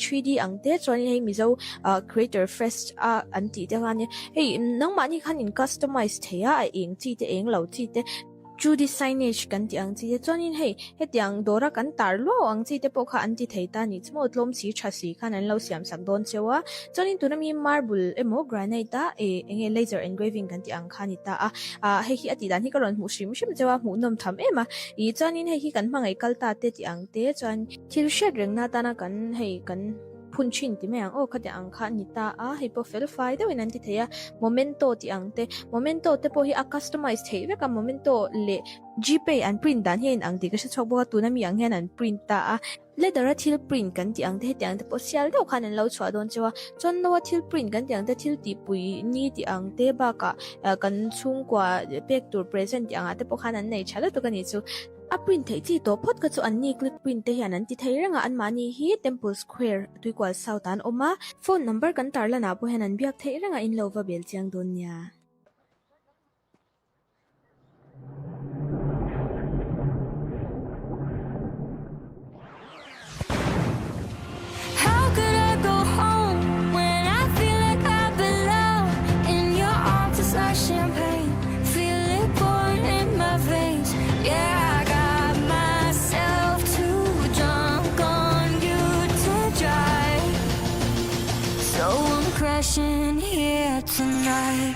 3D angte chuan hei mizo creator fest anti te khan hei nangma ni khan in customize theya a eng chi te eng lo chi te Judy signage kan ti ang chi te chuan in hei hetiang dora kan tar lo ang chi te pokha anti theita ni chmo tlom si thasi khan an lo siam sak don chewa chuan in tunami marble emo granite ta enge laser engraving kan ti ang khani ta hei hi ati dan hi karon mu shim chewa mu nom tham ema I chuan in hei hi kan mangai kalta te ti ang te chuan thil shed rengna ta na kan hei kan punchin ti me ang khati ang kha ni ta hei po verify de win anti theya momento ti ang te momento te po hi a customize thei ka momento le gpay an print dan hen ang ti ka se chok bo tu na mi ang hen an print ta leather thil print kan ti ang te tiang te po sial do khan an lo chwa don chewa chon no thil print kan ti ang te thil ti pui ni ti ang te ba ka kan chung kwa pek tur present yang ate po khan an nei chala to kan ni chu a print thei chi to phot ka chu an ni click print te hian an ti thei ranga an mani hi Temple Square tuikwal south an oma phone number kan tarla na po hen an biak thei ranga in lova bel chiang don nya champagne, feel it pouring in my veins. Yeah, I got myself too drunk on you to drive, so I'm crashing here tonight.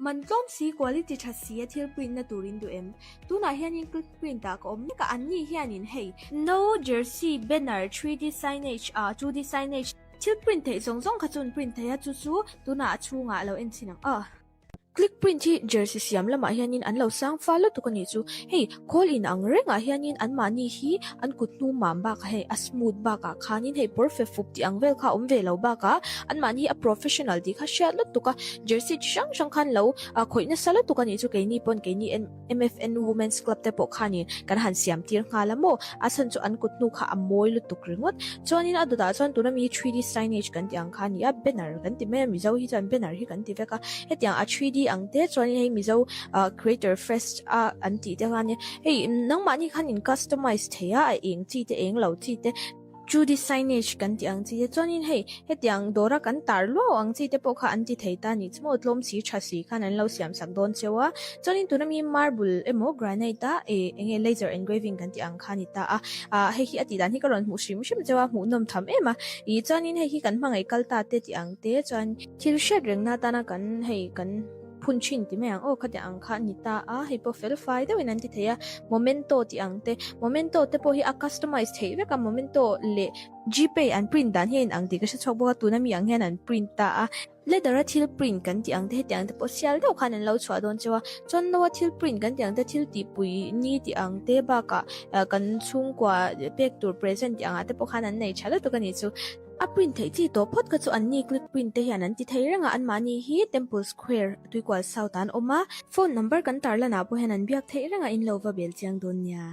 man tlom si quality thasi thil print na turin du em tuna hian in click print ta ko omni ka anni hian in hei no jersey banner 3D signage 2D signage thil print thei zong kha chun print thei chu chu tuna chunga lo en chinang click print hi jersey siam lama hianin an lo sang follow to kani chu hei call in ang renga hianin an mani hi an kutnu mam ba ka hei a smooth ba ka khanin hei perfect fup ti ang vel kha om ve lo ba ka an mani a professional di kha shat lot to ka jersey shang khan lo khoina sala to kani chu keini pon keini MFN women's club te po khani kan han siam tir nga lamo asan chu an kutnu kha amoi lu tuk ringot chonin adu da chon tunami 3D signage kan ti ang khani a banner kan ti me mizo hi chan banner hi kan ti veka hetiang a 3D angte chuan hei mizo creator fest anti te khan hei nangma ni khan in customize theya a eng chi te eng lo chi te Judy signage kan ti ang chi chuan in hei hetiang dora kan tar lo ang chi te pokha anti theita ni chmo tlom si thasi khan an lo siam sak don chewa chuan in tunami marble emo granite ta enge laser engraving kan ti ang khani ta hei hi ati dan hi karon mu shim chewa mu nom tham ema chuan in hei hi kan mangai kalta te ti ang te chuan thil shed rengna ta na kan hei kan punchin ti me ang khati ang kha ni ta hei po verify de win anti theya momento ti ang te momento te po hi a customize thei ka momento le gpay an print dan hen ang ti ka se chok bo tu na mi ang hen an print ta leather thil print kan ti ang te tiang te po sial do khan an lo chwa don chewa chon no thil print kan ti ang te thil ti pui ni ti ang te ba ka kan chung kwa pek tur present yang ate po khan an nei chala to kani chu a print thei chi to phot ka chu an ni click print te hian an ti thei ranga an mani hi Temple Square tuikwal south an oma phone number kan tarla na po hen an biak thei ranga in lova bel chiang don nya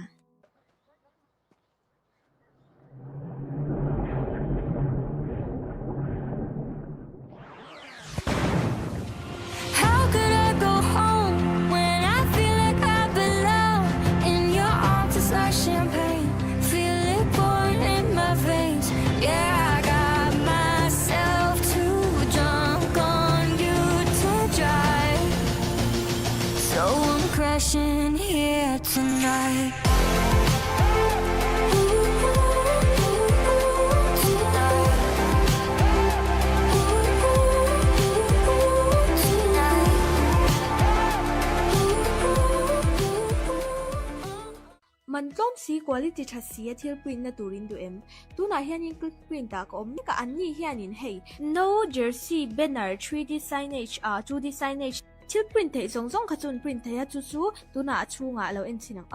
champagne, feel it pouring in my veins. Yeah, I got myself too drunk on you to drive, so I'm crashing here tonight. man tlom si quality thasi thil print na turin du em tuna hian in click print ta ko omni ka anni hian in hei no jersey banner 3D signage 2D signage thil print thei zong kha chun print thei chu chu tuna chunga lo en chinang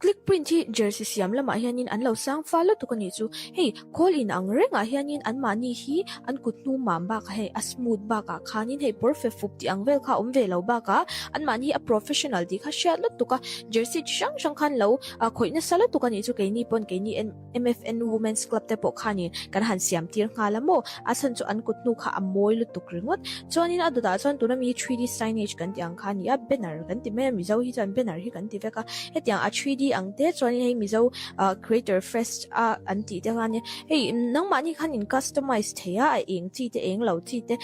click print hi jersey siam lama hianin an lo sang follow to kani chu hei call in ang renga hianin an mani hi an kutnu mamba ka hei a smooth ba ka khanin hei perfect fup ti ang vel kha om ve lo ba ka an mani a professional di kha shat lot to ka jersey chang chang khan lo a khoina sala to kani chu keini pon keini MFN women's club te po khani kan han siam tir nga lamo asan chu an kutnu kha amoi lu tuk ringot chonin aduda chon tunami 3D signage kan ti ang khani a banner kan ti me mizo hi chan banner hi kan ti veka hetiang a 3D ang te chuan hei mizo creator fest an ti te han hei nang mani khan in customize theya a eng chi te eng lo chi te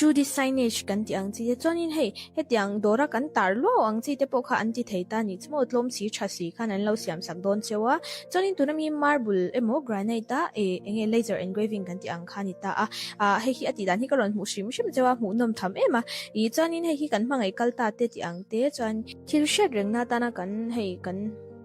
chu di signage kan ti ang chi te chuan in hei hetiang dora kan tar lo ang chi te po kha an ti theita ni chmo tlom si thasi khan an lo siam sak don chewa chuan in tunami marble emo granite ta enge laser engraving kan ti ang khani ta hei hi ati dan hi karon mu shim chewa mu nom tham ema I chuan in hei hi kan mangai kalta te ti ang te chuan thil shed reng na ta na kan hei kan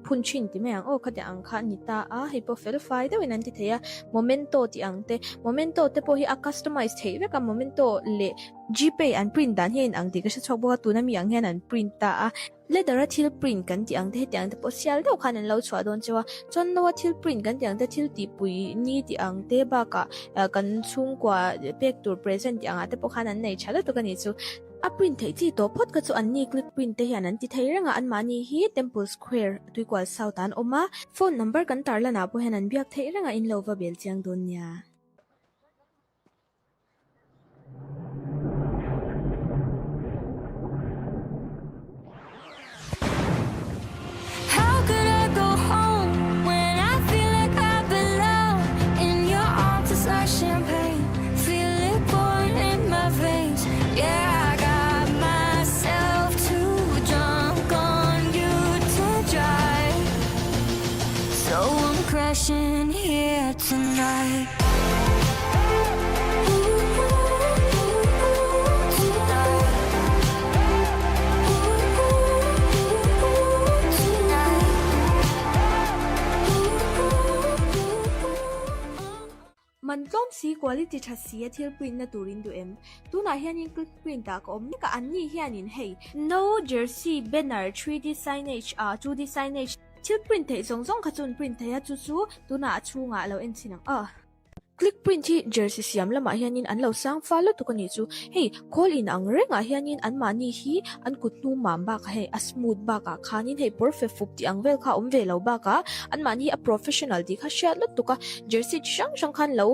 punchin ti me ang khati ang kha ni ta hei po verify de winan ti theya momento ti ang te momento te po hi a customize thei ve ka momento le gpay an print dan hen ang ti ka sa chok bo tu na mi ang hen an print ta leather thil print kan ti ang te tiang te po sial do khan an lo chwa don chewa chon no thil print kan ti ang te thil ti pui ni ti ang te ba ka kan chung kwa pek tur present ti ang ate po khan an nei chala to kani chu a print thei chi to phot ka chu an ni click print te hian an ti thei ranga an mani hi temple square tuikwal south an oma phone number kan tarla na po hen an biak thei ranga in lova bel chiang don nya How could I go home when I feel like I belong in your arms? It's like champagne, feel it pouring in my veins. Yeah, I got myself too drunk on you to drive, so I'm crashing here tonight. man tlom si quality tha si a thil print na turin du em tuna hianin click print ta ka omni ka anni hianin hei no jersey banner 3D signage 2D signage thil print thei zong kha chun print thei a chu chu tuna chunga lo en chinang click print hi jersey siam lama hianin an lo sang follow to kani chu hei call in ang renga hianin an mani hi an kutnu mamba ka hei a smooth ba ka khanin hei perfect fup ti ang vel kha om ve lo ba ka an mani a professional di kha shat lot to ka jersey chang chang khan lo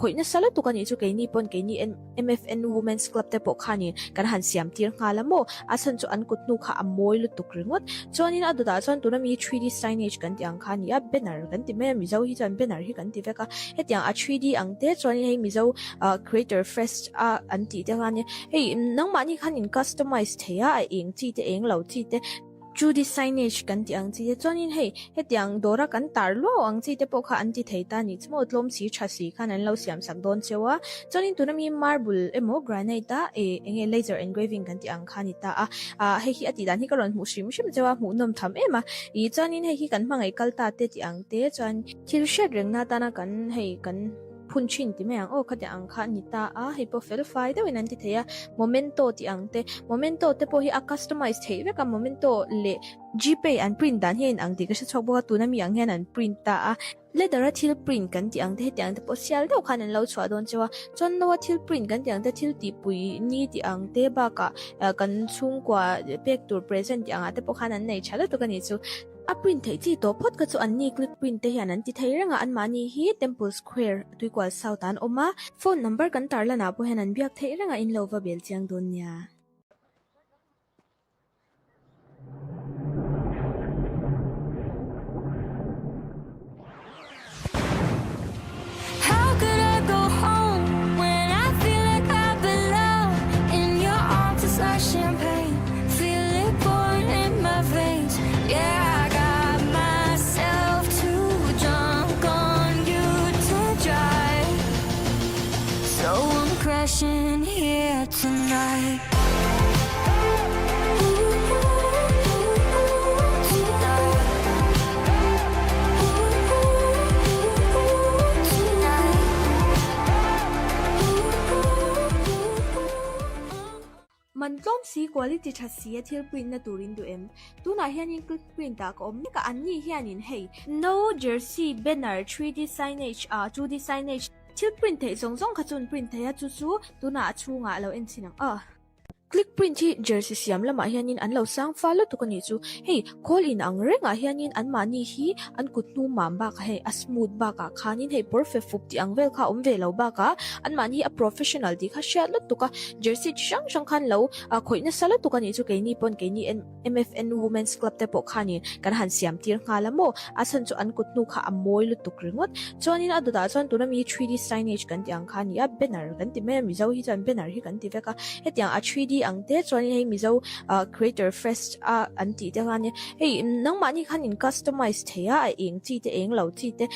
khoina sala to kani chu keini pon keini MFN women's club te po khani kan han siam tir nga lamo asan chu an kutnu kha amoi lu tuk ringot chonin aduda chon tunami 3D signage kan ti ang khani a banner kan ti me mizo hi chan banner hi kan ti veka hetiang a 3D ang te chuan hei mizo creator fest an ti te han hei nang mani khan in customize theya a eng chi te eng lo chi te chu di signage kan ti ang chi chuan in hei hetiang dora kan tar lo ang chi te po kha an ti theita ni chmo tlom si thasi khan an lo siam sak don chewa chuan in tunami marble emo granite ta enge laser engraving kan ti ang khani ta hei hi ati dan hi karon mu shim chewa mu nom tham ema chuan in hei hi kan mangai kalta te ti ang te chuan thil shed reng na ta na kan hei kan punchin ti me ang khati ang kha ni ta hei po verify de winan ti theya momento ti ang te momento te po hi a customize thei ve ka momento le gpay an print dan hen ang ti ka sa chok bo tu na mi ang hen an print ta leather thil print kan ti ang te hetiang te po sial do khan an lo chwa don chewa chon no thil print kan ti ang te thil ti pui ni ti ang te ba ka kan chung kwa pek tur present ti ang ate po khan an nei chala to kani chu a print thei chi to phot ka chu an ni click print te hian an ti thei ranga an mani hi temple square tuikwal south an oma phone number kan tarla na po hen an biak thei ranga in lova bel chiang don nya How could I go home when I feel like I belong in your arms? It's like champagne, feel it pouring in my veins. Yeah, I got myself too drunk on you to drive, so I'm crashing here tonight. man มันต้อมสี quality ชัดเสียที่ปริ้นน่ะตูรินดูตัวน่ะเฮียนินคลิกปริ้นตากอมนี่ก็อันนี้เฮียนินเฮ้ no jersey banner 3D signage 2D signage ที่ปริ้นเทส่งขจุนปริ้นเทจู่ๆตัวน่ะชูงะเราสินังclick print hi jersey siam lama hianin an lo sang follow to kani chu hey call in ang renga hianin an mani hi an kutnu mamba ka hey a smooth ba ka khanin hey perfect fup ti ang vel kha ve lo ba ka an mani a professional di kha share lot to ka jersey shang khan lo khoina sala to kani chu ke ni pon ke ni MFN women's club te po khanin kan han siam tir nga lamo asan chu an kutnu kha amoi lu tuk ringot chonin aduda chon tu na mi 3D signage kan ti ang khani a banner kan ti me mi zo hi chan banner hi kan ti veka hetiang a 3D ang te chuan hei mizo creator fest anti te khan hei nang mani khan in customize theya a eng chi te eng lo chi te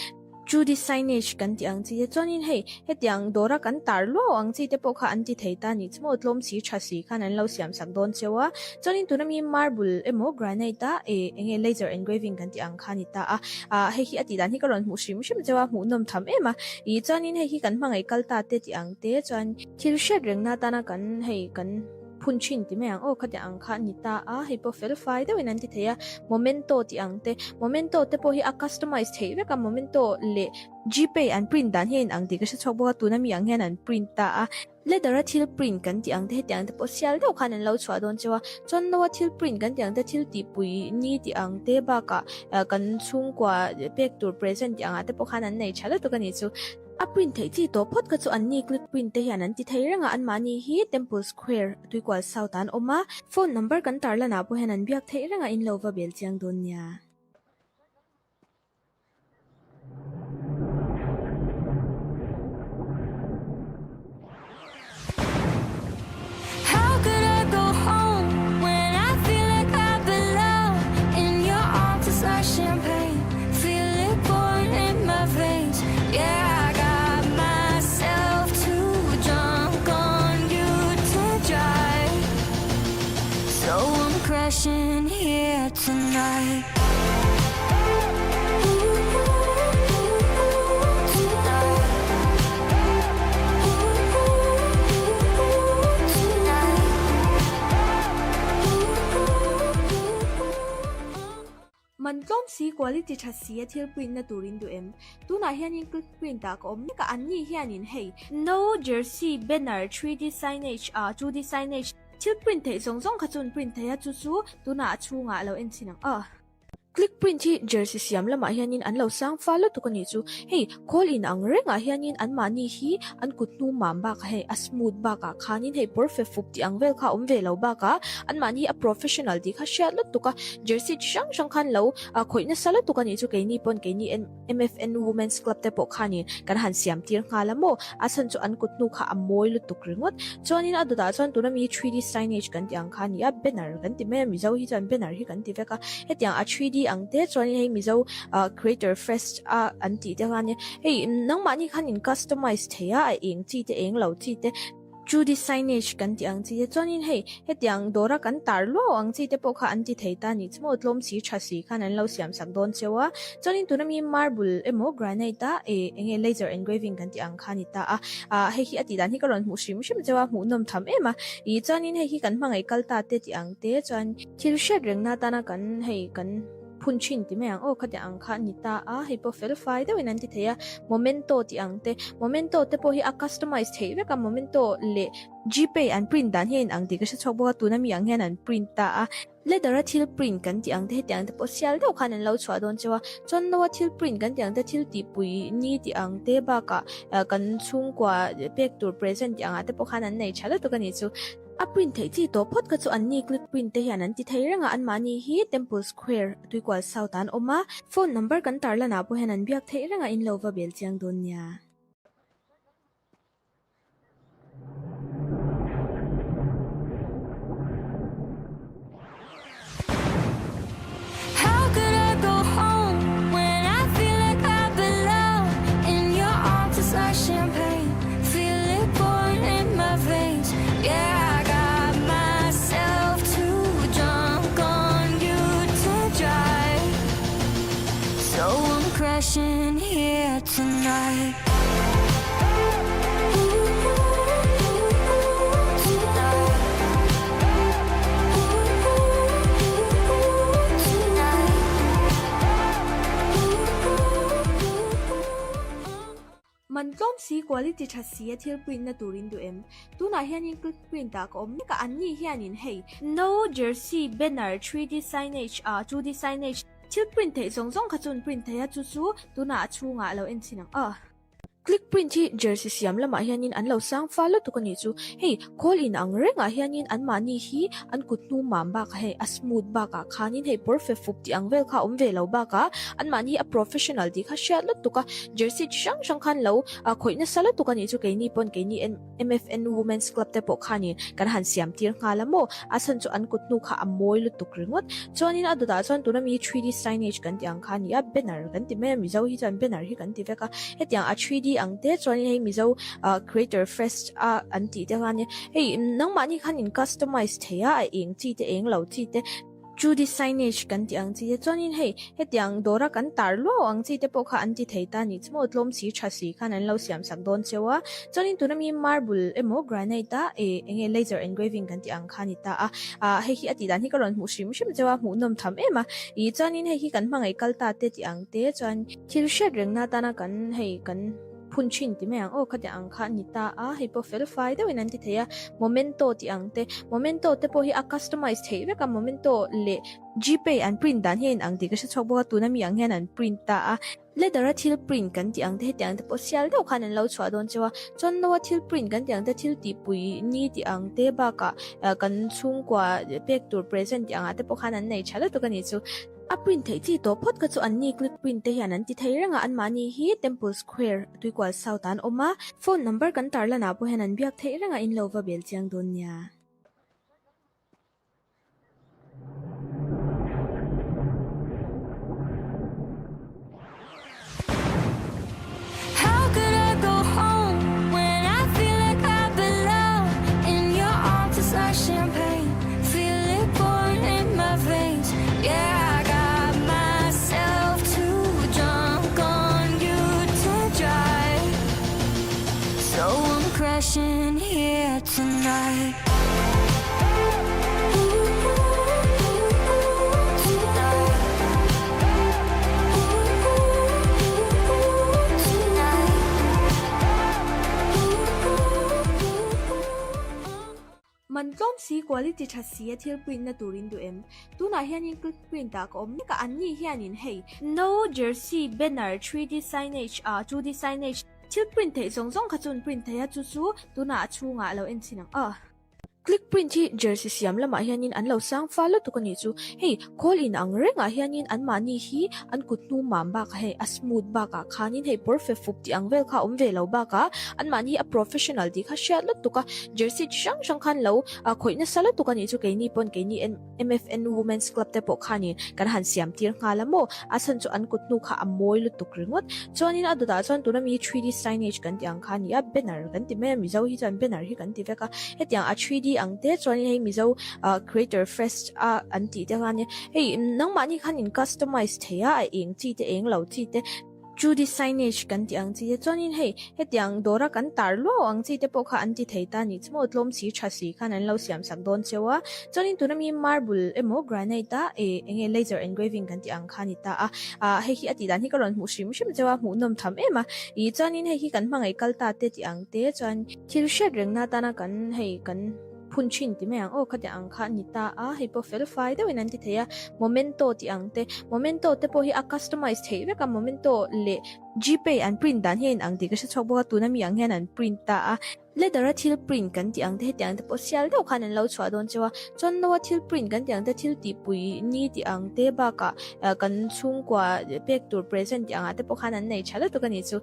2D signage kan ti ang chi te chuan in hei hetiang dora kan tar lo ang chi te po kha anti theita ni chmo tlom si thasi khan an lo siam sak don chewa chuan in tunami marble emo granite ta enge laser engraving kan ti ang khani ta hei hi ati dan hi karon mu shim chewa mu nom tham ema I chuan in hei hi kan mangai kalta te ti ang te chuan thil shed rengna ta na kan hei kan punchin ti me ang khati ang kha ni ta hei po fel fai de winan ti theya momento ti ang te momento te po hi a customize thei ve ka momento le gpay an print dan hin ang ti ka chok bo tu na mi ang hen an print ta leather thil print kan ti ang te tiang te po sial do khan an lo chwa don chewa chon no thil print kan ti ang te thil ti pui ni ti ang te ba ka kan chung kwa pek tur present ti ang te po khan an nei chala to kan ni chu a print thei chi to phot ka chu an ni click print te hian an ti thei ranga an mani hi temple square tuikwal south an oma phone number kan tar lana po hen an biak thei ranga in lova bel chiang don nya How could I go home when I feel like I belong in your arms? It's like champagne, feel it pouring in my veins. Yeah, I got myself too drunk on you to drive, so I'm crashing here tonight.มันต้อมสี quality ชัดเสียที่ปริ้นน่ะตูรินดูตัวน่ะเฮียนินคลิกปริ้นตากอมนี่ก็อันนี้เฮียนินเฮ้ no jersey banner 3D signage 2D signage ที่ปริ้นเทส่งขจุนปริ้นเทจู่ๆตัวน่ะชูงะเราสินังclick print hi jersey siam lama hianin an lo sang follow to kani chu hey call in ang renga hianin an mani hi an kutnu mamba ka hey a smooth ba ka khanin hey perfect fup ti ang vel kha ve lo ba ka an mani a professional di kha share lot to ka jersey shang khan lo khoina sala to kani chu ke ni pon ke ni MFN women's club te po khanin kan han siam tir nga lamo asan chu an kutnu kha amoi lu tuk ringot chonin aduda chon tu na mi 3D signage kan ti ang khani a banner kan ti me mi zo hi chan banner hi kan ti veka hetiang a 3D ang te chuan hei mizo creator fest anti te khan hei nang mani khan in customize theya a eng chi te eng lo chi te 2D signage kan ti ang chi te chuan in hei hetiang dora kan tar lo ang chi te po kha anti theita ni chmo tlom si thasi khan an lo siam sak don chewa chuanin tunami marble emo granite ta enge laser engraving kan ti ang khani ta hei hi ati dan hi karon mu shim chewa mu nom tham ema chuanin hei hi kan mangai kalta te ti ang te chuan thil shed rengna ta na kan hei kan punchin ti me ang khati ang kha ni ta hei po fel fai de winan ti theya momento ti ang te momento te po hi a customize thei ve ka momento le gpay an print dan hin ang ti ka chok bo tu na mi ang hen an print ta leather thil print kan ti ang te tiang te po sial do khan an lo chwa don chewa chon no thil print kan ti ang te thil ti pui ni ti ang te ba ka kan chung kwa pek tur present ti ang te po khan an nei chala to kani chu a print thei chi to phot ka chu an ni click print te hian an ti thei ranga an mani hi temple square tuikwal south an oma phone number kan tar lana po hen an biak thei ranga in lova bel chiang don nya How could I go home when I feel like I belong in your arms? It's like champagne, feel it pouring in my veins. Yeah, I got myself too drunk on you to drive, so I'm crashing here tonight. quality tha si thil print na turin du em tuna hianin click print ta ko omni ka anni hianin hei no jersey banner 3D signage 2D signage thil print thei zong kha chun print thei a chu tuna chunga lo en chinang click print hi jersey siam lama hianin an lo sang follow to kani chu hei call in ang renga hianin an mani hi an kutnu mamba ka hei a smooth ba ka khanin hei perfect fup ti ang vel kha ve lo ba ka an mani a professional di kha share lot to ka jersey shang khan lo khoina sala to kani chu keini pon keini MFN women's club te po khani kan han siam tir nga lamo asan chu an kutnu kha amoi lu tuk ringot chonin adada chon tuna mi 3D signage kan ti ang khani a banner kan ti me mizo hi chan banner hi kan ti veka hetiang a 3D ang te chon hei mizo creator fest anti te han hei nang mani khan in customize theya a eng chi te eng lo chi te 2D signage kan ti ang chi te chonin hei hetiang dora kan tar lo ang chi te po kha anti theita ni chmo tlom si thasi khan an lo siam sak don chewa chonin tunami marble emo granite ta enge laser engraving kan ti ang khani ta hei hi ati dan hi karon mu shim chewa mu nom tham ema I chonin hei hi kan mangai kalta te ti ang te chon thil shed reng na ta na kan hei kan punchin ti me ang khati ang kha ni ta hei po fel fai de winan ti theya momento ti ang te momento te po hi a customize thei ve ka momento le gpay an print dan hen ang ti ka chok bo tu na mi ang hen an print ta leather thil print kan ti ang te ti ang te po sial do khan an lo chwa don chewa chon no thil print kan ti ang te thil ti pui ni ti ang te ba ka kan chung kwa pek tur present ti ang ate po khan an nei chala to kani chu a print thei chi to phot ka chu an ni click print te hian an ti thei ranga an mani hi temple square tuikwal south an oma phone number kan tarla na po hen an biak thei ranga in lova bel chiang don nya How could I go home when I feel like I belong in your arms? It's like champagne, feel it pouring in my veins. Yeah, I got myself too drunk on you to drive, so I'm crashing here tonight. man tlom si quality tha si thil print na turin du em tuna hianin click print ta ko omni ka anni hianin hei no jersey banner 3D signage 2D signage thil print thei zong kha chun print thei a chu tuna chunga lo en chinang click print hi jersey siam lama hianin an lo sang follow to kani chu hei call in ang renga hianin an mani hi an kutnu mamba ka hei a smooth ba ka khanin hei perfect fup ti ang vel kha ve lo ba ka an mani a professional di kha share lot to ka jersey shang khan lo khoina sala to kani chu keini pon keini MFN women's club te po khani kan han siam tir nga lamo asan chu an kutnu kha amoi lu tuk ringot chonin adada chon tuna mi 3D signage kan ti ang khani a banner kan ti me mizo hi chan banner hi kan ti veka hetiang a 3D ang te chon hei mizo creator fest anti te han hei nang mani khan in customize theya a eng chi te eng lo chi te 2D signage kan ti ang chi chonin hei hetiang dora kan tar lo ang chi te po kha anti theita ni chmo tlom si thasi khan an lo siam sak don chewa chonin tunami marble emo granite ta enge laser engraving kan ti ang khani ta hei hi ati dan hi karon mu shim chewa mu nom tham ema chonin hei hi kan mangai kalta te ti ang te chon thil shed reng na ta na kan hei kan punchin ti me ang khati ang kha ni ta hei po fel fai de winan ti theya momento ti ang te momento te po hi a customize thei ve ka momento le gpay an print dan hen ang ti ka chok bo tu na mi ang hen an print ta leather thil print kan ti ang te hetiang te po sial do khan an lo chwa don chewa chon no thil print kan ti ang te thil ti pui ni ti ang te ba ka kan chung kwa pek tur present ti ang ate po khan an nei chala to kani chu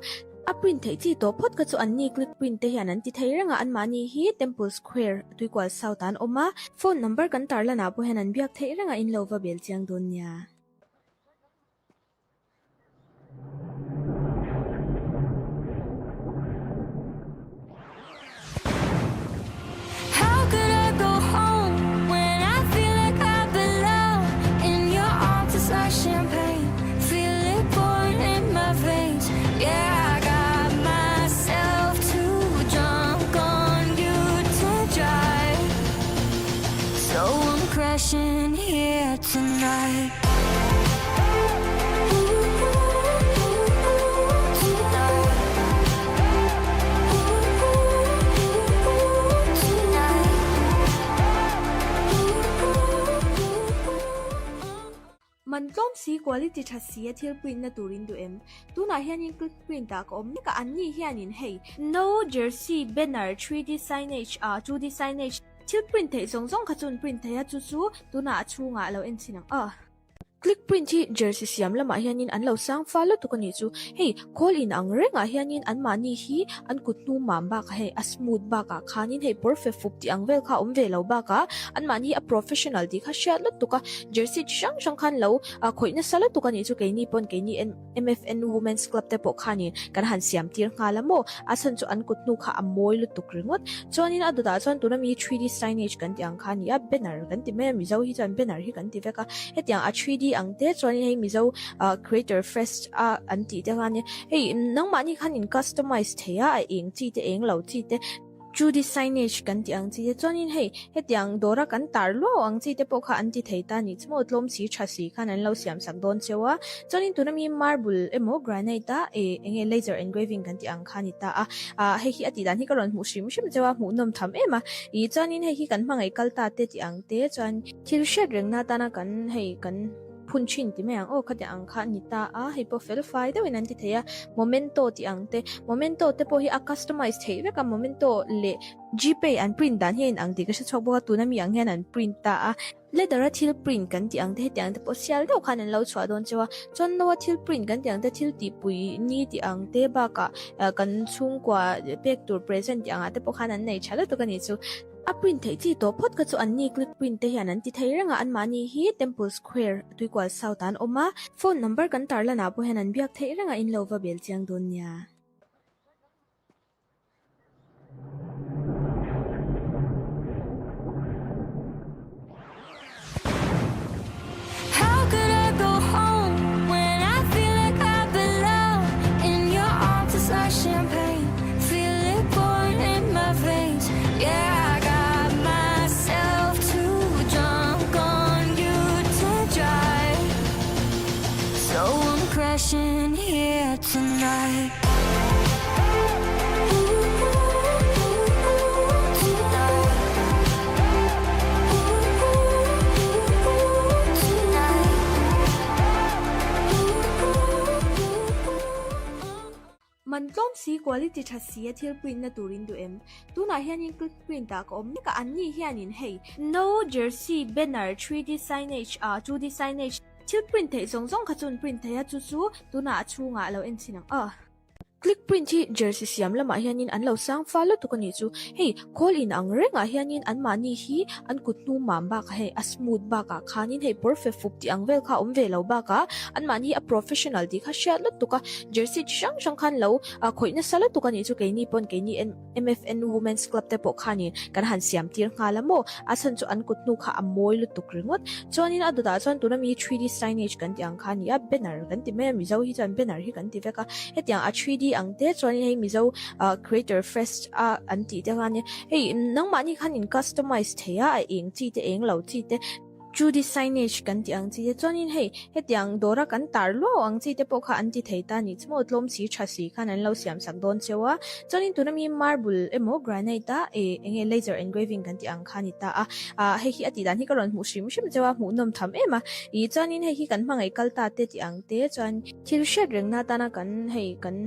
a print thei chi to phot ka chu an ni click print te hian an ti thei ranga an mani hi temple square tuikwal south an oma phone number kan tarla na po hen an biak thei ranga in lova bel chiang don nya How could I go home when I feel like I belong in your arms? It's like champagne, feel it pouring in my veins. Yeah, I got myself too drunk on you to drive, so I'm crashing here tonight. si quality tha si athil print na turin du em tuna hianin click print ta ko omni ka anni hianin hei no jersey banner 3D signage 2D signage thil print thei zong kha chun print thei a chu tuna chunga lo en chinang click print hi jersey siam lama hianin an lo sang follow to kani chu hei call in ang renga hianin an mani hi an kutnu mamba ka hei a smooth ba ka khanin hei perfect fup ti ang vel kha om ve lo ba ka an mani a professional di kha share lot to ka jersey chang khan lo khoina sala to kani chu keini pon keini MFN women's club te po khanin kan han siam tir nga lamo asan chu an kutnu kha amoi lu tuk ringot chonin aduda chon tuna mi 3D signage kan ti ang khani a banner kan ti me mizo hi chan banner hi kan ti veka hetiang a 3D ang te choni hei mizo creator fest anti te khan hei nang mani khan in customize theya eng chi te eng lo chi te 2D signage kan ti ang chi te chonin hei hetiang dora kan tar lo ang chi te po kha anti theita ni chmo tlom si thasi khan an lo siam sak don chewa chonin tunami marble emo granite ta enge laser engraving kan ti ang khani ta hei hi ati dan hi karon mu shim chewa mu nom tham ema I chonin hei hi kan mangai kalta te ti ang te chon thil shed rengna ta na kan hei kan punchin ti me ang khati ang kha ni ta hei po fel fai de winan ti theya momento ti ang te momento te po hi a customize thei ve ka momento le gpay an print dan hin ang ti ka chok bo tu na mi ang hen an print ta leather thil print kan ti ang te tiang te po sial do khan an lo chwa don chewa chon no thil print kan ti ang te thil ti pui ni ti ang te ba ka kan chung kwa pek tur present ti ang te po khan an nei chala to kani chu a print thei chi to phot ka chu an ni click print te hian an ti thei ranga an mani hi temple square tuikwal south an oma phone number kan tar lana po hian an biak thei ranga in lova bel chiang don nya How could I go home when I feel like I belong in your arms? It's like champagne, feel it pouring in my veins. Yeah, I got myself too drunk on you to drive, so I'm crashing here tonight. man tlom si quality tha si athil print na turin du em tuna hianin click print ta ko omni ka anni hianin hei no jersey banner 3D signage 2D signage thil print thei zong kha chun print thei a chu tuna chunga lo en chinang click print hi jersey siam lama hianin an lo sang follow to kani chu hei call in ang renga hianin an mani hi an kutnu mamba ka hei a smooth ba ka khanin hei perfect fup ti ang vel kha om ve lo ba ka an mani a professional di kha share lot to ka jersey chang khan lo khoina sala to kani chu keini pon keini MFN women's club te po khanin kan han siam tir nga lamo asan chu an kutnu kha amoi lu tuk ringot chonin aduda chon tuna mi 3D signage kan ti ang khani a banner kan ti me mizo hi chan banner hi kan ti veka hetiang a 3D ang te choni hei mizo creator fest anti te khan hei nang mani khan in customize theya eng chi te eng lo chi te 2D signage kan ti ang chi te chonin hei hetiang dora kan tar lo ang chi te po kha anti theita ni chmo tlom si thasi khan an lo siam sak don chewa chonin tunami marble emo granite ta enge laser engraving kan ti ang khani ta hei hi ati dan hi karon mu shim chewa mu nom tham ema chonin hei hi kan mangai kalta te ti ang te chon thil shed rengna ta na kan hei kan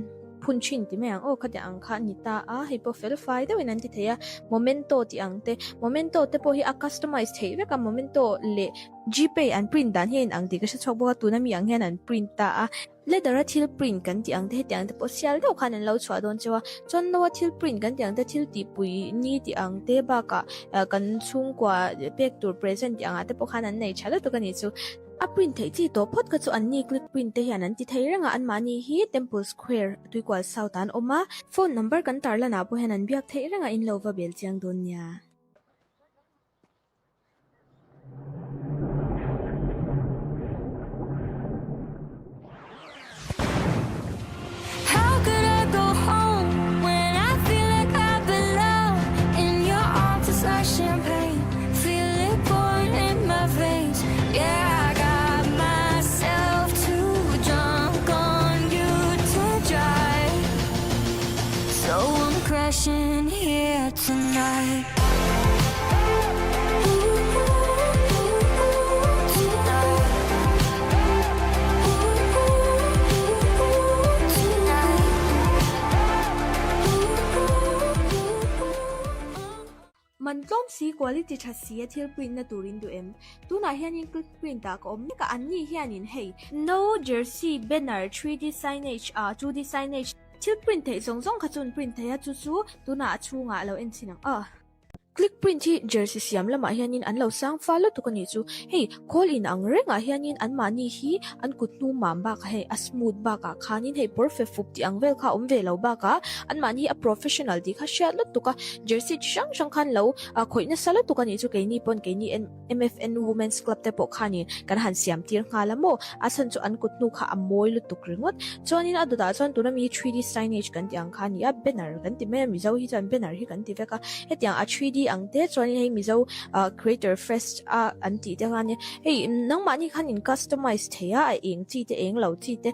punchin ti me ang khati ang kha ni ta hei po fel fai de winan ti theya momento ti ang te momento te po hi a customize thei ve ka momento le gpay an print dan hin ang ti ka chok bo tu na mi ang hen an print ta leather thil print kan ti ang te tiang te po sial do khan an lo chwa don chewa chon no thil print kan ti ang te thil ti pui ni ti ang te ba ka kan chung kwa pek tur present ti ang te po khan an nei chala to kani chu a print thei chi to phot ka chu an ni click print te hian an ti thei ranga an mani hi temple square tuikwal south an oma phone number kan tar lana po hian an biak thei ranga in lova bel chiang don nya How could I go home when I feel like I belong in your arms? It's like champagne, feel it pouring in my veins. Yeah, I got myself too drunk on you to drive, so I'm crashing here tonight. มันต้มสี quality ชัดเสียที่ print นะตูรินดูตัวน่ะเฮียนิน click print ตากอมนี่ก็อันนี้เฮียนินเฮ้ no jersey banner 3D signage 2D signage ที่ print ให้ส่งขจุน print ให้จู่ๆตัวน่ะชูงะเราเอ็นสินังclick print hi jersey siam lama hianin an lo sang follow to kani chu hey call in ang renga hianin an mani hi an kutnu mamba ka hey a smooth ba ka khanin hey perfect fup ti ang vel kha ve lo ba ka an mani a professional di kha share lot to ka jersey shang khan lo khoina sala to kani chu ke ni pon ke ni MFN women's club te po khani kan han siam tir nga lamo asan chu an kutnu kha amoi lu tuk ringot chonin aduda chon tu na mi 3D signage kan ti ang khani a banner kan ti me mi zo hi chan banner hi kan ti veka hetiang a 3D ang te chuan hei mizo creator fest anti te khan hei nang mani khan in customize theya a eng chi te eng lo chi te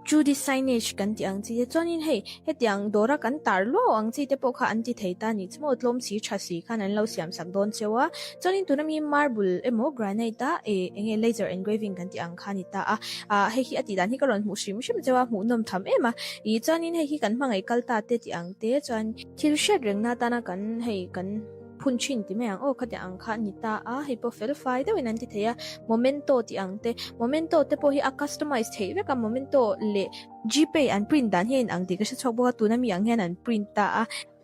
2D signage kan ti ang chi te chuan in hei hetiang dora kan tar lo ang chi te po kha anti theita ni chmo tlom si thasi khan an lo siam sak don chewa chuan in tunami marble emo granite ta enge laser engraving kan ti ang khani ta hei hi ati dan hi karon mu shim chewa mu nom tham ema I chuan in hei hi kan mangai kalta te ti ang te chuan thil shed rengna ta na kan hei kan punchin ti me ang khati ang kha ni ta hei po fel fai de winan ti theya momento ti ang te momento te po hi a customize thei ve ka momento le gpay an print dan hin ang ti ka chok bo tu na mi ang hen an print ta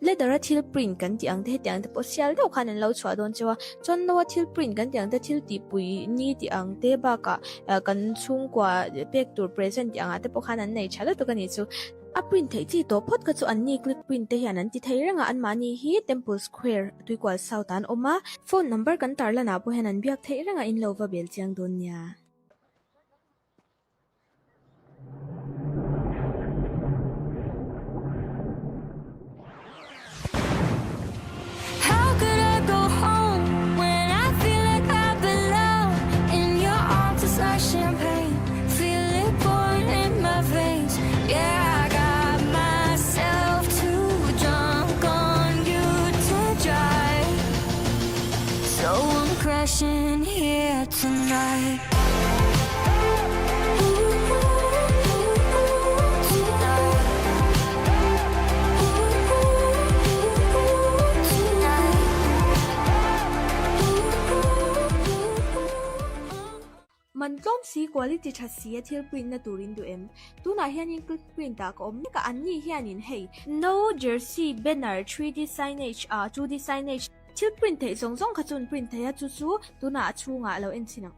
leather thil print kan ti ang te ti ang te po sial do khan an lo chwa don chewa chon no thil print kan ti ang te thil ti pui ni ti ang te ba ka kan chung kwa pek tur present ti ang te po khan an nei chala to kan ni chu a print thei chi to phot ka chu an ni click print te hian an ti thei ranga an mani hi temple square tuikwal south an oma phone number kan tar lana po hen an biak thei ranga in lova bel chiang don nya How could I go home when I feel like I belong in your arms? It's like champagne, feel it pouring in my veins. Yeah, I got myself too drunk on you to drive, so I'm crashing here tonight.มันต้มสี quality ชัดเสียที่ print นะตูรินดูตัวน่ะเฮียนิน click print ตากอมนี่ก็อันนี้เฮียนินเฮ้ no jersey banner 3D signage 2D signage ที่ print ให้ส่งขจุน print ให้จู่ๆตัวน่ะชูงะเราเอ็นสินัง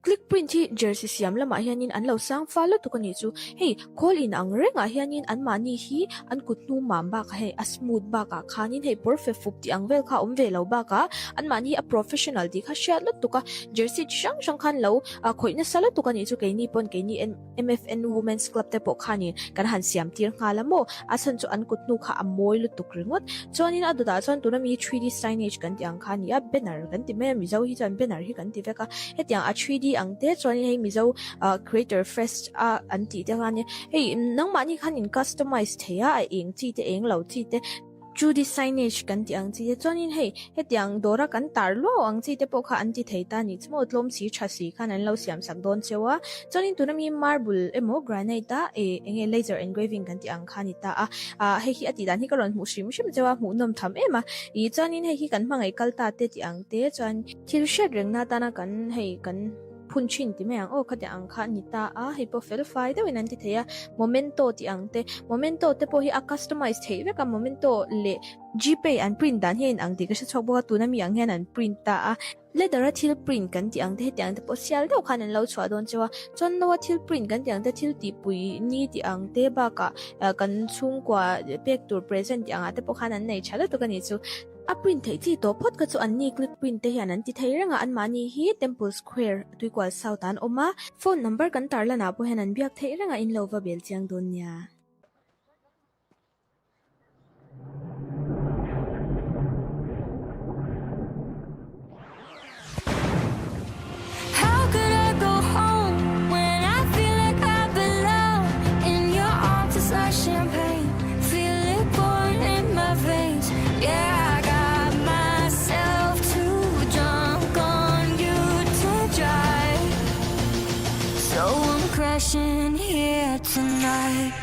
click print hi jersey siam lama hianin an lo sang follow to kani chu hey call in ang renga hianin an mani hi an kutnu mamba ka hey a smooth ba ka khanin hey perfect fup ti ang vel kha ve lo ba ka an mani a professional di kha share lot to ka jersey shang khan lo khoina sala to kani chu ke ni pon ke ni MFN women's club te po khani kan han siam tir nga lamo asan chu an kutnu kha amoi lu tuk ringot chonin aduda chon tu na mi 3D signage kan ti ang khani a banner kan ti me mi zo hi chan banner hi kan ti veka hetiang a 3D ang te chuan hei mizo creator fest anti te khan hei nang mani khan in customize theya a eng chi te eng lo chi te 2D signage kan ti ang chi te chuan in hei hetiang dora kan tar lo ang chi te po kha anti theita ni chmo tlom si thasi khan an lo siam sak don chewa chuanin tunami marble emo granite ta enge laser engraving kan ti ang khani ta hei hi ati dan hi karon mu shim chewa mu nom tham ema chuanin hei hi kan mangai kalta te ti ang te chuan thil shed rengna ta na kan hei kan punchin ti me ang khati ang kha ni ta hei po fel fai de winan ti theya momento ti ang te momento te po hi a customize thei ve ka momento le gpay an print dan hin ang ti ka chok bo tu na mi ang hen an print ta leather thil print kan ti ang te hetiang te po sial do khan an lo chwa don chewa chon no thil print kan ti ang te thil ti pui ni ti ang te ba ka kan chung kwa pek tur present ti ang te po khan an nei chala to kani chu a print thei chi to phot ka chu an ni click print te hian an ti thei ranga an mani hi temple square tuikwal south an oma phone number kan tar lana po hen an biak thei ranga in lova bel chiang don nya How could I go home when I feel like I belong in your arms? It's like champagne, feel it pouring in my veins. Yeah, I got myself too drunk on you to drive, so I'm crashing here tonight.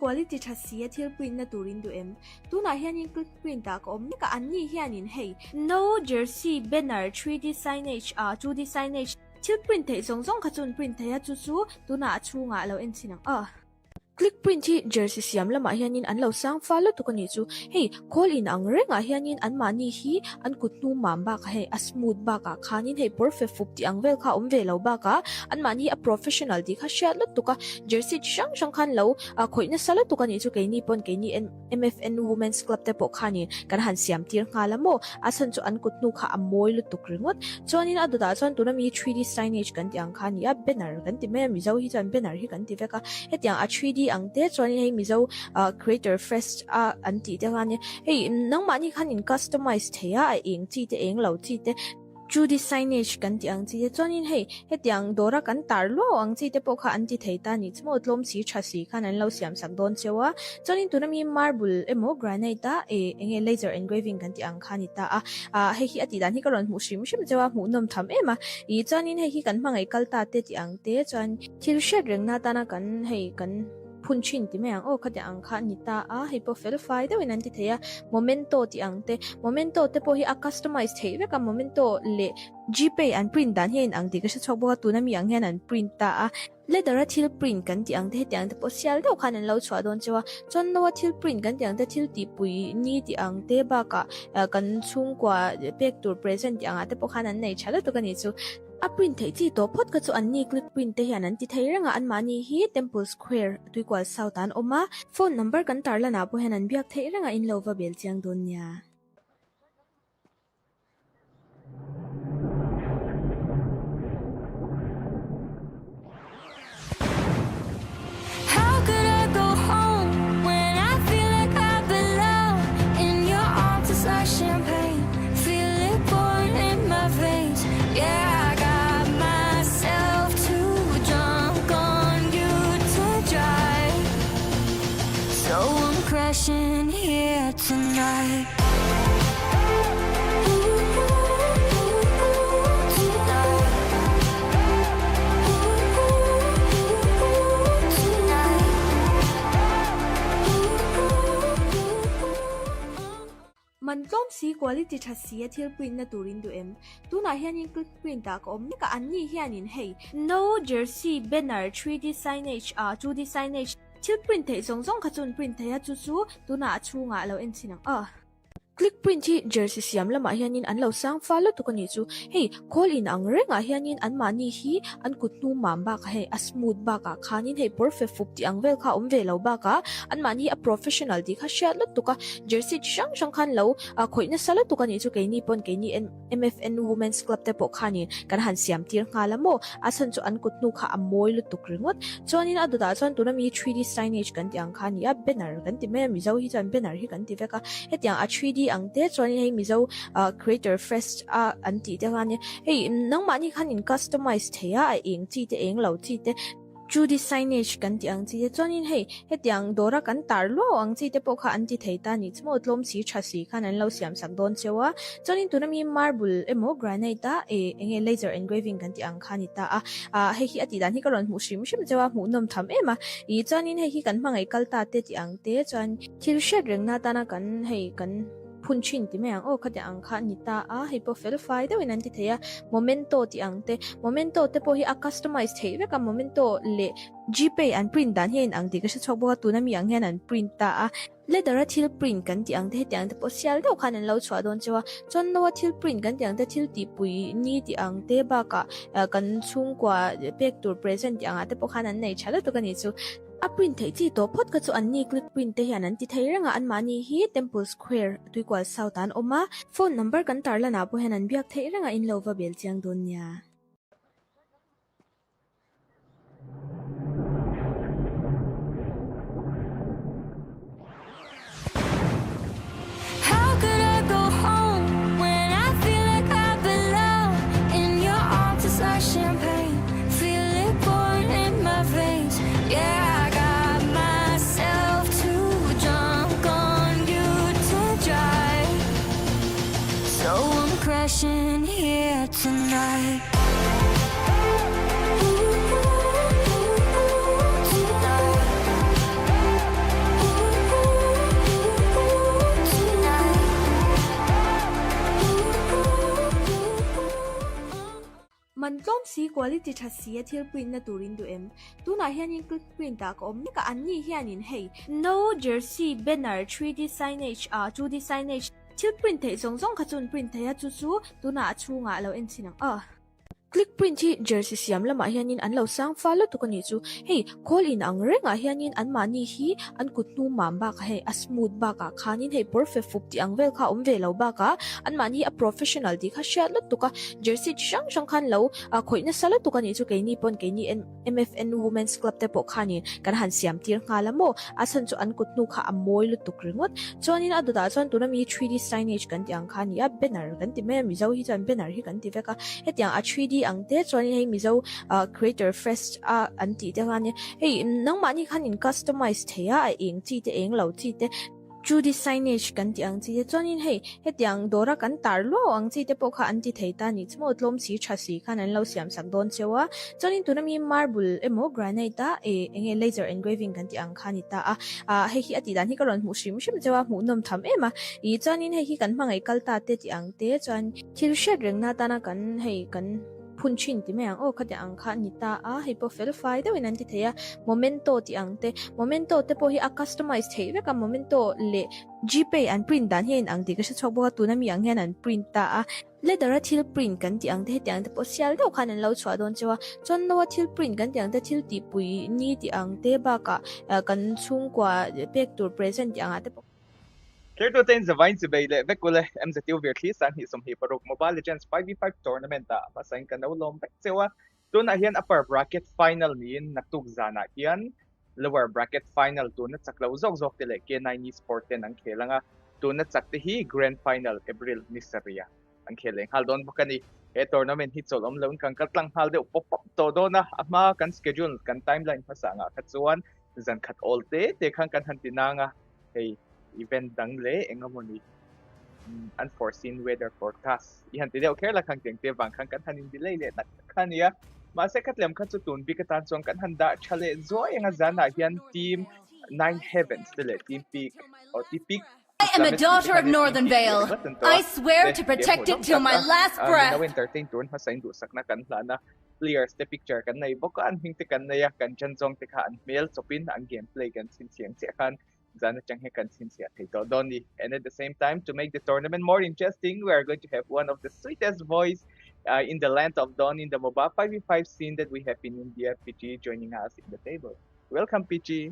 quality tha si athil print na turin du em tuna hianin click print ta ko omni ka anni hianin hei no jersey banner 3D signage 2D signage thil print thei zong khachun print thei chu chu tuna chunga lo en chinang click print hi jersey siam lama hianin an lo sang follow to kani chu hei call in ang renga hianin an mani hi an kutnu mamba ka hei a smooth ba ka khanin hei perfect fup ti ang vel kha om ve lo ba ka an mani a professional di kha share lot to ka jersey chang khan lo khoina sala to kani chu keini pon keini MFN women's club te po khani kan han siam tir nga lamo asan chu an kutnu kha amoi lu tuk ringot chonin aduda chon tuna mi 3D signage kan ti ang khani a banner kan ti me mizo hi chan banner hi kan ti veka hetiang a 3D ang te choni hei mizo creator fest anti te ngani hei nang mani khanin customize theya eng chi te eng lo chi te 2D signage kan ti ang chi te chonin hei hetiang dora kan tarlo ang chi te po kha anti theita ni chmo tlom si thasi khan an lo siam sak don chewa chonin tunami marble emo granite ta enge laser engraving kan ti ang khani ta hei hi ati dan hi karon mu shim chewa mu nom tham ema I chonin hei hi kan mangai kalta te ti ang te chon thil shed rengna ta na kan hei kan punchin ti me ang khati ang kha ni ta hei po FEAI de winan ti theya momento ti ang te momento te po hi a customize thei ve ka momento le gpay an print dan hin ang ti ka chok bo tu na mi ang hen an print ta ledara thil print kan ti ang te tiang te po sial do khan an lo chwa don chewa chon no thil print kan tiang te thil ti pui ni ti ang te ba ka kan chung kwa pek tur present ti ang ate po khan an nei chala to kani chu a print thei chi to phot ka chu an ni click print te hian an ti thei ranga an mani hi temple square tuikwal south an oma phone number kan tarla na po hen an biak thei ranga in lova bel chiang don nya How could I go home when I feel like I belong in your arms? It's like champagne, feel it pouring in my veins. Yeah, I got myself too drunk on you to drive, so I'm crashing here tonight. man tlom si quality tha si athil print na turin du em tuna hianin click print ta ko omni ka anni hianin hei no jersey banner 3D signage 2D signage thil print thei zong khachun print thei chu chu tuna chunga lo en chinang click print hi jersey siam lama hianin an lo sang follow to kani chu hei call in ang renga hianin an mani hi an kutnu mamba ka hei a smooth ba ka khanin hei perfect fup ti ang vel kha om ve lo ba ka an mani a professional di kha share lot to ka jersey chang khan lo khoina sala to kani chu keini pon keini MFN women's club te po khani kan han siam tir nga lamo asan chu an kutnu kha amoi lu tuk ringot chonin aduda chon tuna mi 3D signage kan ti ang khani a banner kan ti me mizo hi chan banner hi kan ti veka hetiang a 3D ang te choni hei mizo creator fest anti te ngani hei nang mani khanin customize theya eng chi te eng lo chi te 2D signage kan ti ang chi te chonin hei hetiang dora kan tarlo ang chi te po kha anti theita ni chmo tlom si thasi khan an lo siam sak don chewa chonin tunami marble emo granite ta enge laser engraving kan ti ang khani ta hei hi ati dan hi karon mu shim chewa mu nom tham ema chonin hei hi kan mangai kalta te ti ang te chon thil shed rengna ta na kan hei kan punchin ti me ang khati ang kha ni ta hei po FEAI de winan ti theya momento ti ang te momento te po hi a customize thei ve ka momento le gpay an print dan hin ang ti ka chok bo tu na mi ang hen an print ta ledara thil print kan ti ang te tiang te po sial do khan an lo chwa don chewa chon no thil print kan tiang te thil ti pui ni ti ang te ba ka kan chung kwa pek tur present ti ang ate po khan an nei chala to kani chu a print thei chi to phot ka chu an ni click print te hian an ti thei ranga an mani hi temple square tuikwal south an oma phone number kan tarla na po hen an biak thei ranga in lova bel chiang don nya How could I go home when I feel like I belong in your arms? It's like champagne, feel it pouring in my veins. Yeah, I got myself too drunk on you to drive, so I'm crashing here tonight. si quality tha si athil print na turin du em tuna hianin click print ta ko omni ka anni hianin hei no jersey banner 3D signage 2D signage thil print thei zong kha chun print thei a chu tuna achunga lo en chinang click print hi jersey siam lama hianin an lo sang follow to kani chu hey call in ang renga hianin an mani hi an kutnu mamba ka hey a smooth ba ka khanin hey perfect fup ti ang vel kha ve lo ba ka an mani a professional di kha shat lot to ka jersey shang khan lo khoi na sala to kani chu ke ni pon ke ni MFN women's club te po khani kan han siam tir ngala mo asan chu an kutnu kha amoy lu tuk ringot chonin adu da chon tuna mi 3D signage kan ti ang khani a banner kan ti me mi zo hi chan banner hi kan ti veka hetiang a 3D ang te chuan hei mizo creator fest an ti te ngani hei nang mani khan in customize theya a eng chi te eng lo chi te 2D signage kan ti ang chi te chuan hei hetiang dora kan tar lo ang chi te po kha an ti thei ta ni chmo tlom si tha si khan an lo siam sak don chewa chuan tunami marble emo granite ta enge laser engraving kan ti ang khani ta hei hi ati dan hi karon mu shim chewa mu nom tham ema I chuan hei hi kan mangai kalta te ti ang te chuan thil shed reng na ta na kan hei kan punchin ti me ang khati ang kha ni ta hei po verify de winan ti theya momento ti ang te momento te po hi a customize thei ve ka momento le gpay an print dan hin ang ti ka sa chok bo tu na mi ang hen an print ta leather thil print kan ti ang te hetiang te po sial do khan an lo chwa don chewa chon no thil print kan ti ang te thil ti pui ni ti ang te ba ka kan chung kwa pek tur present ti ang ate po Kerto tayo sa Vine si Bayle, Vekule, MZU Virthli, san hisum hiparok Mobile Legends 5v5 tournament pasayin ka na ulom, Beksewa, doon na hiyan upper bracket final niyan, naktugzana hiyan, lower bracket final doon at saklaw zog tila, kaya ni sport din ang kailang doon at saktihi grand final, April ni Seria, ang kailang. Hal doon baka ni tournament hit solom laun kang katlang hal de upopop todo na ama kan schedule, kan timeline pasanga, katsuan, zan kat all day, tekang kan hantinanga, hey, event dangle engamo ni unforeseen weather forecast ihan tide okay la kang tengte bang kang kan hanin delay le nak khania ma se katlem khan chutun bi katan chong kan handa chale zo enga zana hian team 9 heavens tele team peak or team peak I am a daughter of Northern Vale. I swear to protect it till my last breath. Now entertain turn hasain du sak na kan lana players te picture kan nay bokan hing te kan naya kan chanjong te khan mail chopin ang gameplay kan sin siang che khan Zana Changhe Kansinsia Taito Doni. And at the same time, to make the tournament more interesting, we are going to have one of the sweetest voice in the land of Don in the MOBA 5v5 scene that we have in India, PG, joining us in the table. Welcome, PG.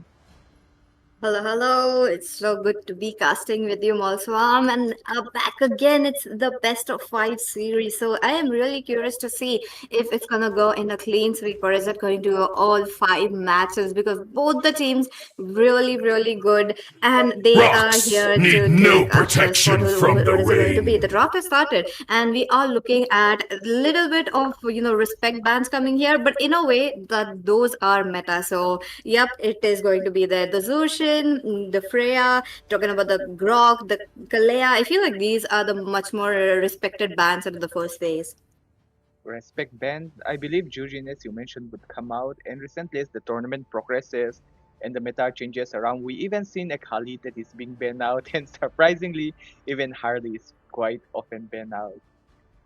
Hello. It's so good to be casting with you, Malswam. And back again, it's the best of 5 series. So I am really curious to see if it's going to go in a clean sweep or is it going to go all 5 matches because both the teams really, really good. And they are here to no take protection from what the is it going to rain. be. The draft has started and we are looking at a little bit of, respect bans coming here. But in a way, those are meta. So, yep, it is going to be there. The Zushin, the FEAI, talking about the Grok, the Kalea. I feel like these are the much more respected bands at the first phase. Respect band, I believe Jujin, as you mentioned, would come out. And recently, as the tournament progresses and the meta changes around, we even seen a Kali that is being banned out. And surprisingly, even Harley is quite often banned out.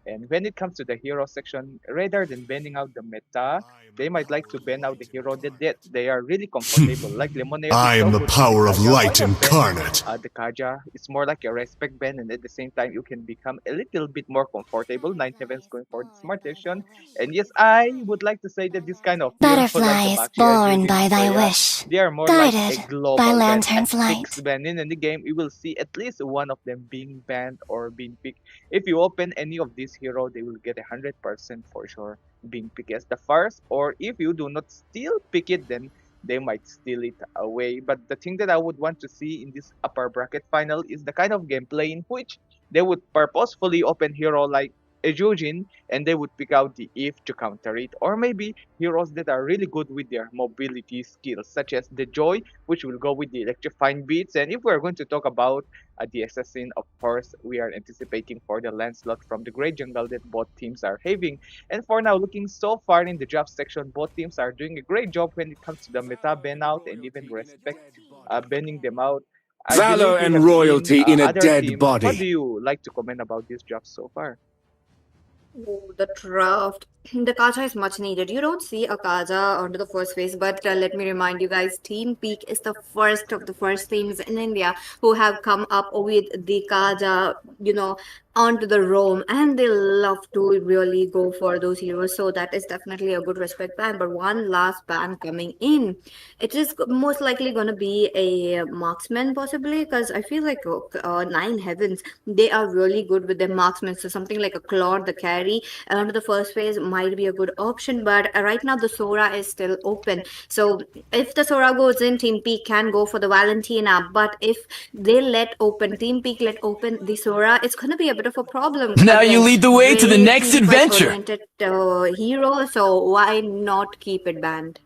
And when it comes to the hero section, rather than banning out the meta, they might like to ban out the hero that they are really comfortable. Like Lemonade. I am the power of light incarnate. The Kaja is more like a respect ban, and at the same time, you can become a little bit more comfortable. 9 Heavens going for the smart version. And yes, I would like to say that this kind of Butterflies born by thy wish, they are more like guided a global by ban. lantern's At light. 6 banned in the game, you will see at least one of them being banned or being picked. If you open any of these hero, they will get 100% for sure being picked as the first, or if you do not still pick it, then they might steal it away. But the thing that I would want to see in this upper bracket final is the kind of gameplay in which they would purposefully open hero like Ejojin and they would pick out the Eve to counter it, or maybe heroes that are really good with their mobility skills, such as the Joy, which will go with the electrifying beats. And if we're going to talk about the assassin, of course, we are anticipating for the Lancelot from the Great Jungle that both teams are having. And for now, looking so far in the draft section, both teams are doing a great job when it comes to the meta ban out and even respect banning them out. Valor and royalty in a dead What do body. you like to comment about this draft so far? Oh, the draft. The Kaja is much needed. You don't see a Kaja onto the first phase, but let me remind you guys, Team Peak is the first of the first teams in India who have come up with the Kaja, onto the Rome, and they love to really go for those heroes. So that is definitely a good respect ban. But one last ban coming in, it is most likely going to be a marksman, possibly, because I feel like Nine Heavens, they are really good with their marksmen. So something like a Claude, the carry, under the first phase might be a good option. But right now, the Sora is still open. So if the Sora goes in, Team Peak can go for the Valentina. But if they let open, Team Peak let open the Sora, it's going to be a bit of a problem. Now you Again, lead the way to the very next adventure. teamfight-oriented hero, so why not keep it banned?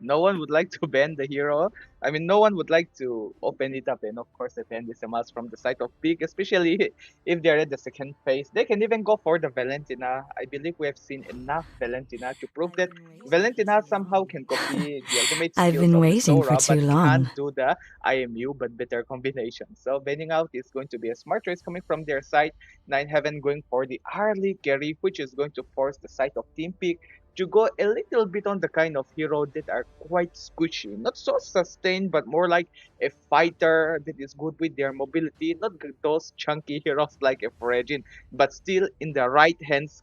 No one would like to ban the hero. I mean, no one would like to open it up, and of course, the ban is a must from the side of Peak, especially if they're at the second phase. They can even go for the Valentina. I believe we have seen enough Valentina to prove that Valentina somehow can copy the ultimate I've skills been of the waiting for Sora, too but long. can't do the IMU, but better combination. So banning out is going to be a smart choice coming from their side. Nine Heaven going for the early carry, which is going to force the side of Team Peak to go a little bit on the kind of hero that are quite squishy, not so sustained, but more like a fighter that is good with their mobility, not those chunky heroes like a Fragile, but still in the right hands.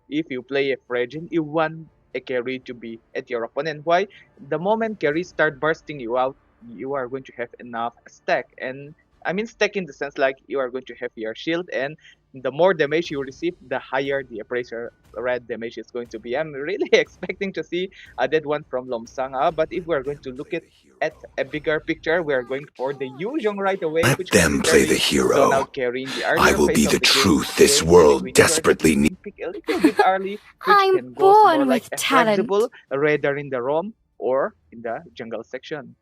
If you play a Fragile, you want a carry to be at your opponent. Why? The moment carries start bursting you out, you are going to have enough stack, and I mean stack in the sense like you are going to have your shield, and the more damage you receive, the higher the appraiser red damage is going to be. I'm really expecting to see a dead one from Lomsanga, but if we're going to look at a bigger picture, we're going for the Yuzhong right away, Let which them play the hero. out carrying the I earlier will phase be of the game. truth this Then world Guinevere desperately needs. pick a little bit early, which I'm can go more born like with a talent. flexible, rather in the ROM or in the jungle section.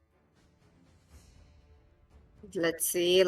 Let's see.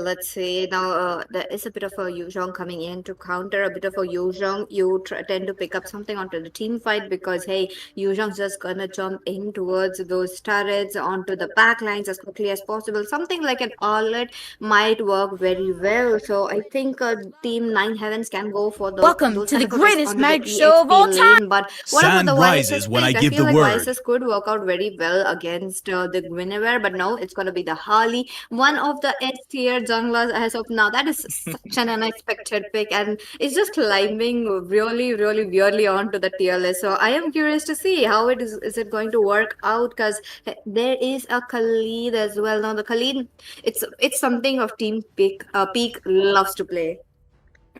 Now, there is a bit of a Yuzhong coming in to counter a bit of a Yuzhong. You tend to pick up something onto the team fight because, hey, Yuzhong's just gonna jump in towards those turrets onto the back lines as quickly as possible. Something like an outlet might work very well. So I think Team Nine Heavens can go for Welcome those to the kind of attacks greatest onto magic the show of EXP all time. lane. But what about Sand the rises YSS when I pick? I give feel the like word. YSS could work out very well against the Guinevere, but no, it's gonna be the Harley, one of the S tier junglers as of now. That is such an unexpected pick, and it's just climbing really, really weirdly onto the tier list. So I am curious to see how is it going to work out, because there is a Khalid as well. Now the Khalid, it's something of Team Peak. Peak loves to play.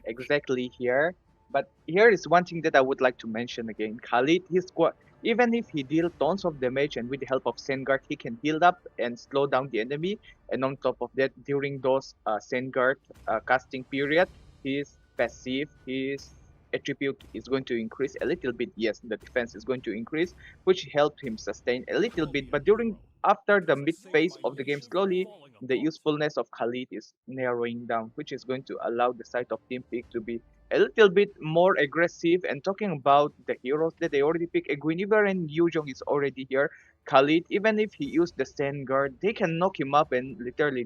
Exactly here. But here is one thing that I would like to mention again. Khalid, even if he deals tons of damage and with the help of Sengard, he can heal up and slow down the enemy. And on top of that, during those Sengard casting period, his passive, his attribute is going to increase a little bit. Yes, the defense is going to increase, which helped him sustain a little bit. But after the mid phase of the game, slowly the usefulness of Khalid is narrowing down, which is going to allow the side of Team Peak to be a little bit more aggressive. And talking about the heroes that they already pick, Guinevere and Yuzhong is already here. Khalid, even if he used the stand guard, they can knock him up and literally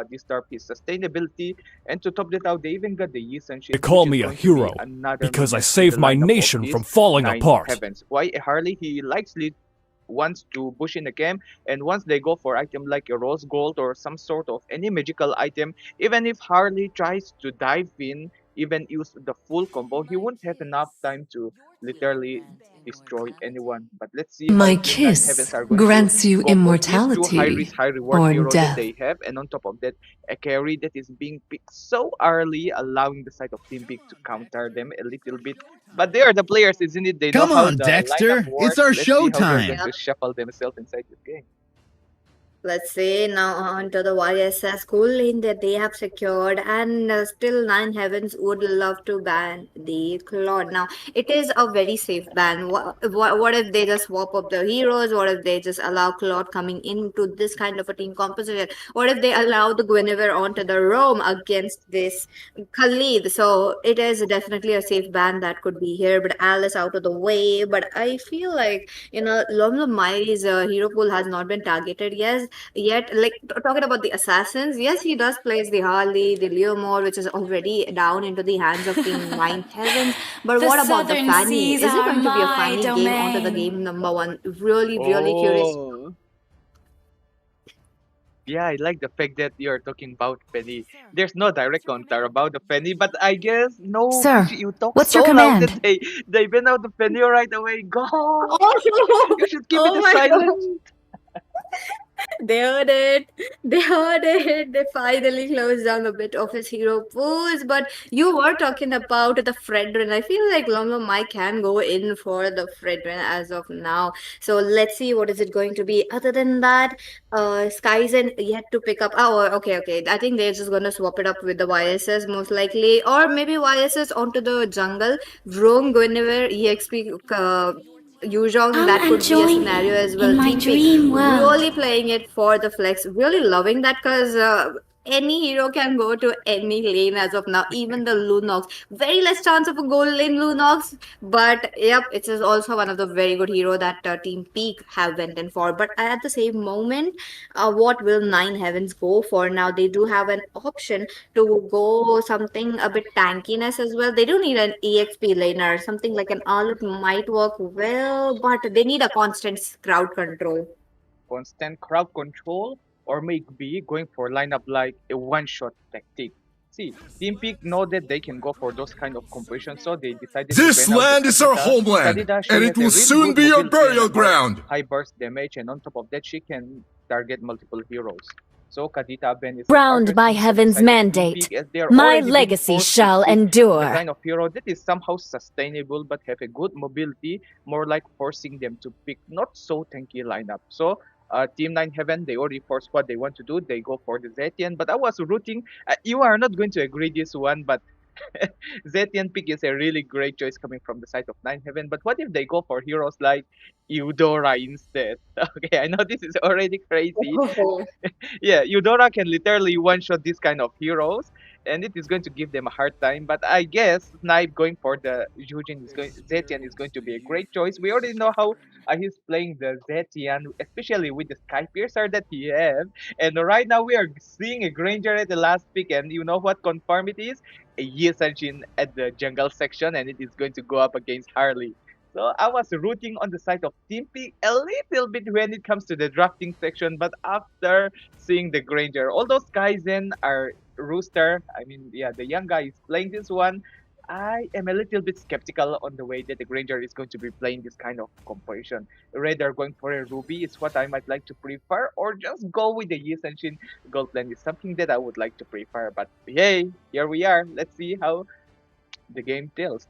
disturb his sustainability. And to top that out, they even got the Yisan They call me a hero because I saved my nation from falling apart. Heavens. Why Harley? He wants to push in the game, and once they go for item like a rose gold or some sort of any magical item, even if Harley tries to dive in, even use the full combo, he won't have enough time to literally destroy anyone. But let's see My how Team Nine kiss Heavens are going to grants you go for these two immortality high risk, high reward or heroes death. that they have, and on top of that, a carry that is being picked so early, allowing the side of Team Peak to counter them a little bit. But they are the players, isn't it? They Come know how on, the Dexter. lineup works. It's our Let's see how they're showtime. going to shuffle themselves inside this game. Let's say now onto the YSS school lane that they have secured, and still Nine Heavens would love to ban the Claude. Now it is a very safe ban. What if they just swap up the heroes? What if they just allow Claude coming into this kind of a team composition? What if they allow the Guinevere onto the Rome against this Khalid? So it is definitely a safe ban that could be here. But Alice out of the way. But I feel like Lom Mairi's hero pool has not been targeted yet. Yet, like talking about the assassins, yes, he does plays the Harley, the Leomore, which is already down into the hands of Team Nine Heavens. But The what about the southern Fanny? seas Is it are going to be a my Fanny game onto the domain. game number one? Really, really curious. Oh. Yeah, I like the fact that you're talking about Penny. There's no direct counter about the Penny, but I guess no, Sir, Gigi, you talk what's so your loud that command? they went out the Penny right away. Go! Oh, You should keep oh it my God. silent. They heard it. They heard it. They finally closed down a bit of his hero pools. But you were talking about the Fredrin. I feel like Lomlo Mike can go in for the Fredrin as of now. So let's see what is it going to be. Other than that, Skyzen yet to pick up. Oh, okay. I think they're just gonna swap it up with the YSS most likely, or maybe YSS onto the jungle. Roam Guinevere EXP. Yuzhong, I'm that could be a enjoying scenario as in well. my Team Peak dream world. really playing it for the flex, really loving that because any hero can go to any lane as of now, even the Lunox. Very less chance of a gold lane Lunox, but yep, it is also one of the very good hero that Team Peak have went in for. But at the same moment, what will Nine Heavens go for now? They do have an option to go something a bit tankiness as well. They do need an EXP laner, something like an Alut might work well, but they need a constant crowd control. Constant crowd control, or maybe going for lineup like a one-shot tactic. See, Team Peak know that they can go for those kind of competitions, so they decided This to ban out land the is our Kadita. homeland, Kadita, she and has it a will really soon good be your mobility and burial ground. high burst damage, and on top of that, she can target multiple heroes. So Kadita Ben is Crowned targeted by on the heaven's side of Team mandate, Peak, as they are my already being legacy forced to shall pick the endure. kind of hero that is somehow sustainable but have a good mobility, more like forcing them to pick not so tanky lineup. So Team 9 Heaven, they already forced what they want to do. They go for the Zetian, but I was rooting. You are not going to agree this one, but Zetian pick is a really great choice coming from the side of Nine Heaven. But what if they go for heroes like Eudora instead? Okay, I know this is already crazy. Oh. Yeah, Eudora can literally one-shot these kind of heroes, and it is going to give them a hard time. But I guess Snipe going for the Zetian is going to be a great choice. We already know how he's playing the Zetian, especially with the Sky Piercer that he has. And right now we are seeing a Granger at the last pick, and you know what confirm it is? A Yi Sanjin at the jungle section, and it is going to go up against Harley. So I was rooting on the side of Team Peak a little bit when it comes to the drafting section, but after seeing the Granger, all those guys then are Rooster. I mean, yeah, the young guy is playing this one. I am a little bit skeptical on the way that the Granger is going to be playing this kind of composition. Rather going for a Ruby is what I might like to prefer, or just go with the Yi Senshin gold plan is something that I would like to prefer. But yay, here we are. Let's see how the game tells.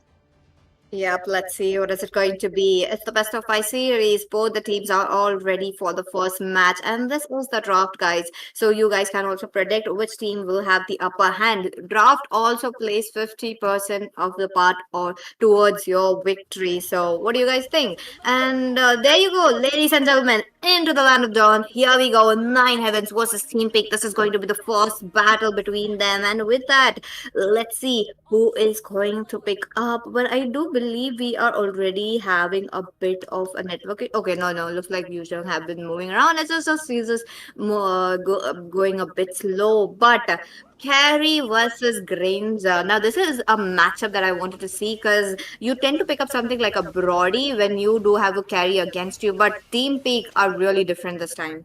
Yep, let's see what is it going to be. It's the best of five series. Both the teams are all ready for the first match, and this is the draft, guys. So you guys can also predict which team will have the upper hand. Draft also plays 50% of the part or towards your victory. So what do you guys think? And there you go, ladies and gentlemen, into the land of dawn. Here we go, Nine Heavens versus Team Pick. This is going to be the first battle between them, and with that, let's see who is going to pick up. But I do believe we are already having a bit of a network. Okay, no, looks like usually have been moving around. Let's just see this more going a bit slow. But Carry versus Granger. Now, this is a matchup that I wanted to see because you tend to pick up something like a Brody when you do have a carry against you, but Team Peak are really different this time.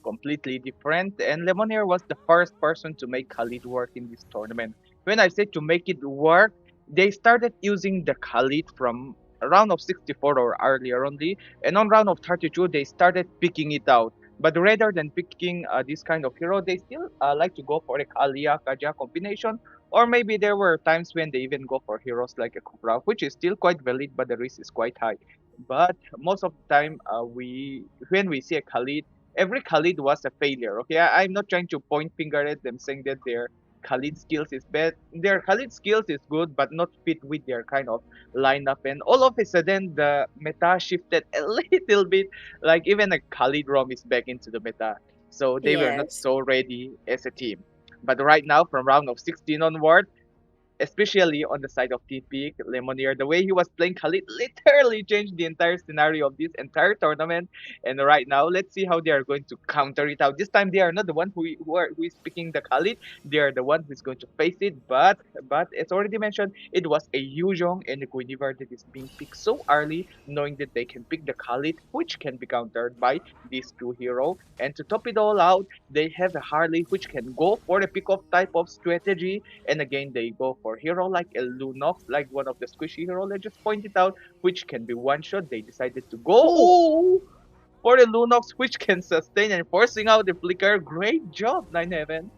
Completely different, and Lemonnier was the first person to make Khalid work in this tournament. When I say to make it work, they started using the Khalid from a round of 64 or earlier only, and on round of 32 they started picking it out. But rather than picking this kind of hero, they still like to go for a Kalia Kaja combination, or maybe there were times when they even go for heroes like a Cobra, which is still quite valid, but the risk is quite high. But most of the time, when we see a Khalid, every Khalid was a failure. Okay, I'm not trying to point finger at them saying that their Khalid skills is bad. Their Khalid skills is good, but not fit with their kind of lineup. And all of a sudden, the meta shifted a little bit. Like even a Khalid ROM is back into the meta, so they were not Yes. so ready as a team. But right now, from round of 16 onward, especially on the side of TP, Lemonier. The way he was playing Khalid literally changed the entire scenario of this entire tournament. And right now, let's see how they are going to counter it out. This time, they are not the one who is picking the Khalid. They are the one who is going to face it. But it's already mentioned, it was a Yuzhong and a Guinevere that is being picked so early, knowing that they can pick the Khalid, which can be countered by these two heroes. And to top it all out, they have a Harley which can go for the pick-off type of strategy. And again, they go for hero like a Lunox, like one of the squishy hero I just pointed out, which can be one-shot. They decided to go for the Lunox, which can sustain and forcing out the flicker. Great job, Nine Heaven.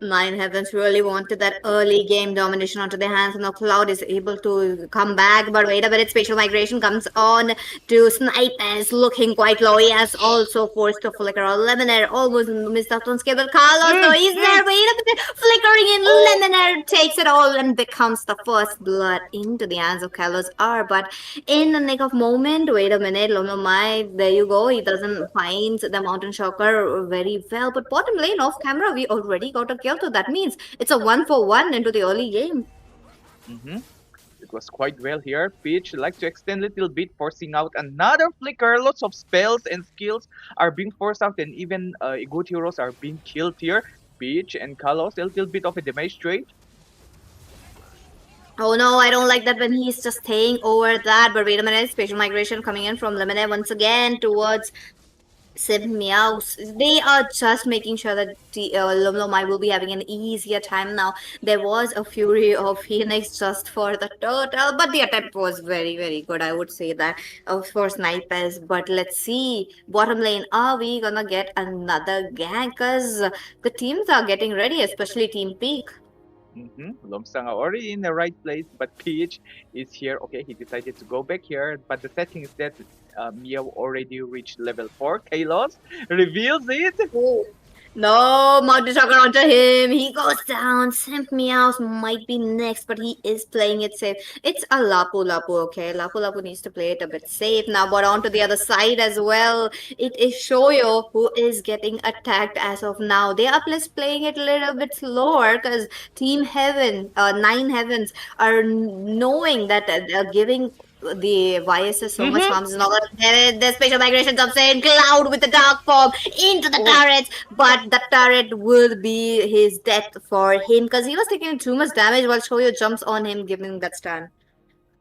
Nine Heavens really wanted that early game domination onto their hands. Now Cloud is able to come back, but wait a minute, spatial migration comes on to Snipers, looking quite low. He has also forced to flicker on Lemonade, almost missed out on skill, but Carlos, though, he's there, wait a minute, flickering in, Lemonade takes it all and becomes the first blood into the hands of Carlos R. But in the nick of moment, wait a minute, Lomomai, there you go, he doesn't find the Mountain Shocker very well, but bottom lane off camera, we already got a kill. So that means it's a 1-for-1 into the early game. It was quite well here. Peach like to extend a little bit, forcing out another flicker. Lots of spells and skills are being forced out, and even good heroes are being killed here. Peach and Kalos, a little bit of a damage trade. Oh no, I don't like that when he's just staying over that. But wait a minute, spatial migration coming in from Lemonade once again towards Sim Meows. They are just making sure that Lomlomai will be having an easier time now. There was a Fury of Phoenix just for the turtle, but the attempt was very, very good. I would say that for Snipers. But let's see, bottom lane, are we gonna get another gank? Because the teams are getting ready, especially Team Peak. Lomsang are already in the right place, but Peach is here. Okay, he decided to go back here, but the setting is that Meow already reached level 4. Kalos reveals it. Oh. No, Mountain Shocker onto him. He goes down. Simp Meows might be next, but he is playing it safe. It's a Lapu Lapu, okay? Lapu Lapu needs to play it a bit safe. Now, but onto the other side as well. It is Shoyo who is getting attacked as of now. They are just playing it a little bit slower because Team Heaven, Nine Heavens, are knowing that giving the YSS so much harm is not gonna. The spatial migration comes in, Cloud with the dark form into the turret, but the turret will be his death for him because he was taking too much damage while Shoyo jumps on him, giving that stun.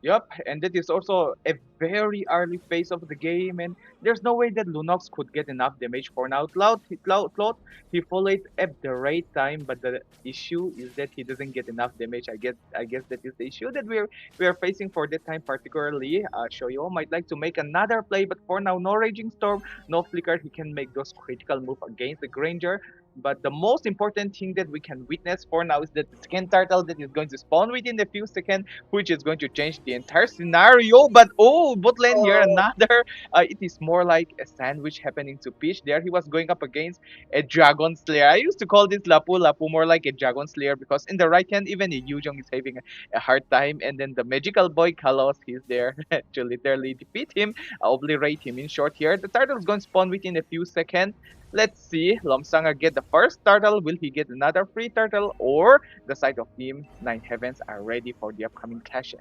Yup, and that is also a very early phase of the game, and there's no way that Lunox could get enough damage for now. Cloud, he followed at the right time, but the issue is that he doesn't get enough damage. I guess that is the issue that we are facing for that time particularly. Shoyo might like to make another play, but for now, no Raging Storm, no Flicker. He can make those critical moves against the Granger. But the most important thing that we can witness for now is that the second turtle that is going to spawn within a few seconds, which is going to change the entire scenario. But bot lane here, another. It is more like a sandwich happening to Peach. There he was going up against a Dragon Slayer. I used to call this Lapu Lapu more like a Dragon Slayer because in the right hand, even a Yuzhong is having a hard time. And then the magical boy Kalos, he's there to literally defeat him, obliterate him in short here. The turtle is going to spawn within a few seconds. Let's see, Lomsanga get the first turtle. Will he get another free turtle? Or the side of Team Nine Heavens are ready for the upcoming clashes?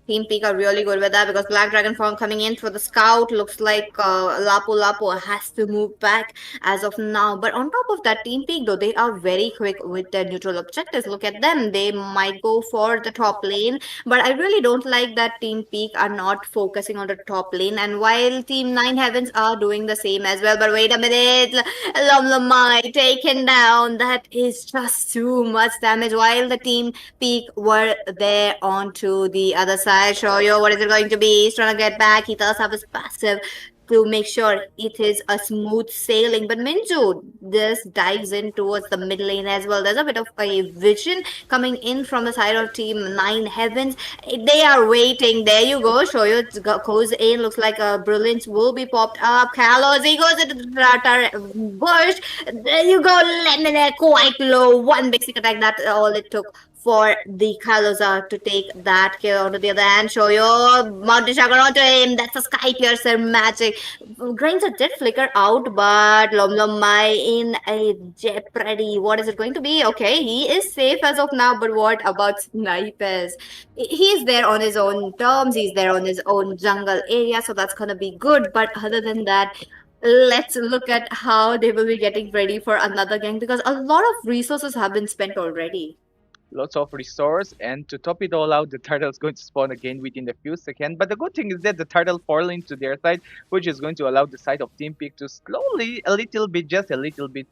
Team Peak are really good with that because Black Dragon form coming in for the scout. Looks like Lapu Lapu has to move back as of now. But on top of that, Team Peak, though, they are very quick with their neutral objectives. Look at them. They might go for the top lane. But I really don't like that Team Peak are not focusing on the top lane. And while Team Nine Heavens are doing the same as well. But wait a minute. Lomlomai taken down. That is just too much damage. While the Team Peak were there onto the other side. Shoyo, what is it going to be? He's trying to get back. He does have his passive to make sure it is a smooth sailing. But Minju just dives in towards the mid lane as well. There's a bit of a vision coming in from the side of Team Nine Heavens. They are waiting. There you go. Shoyo goes in. Looks like a Brilliance will be popped up. Kalos, he goes into the bush. There you go. Lemonade quite low. One basic attack. That's all it took for the Kaloza to take that kill. Onto the other hand, Shoyo mounted Shagar onto him. That's a Sky Piercer magic. Grains did flicker out, but Lom Lom Mai in a jeopardy. What is it going to be? Okay, he is safe as of now, but what about Snipers? He's there on his own terms, he's there on his own jungle area, so that's gonna be good. But other than that, let's look at how they will be getting ready for another gang, because a lot of resources have been spent already. Lots of resource, and to top it all out, the turtle is going to spawn again within a few seconds. But the good thing is that the turtle fall into their side, which is going to allow the side of Team Peak to slowly, just a little bit,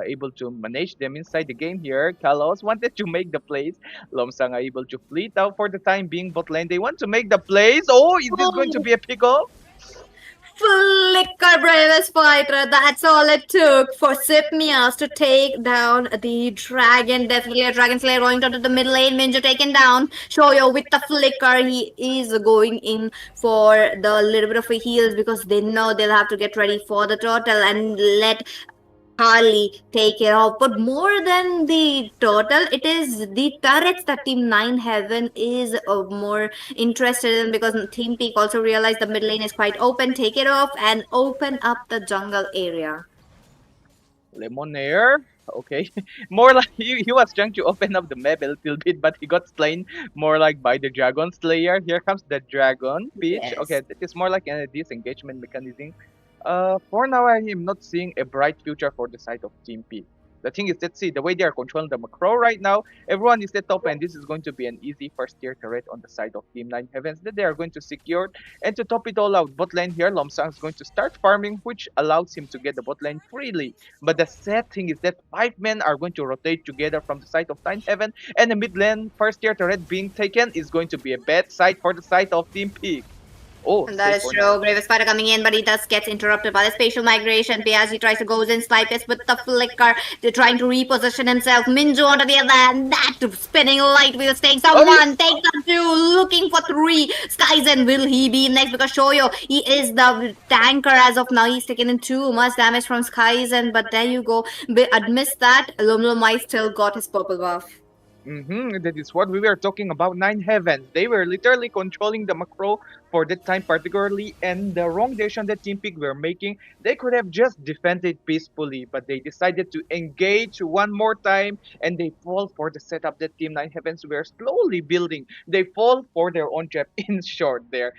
able to manage them inside the game here. Kalos wanted to make the plays. Lomsang are able to fleet out for the time being. Bot lane, they want to make the plays. Oh, is this going to be a pick-off? Flicker bravest fighter. That's all it took for Sipmias to take down the dragon. Definitely a dragon slayer going to the mid lane. Minjo taken down. Shoyo with the flicker. He is going in for the little bit of a heals because they know they'll have to get ready for the turtle and let Harley take it off. But more than the turtle, it is the turrets that Team 9 Heaven is more interested in, because Team Peak also realized the mid lane is quite open. Take it off and open up the jungle area. Lemonair, okay. More like he was trying to open up the map a little bit, but he got slain more like by the Dragon Slayer. Here comes the Dragon Peach. Yes. Okay, it is more like a disengagement mechanism. For now, I am not seeing a bright future for the side of Team P. The thing is, let's see, the way they are controlling the macro right now, everyone is at top, and this is going to be an easy first tier turret on the side of Team 9 Heavens that they are going to secure. And to top it all out, bot lane here, Lomsang is going to start farming, which allows him to get the bot lane freely. But the sad thing is that 5 men are going to rotate together from the side of 9 Heaven, and the mid lane first tier turret being taken is going to be a bad side for the side of Team Peak. Oh, And that is true. Bravest Spider coming in, but he does gets interrupted by the spatial migration. Piazzi tries to go in, Snipers with the flicker. They're trying to reposition himself. Minju onto the other hand. That spinning light wheel takes out one, takes out two, looking for three. Skyzen, will he be next? Because Shoyo, he is the tanker as of now. He's taken in too much damage from Skyzen, but there you go. Amidst that, Lomlomai still got his purple buff. That is what we were talking about. 9 Heavens. They were literally controlling the macro for that time particularly, and the wrong decision that Team Peak were making, they could have just defended peacefully, but they decided to engage one more time, and they fall for the setup that Team 9 Heavens were slowly building. They fall for their own trap. In short there,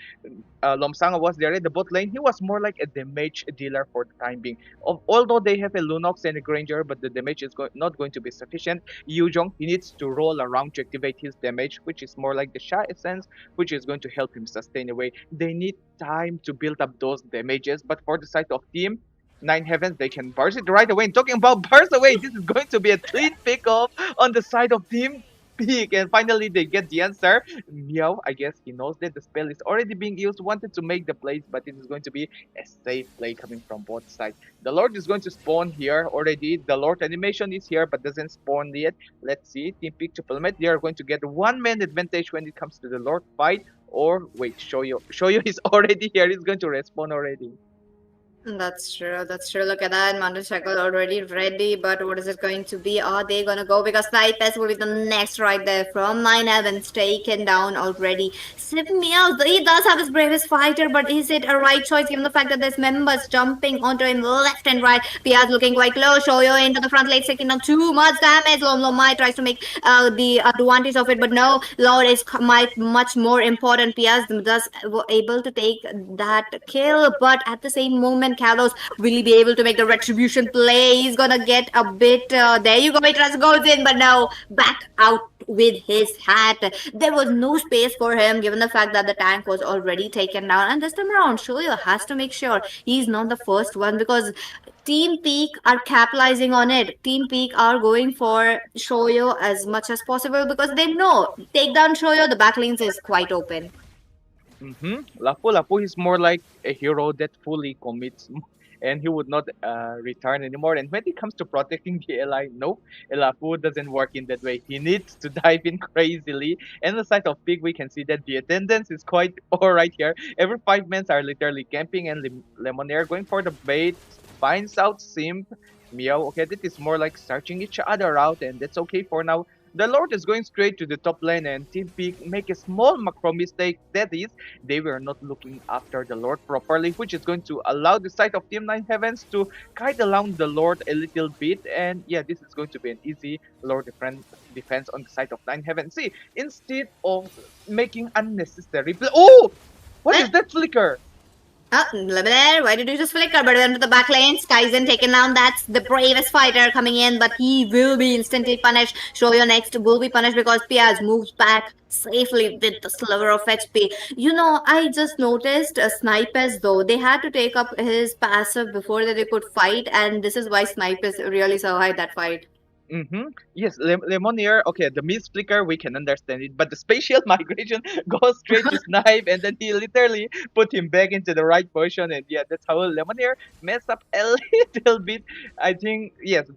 Lomsanga was there at the bot lane. He was more like a damage dealer for the time being. Although they have a Lunox and a Granger, but the damage is not going to be sufficient. Yuzhong, he needs to roll around to activate his damage, which is more like the Sha Essence, which is going to help him sustain away. They need time to build up those damages, but for the side of Team 9 Heavens, they can burst it right away. And talking about burst away, this is going to be a clean pick-off on the side of Team Peak, and finally they get the answer. Meow, I guess he knows that the spell is already being used, wanted to make the plays, but it is going to be a safe play coming from both sides. The Lord is going to spawn here already. The Lord animation is here, but doesn't spawn yet. Let's see, Team Peak to Palmet, they are going to get 1 man advantage when it comes to the Lord fight. Or wait, Shoyo is already here. He's going to respawn already. That's true. That's true. Look at that. Motorcycle already ready. But what is it going to be? Are they going to go? Because Snipers will be the next right there from 9 Heavens. Taken down already. Meow, he does have his bravest fighter. But is it a right choice given the fact that there's members jumping onto him left and right? Piaz looking quite low. Shoyo into the front lane, taking down too much damage. Lomlomai tries to make the advantage of it. But no, Lord is much more important. Piaz does able to take that kill. But at the same moment, Kalos, will he be able to make the retribution play? He's gonna get a bit, there you go, Mitras goes in, but no, back out with his hat. There was no space for him given the fact that the tank was already taken down, and this time around, Shoyo has to make sure he's not the first one, because Team Peak are capitalizing on it. Team Peak are going for Shoyo as much as possible because they know, take down Shoyo, the backlinks is quite open. Lapu is more like a hero that fully commits, and he would not return anymore. And when it comes to protecting the ally, no, Lapu doesn't work in that way. He needs to dive in crazily. And on the side of Pig, we can see that the attendance is quite alright here. Every 5 men are literally camping, and Lemonair going for the bait, finds out Simp. Meow, okay, that is more like searching each other out, and that's okay for now. The Lord is going straight to the top lane and Team Peak make a small macro mistake. That is, they were not looking after the Lord properly, which is going to allow the side of Team 9 Heavens to kite around the Lord a little bit. And yeah, this is going to be an easy Lord defense on the side of 9 Heavens. See, instead of making unnecessary play. Oh! What is that flicker? Lemonade, why did you just flicker? But into the back lane, Skyzen taken down. That's the bravest fighter coming in, but he will be instantly punished. Shoyo next will be punished because Piaz moves back safely with the sliver of HP. You know, I just noticed Snipers though. They had to take up his passive before that they could fight, and this is why Snipers really survived that fight. Yes, Lemonier, okay, the miss flicker, we can understand it, but the spatial migration goes straight to Snipe, and then he literally put him back into the right position, and yeah, that's how Lemonier messed up a little bit. I think, yes,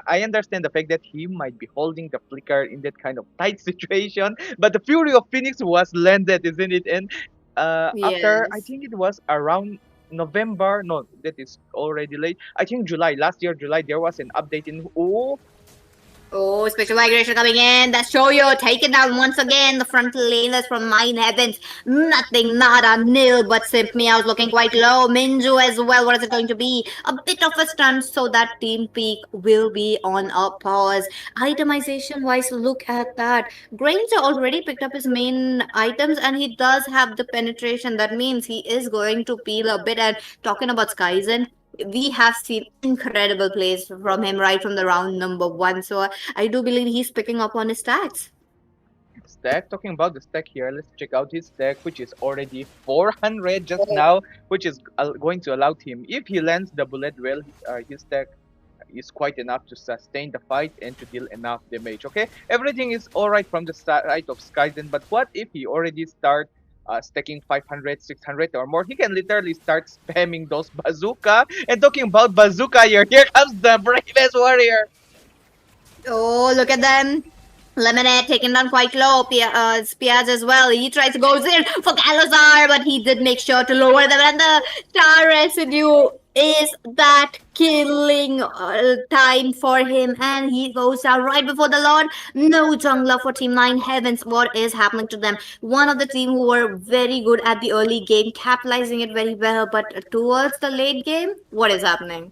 I understand the fact that he might be holding the flicker in that kind of tight situation, but the Fury of Phoenix was landed, isn't it? And after, I Yes. think it was around November, no, that is already late. I think July, last year, July, there was an update in, Oh, special migration coming in. That's Shoyo taken down once again. The front laners from 9 Heavens. Nothing, nada, nil, but Simp Meow's looking quite low. Minju as well. What is it going to be? A bit of a stunt, so that Team Peak will be on a pause. Itemization wise, look at that. Granger already picked up his main items and he does have the penetration. That means he is going to peel a bit. And talking about Skyzen, we have seen incredible plays from him right from the round number 1. So I do believe he's picking up on his stats. stack. Talking about the stack here, let's check out his stack, which is already 400 just now, which is going to allow him, if he lands the bullet well, his stack is quite enough to sustain the fight and to deal enough damage. Okay, everything is alright from the side of Skyzen, but what if he already start stacking 500, 600 or more? He can literally start spamming those bazooka. And talking about bazooka here comes the bravest warrior. Oh, look at them. Lemonade taken down quite low. Piaz as well. He tries to go in for Galazar, but he did make sure to lower them. And the star residue is that killing time for him. And he goes down right before the Lord. No jungler for Team 9 Heavens. What is happening to them? One of the team who were very good at the early game, capitalizing it very well. But towards the late game, what is happening?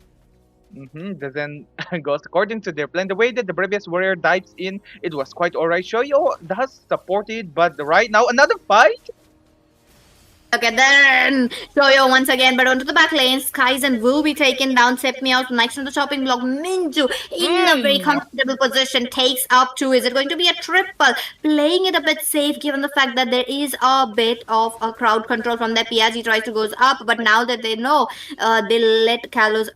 Doesn't goes according to their plan. The way that the bravest warrior dives in, it was quite alright. Shoyo does support it, but right now another fight. Okay, then Shoyo once again, but onto the back lane. Skyzen will be taken down. Set me out next on the chopping block. Minju in a very comfortable position takes up 2. Is it going to be a triple? Playing it a bit safe given the fact that there is a bit of a crowd control from their Piaz. He tries to go up, but now that they know, they let Kalos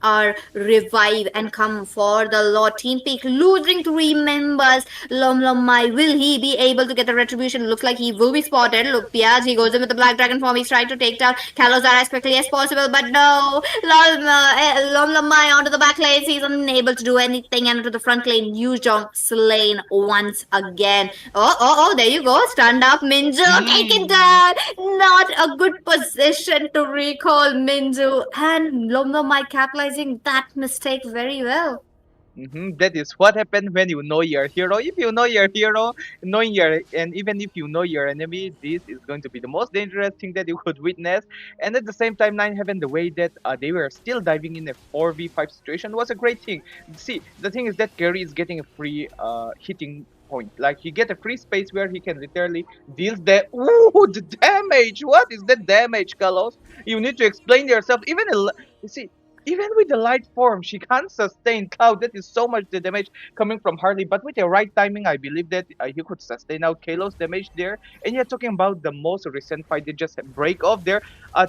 revive and come for the Lord. Team Peak losing 3 members. Lom Mai, will he be able to get the retribution? Looks like he will be spotted. Look, Piaz, he goes in with the Black Dragon form. He's trying to take down Kalozar as quickly as possible, but no. Lom Mai onto the back lane. He's unable to do anything. And onto the front lane, Yuzhong slain once again. Oh, there you go. Stand up, Minju. Taken down. Not a good position to recall Minju. And Lom Mai capitalizing that mistake very well. That is what happened when you know your hero. If you know your hero, and even if you know your enemy, this is going to be the most dangerous thing that you could witness. And at the same time, 9 Heaven, the way that they were still diving in a 4v5 situation was a great thing. See, the thing is that Gary is getting a free hitting point. Like, he get a free space where he can literally deal the damage. What is that damage, Carlos? You need to explain yourself. Even with the light form, she can't sustain Cloud. That is so much the damage coming from Harley. But with the right timing, I believe that he could sustain out Kalos damage there. And you're talking about the most recent fight. They just break off there.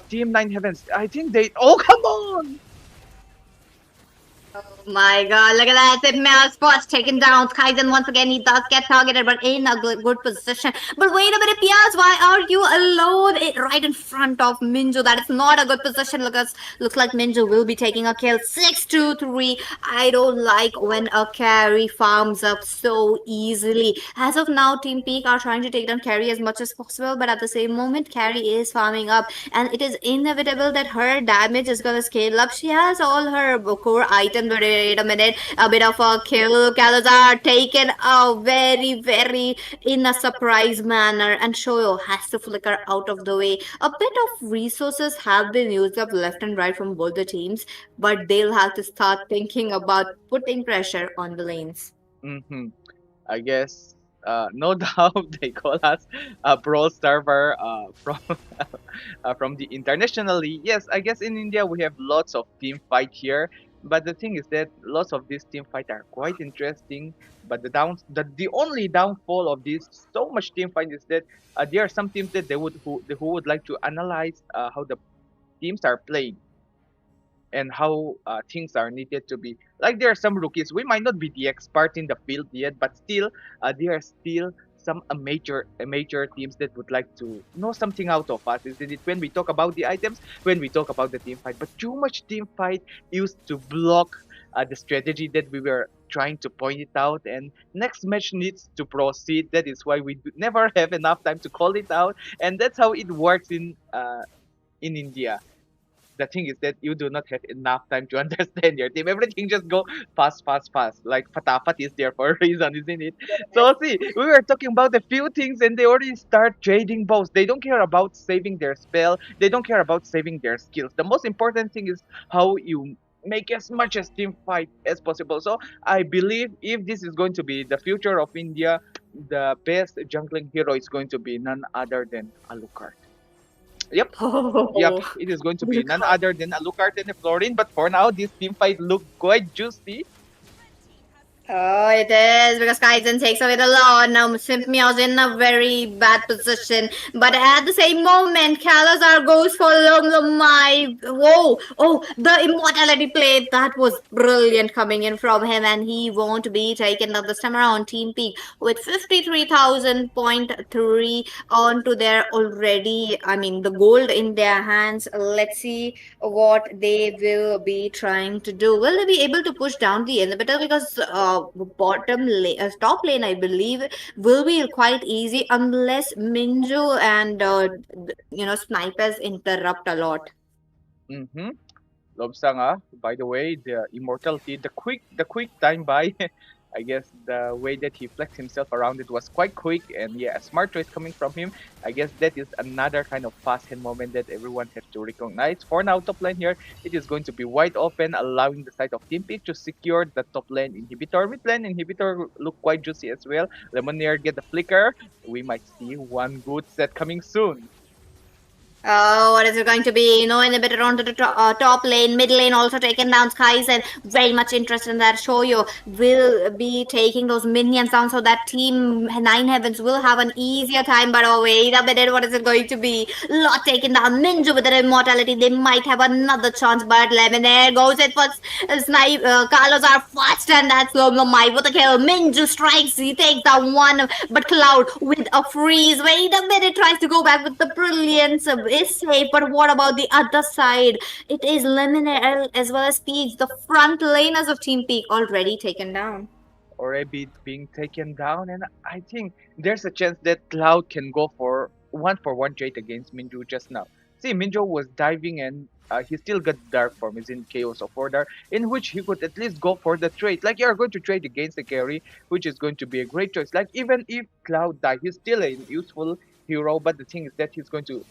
Team 9 Heavens, I think they... Oh, come on! Oh my god, look at that. Sipmeow spots taken down. Skyzen once again, he does get targeted, but in a good position. But wait a minute, Piaz, why are you alone right in front of Minju? That is not a good position. Looks like Minju will be taking a kill. 6-2-3. I don't like when a carry farms up so easily. As of now, Team Peak are trying to take down carry as much as possible, but at the same moment, carry is farming up. And it is inevitable that her damage is going to scale up. She has all her core items items. Wait a minute. A bit of a kill. Kalazar taken a very in a surprise manner, and Shoyo has to flicker out of the way. A bit of resources have been used up left and right from both the teams, but they'll have to start thinking about putting pressure on the lanes. I guess no doubt they call us a brawl server from the internationally. Yes, I guess in India we have lots of team fight here, but the thing is that lots of these team fight are quite interesting. But the only downfall of this so much team fight is that there are some teams that who would like to analyze how the teams are playing and how things are needed to be. Like there are some rookies. We might not be the expert in the field yet, but still, there are still some major teams that would like to know something out of us. Isn't it? When we talk about the items, when we talk about the team fight, but too much team fight used to block the strategy that we were trying to point it out. And next match needs to proceed. That is why we never have enough time to call it out, and that's how it works in India. The thing is that you do not have enough time to understand your team. Everything just go fast. Like Fatafat is there for a reason, isn't it? So see, we were talking about a few things and they already start trading bows. They don't care about saving their spell. They don't care about saving their skills. The most important thing is how you make as much as team fight as possible. So I believe if this is going to be the future of India, the best jungling hero is going to be none other than Alucard. Yep, it is going to be none other than Alucard and Florin. But for now, this team fight look quite juicy. Oh, it is because Kaizen takes away the law. Now Simp Meow's in a very bad position. But at the same moment, Kalazar goes for Lomai. Whoa! Oh, the immortality play. That was brilliant coming in from him, and he won't be taken up this time around. Team Peak with 53,000.3 onto their already. I mean, the gold in their hands. Let's see what they will be trying to do. Will they be able to push down the inhibitor? Because top lane, I believe, will be quite easy unless Minju and snipers interrupt a lot. Lobsang, by the way, the immortality, the quick time by, I guess the way that he flexed himself around it was quite quick, and yeah, a smart choice coming from him. I guess that is another kind of fast hand moment that everyone has to recognize. For now, top lane here, it is going to be wide open, allowing the side of Team Peak to secure the top lane inhibitor. Mid lane inhibitor look quite juicy as well. Lemonade get the flicker. We might see one good set coming soon. Oh, what is it going to be? No inhibitor onto the top lane. Mid lane also taken down. Skies and very much interested in that. Shoyo will be taking those minions down so that Team 9 Heavens will have an easier time. But oh, wait a minute. What is it going to be? Lot taken down. Minju with their immortality. They might have another chance. But Lemonade goes it for snipe. Carlos are fast and that's Lomai with a kill. Minju strikes. He takes down one. But Cloud with a freeze. Wait a minute. Tries to go back with the brilliance. Is safe, but what about the other side? It is Lemonade as well as Peaks, the front laners of Team Peak, already taken down. Already being taken down, and I think there's a chance that Cloud can go for one trade against Minju just now. See, Minju was diving and he still got Dark Form, is in Chaos of Order, in which he could at least go for the trade. Like, you're going to trade against the carry, which is going to be a great choice. Like, even if Cloud dies, he's still a useful hero, but the thing is that he's going to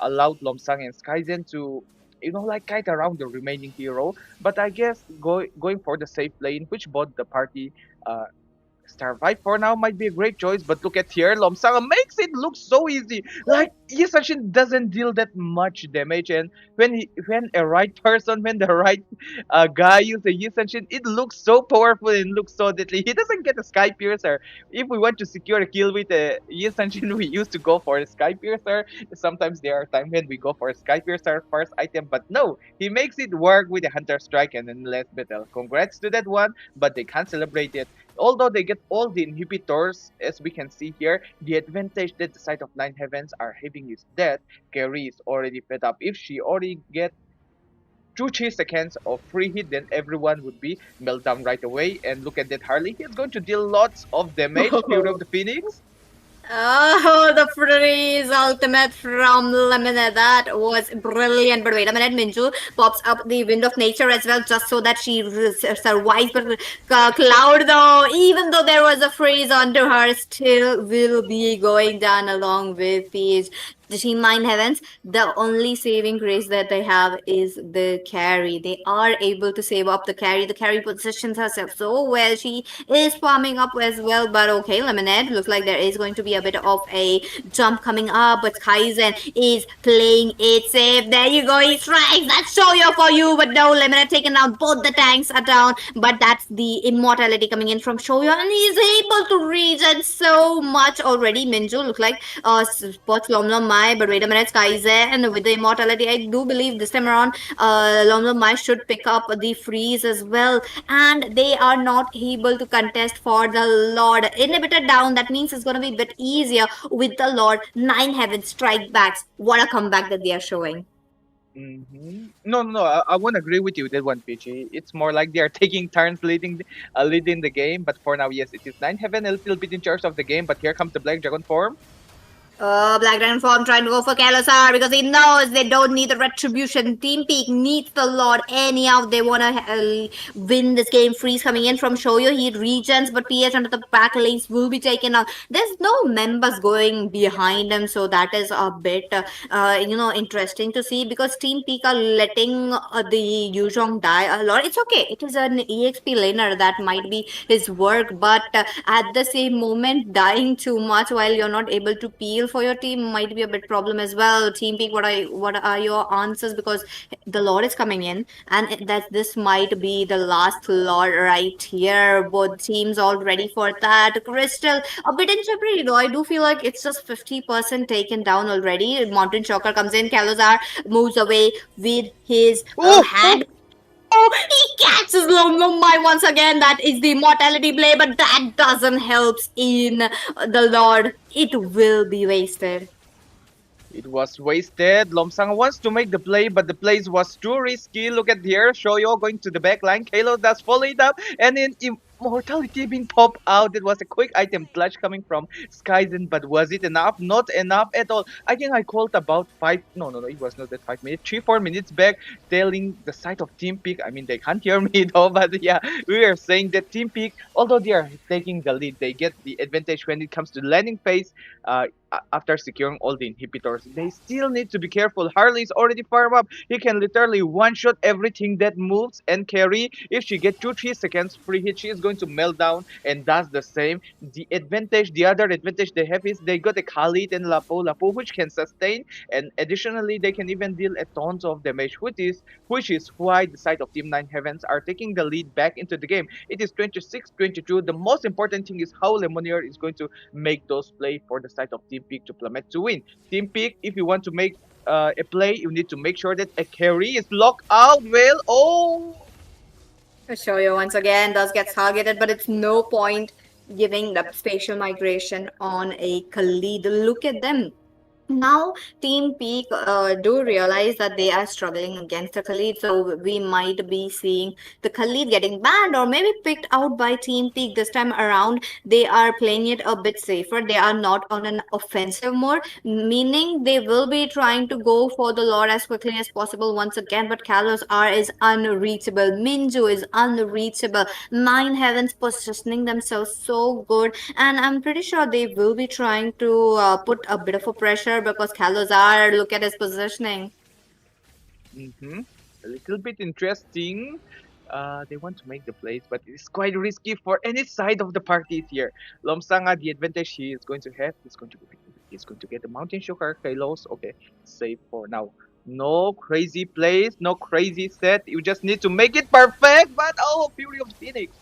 allow Lomsang and Skyzen to, like, kite around the remaining hero. But I guess going for the safe lane, which both the party survive for now, might be a great choice. But look at here, Lomsang makes it look so easy. Like, Yisanshin doesn't deal that much damage, and when the right guy uses Yisanshin, it looks so powerful and looks so deadly. He doesn't get a Sky Piercer. If we want to secure a kill with a Yisanshin, we used to go for a Sky Piercer. Sometimes there are times when we go for a Sky Piercer first item, but no, he makes it work with a Hunter Strike and then Last Battle. Congrats to that one, but they can't celebrate it. Although they get all the inhibitors, as we can see here, the advantage that the side of 9 Heavens are having is that Carry is already fed up. If she already get 2-3 seconds of free hit, then everyone would be meltdown right away. And look at that Harley, he's going to deal lots of damage. Hero of the Phoenix. Oh, the freeze ultimate from Lemonade. That was brilliant. But wait a minute, Minju pops up the Wind of Nature as well, just so that she survives. But Cloud, though, even though there was a freeze under her, still will be going down along with Peach. The Team Nine Heavens, the only saving grace that they have is the carry. They are able to save up the carry. The carry positions herself so well. She is farming up as well. But okay, Lemonade, looks like there is going to be a bit of a jump coming up. But Kaizen is playing it safe. There you go, he strikes. That's Shoyo for you. But no, Lemonade taking down. Both the tanks are down. But that's the immortality coming in from Shoyo. And he's able to regen so much already. Minju look like spots Lom Mai. But wait a minute, Kaizen. And with the immortality, I do believe this time around Lom Mai should pick up the freeze as well. And they are not able to contest for the Lord. Inhibitor down. That means it's going to be a bit easier with the Lord. 9 Heaven strike backs. What a comeback that they are showing. No, I won't agree with you that one, PG. It's more like they are taking turns leading the game. But for now, yes, it is 9 Heaven a little bit in charge of the game. But here comes the Black Dragon form. Black Dragon form trying to go for Kalasar because he knows they don't need the retribution. Team Peak needs the Lord anyhow. They want to win this game. Freeze coming in from Shoyo. He regens, but PH under the back lanes will be taken out. There's no members going behind him, so that is a bit, interesting to see because Team Peak are letting the Yuzhong die a lot. It's okay. It is an EXP laner. That might be his work, but at the same moment, dying too much while you're not able to peel for your team might be a bit problem as well. Team Peak, what are your answers? Because the Lord is coming in, and that this might be the last Lord right here. Both teams all ready for that. Crystal, a bit in jeopardy though. I do feel like it's just 50% taken down already. Mountain Shocker comes in. Kalazar moves away with his hand. Oh, he catches Lom Mai once again. That is the mortality play, but that doesn't help in the Lord. It will be wasted. It was wasted. Lomsang wants to make the play, but the place was too risky. Look at here. Shoyo going to the back line. Kalo does follow it up, and then immortality being popped out. It was a quick item clutch coming from Skyzen, but was it enough? Not enough at all. I think I called about 5. No, it was not that 5 minutes. 3-4 minutes back, telling the side of Team Peak. I mean, they can't hear me though, but yeah, we are saying that Team Peak, although they are taking the lead, they get the advantage when it comes to landing phase. After securing all the inhibitors, they still need to be careful. Harley is already farm up. He can literally one-shot everything that moves and carry. If she gets 2-3 seconds free hit, she is going to melt down and does the same. The other advantage they have is they got a Khalid and Lapo, which can sustain, and additionally they can even deal a tons of damage, which is why the side of Team 9 Heavens are taking the lead back into the game. It is 26-22. The most important thing is how Lemonier is going to make those play for the side of Team Peak to plummet to win. Team Peak, if you want to make a play, you need to make sure that a carry is locked out well. Shoyo once again does get targeted, but it's no point giving the spatial migration on a Khalid. Look at them. Now, Team Peak do realize that they are struggling against the Khalid, so we might be seeing the Khalid getting banned or maybe picked out by Team Peak this time around. They are playing it a bit safer. They are not on an offensive mode, meaning they will be trying to go for the Lord as quickly as possible once again, but Kalos R is unreachable. Minju is unreachable. 9 Heavens positioning themselves so good, and I'm pretty sure they will be trying to put a bit of a pressure because Kalazar, look at his positioning. A little bit interesting. They want to make the plays, but it's quite risky for any side of the parties here. Lomsanga, the advantage he is going to have, he's going to get the Mountain Shocker, Kalos. Okay, safe for now. No crazy plays, no crazy set. You just need to make it perfect. But Fury of Phoenix.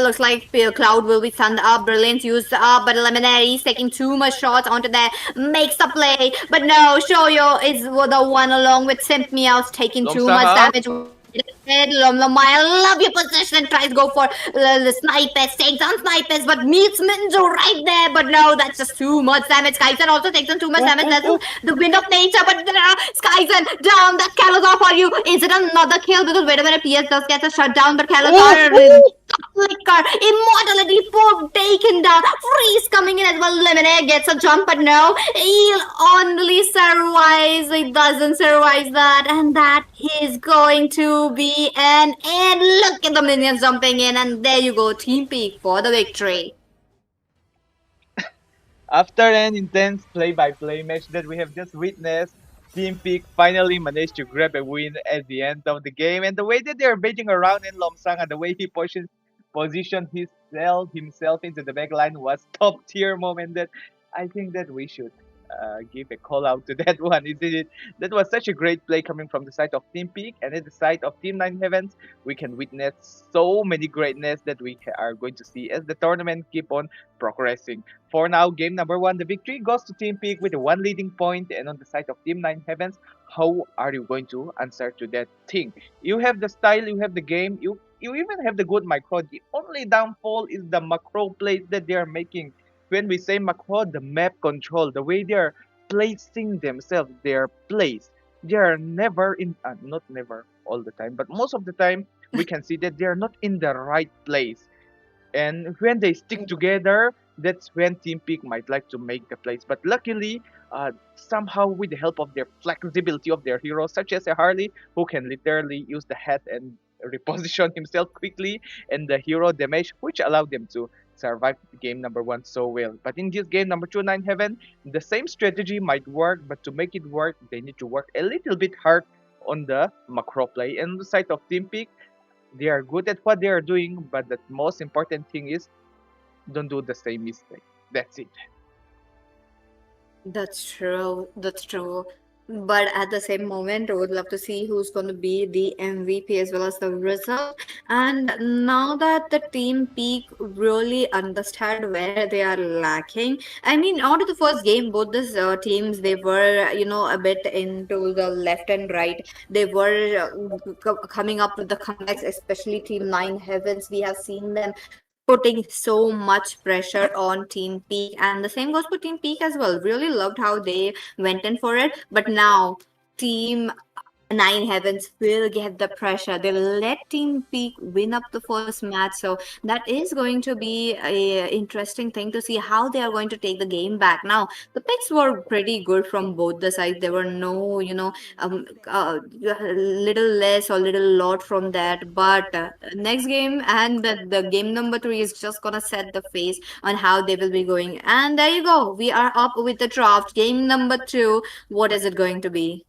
Looks like Cloud will be stunned up. Brilliant used up, but Lemonade is taking too much shots onto there. Makes the play, but no, Shoyo is the one along with Simp Meows taking too much damage. I love your position. Tries to go for the snipers, takes on snipers, but meets Minju right there. But no, that's just too much damage. Skyzen also takes on too much damage. That's the Wind of Nature, but Skyzen down. That's Kalazar for you. Is it another kill? Because wait a minute, PS does get a shutdown, but Kalazar flicker. Immortality taken down. Freeze coming in as well. Lemonade gets a jump, but no, he'll only survive. He doesn't survive that, and that is going to be an end. Look at the minions jumping in, and there you go, Team Peak for the victory. After an intense play-by-play match that we have just witnessed, Team Peak finally managed to grab a win at the end of the game. And the way that they're baiting around in Lomsang and the way he positioned himself into the back line was top tier moment that I think that we should give a call out to that one, isn't it? That was such a great play coming from the side of Team Peak, and at the side of Team Nine Heavens, we can witness so many greatness that we are going to see as the tournament keep on progressing. For now, game number 1, the victory goes to Team Peak with a 1 leading point, and on the side of Team Nine Heavens, how are you going to answer to that thing? You have the style, you have the game, you even have the good macro. The only downfall is the macro plays that they are making. When we say macro, the map control, the way they are placing themselves, their place, they are never in, not never all the time, but most of the time, we can see that they are not in the right place. And when they stick together, that's when Team Peak might like to make the plays. But luckily, somehow with the help of their flexibility of their heroes, such as a Harley, who can literally use the hat and reposition himself quickly, and the hero damage, which allowed them to survive game number 1 so well. But in this game number 2, Nine Heaven, the same strategy might work, but to make it work, they need to work a little bit hard on the macro play. And on the side of Team Peak, they are good at what they are doing, but the most important thing is don't do the same mistake. That's it. That's true. That's true. But at the same moment, I would love to see who's going to be the MVP as well as the result. And now that the Team Peak really understand where they are lacking, I mean, out of the first game, both these teams, they were, a bit into the left and right. They were coming up with the comebacks, especially Team Nine Heavens. We have seen them putting so much pressure on Team Peak, and the same goes for Team Peak as well. Really loved how they went in for it, but now Team Nine Heavens will get the pressure. They'll let Team Peak win up the first match, so that is going to be a interesting thing to see how they are going to take the game back. Now, the picks were pretty good from both the sides. There were no, little less or little lot from that. But next game and the game number 3 is just gonna set the face on how they will be going. And there you go. We are up with the draft. Game number 2. What is it going to be?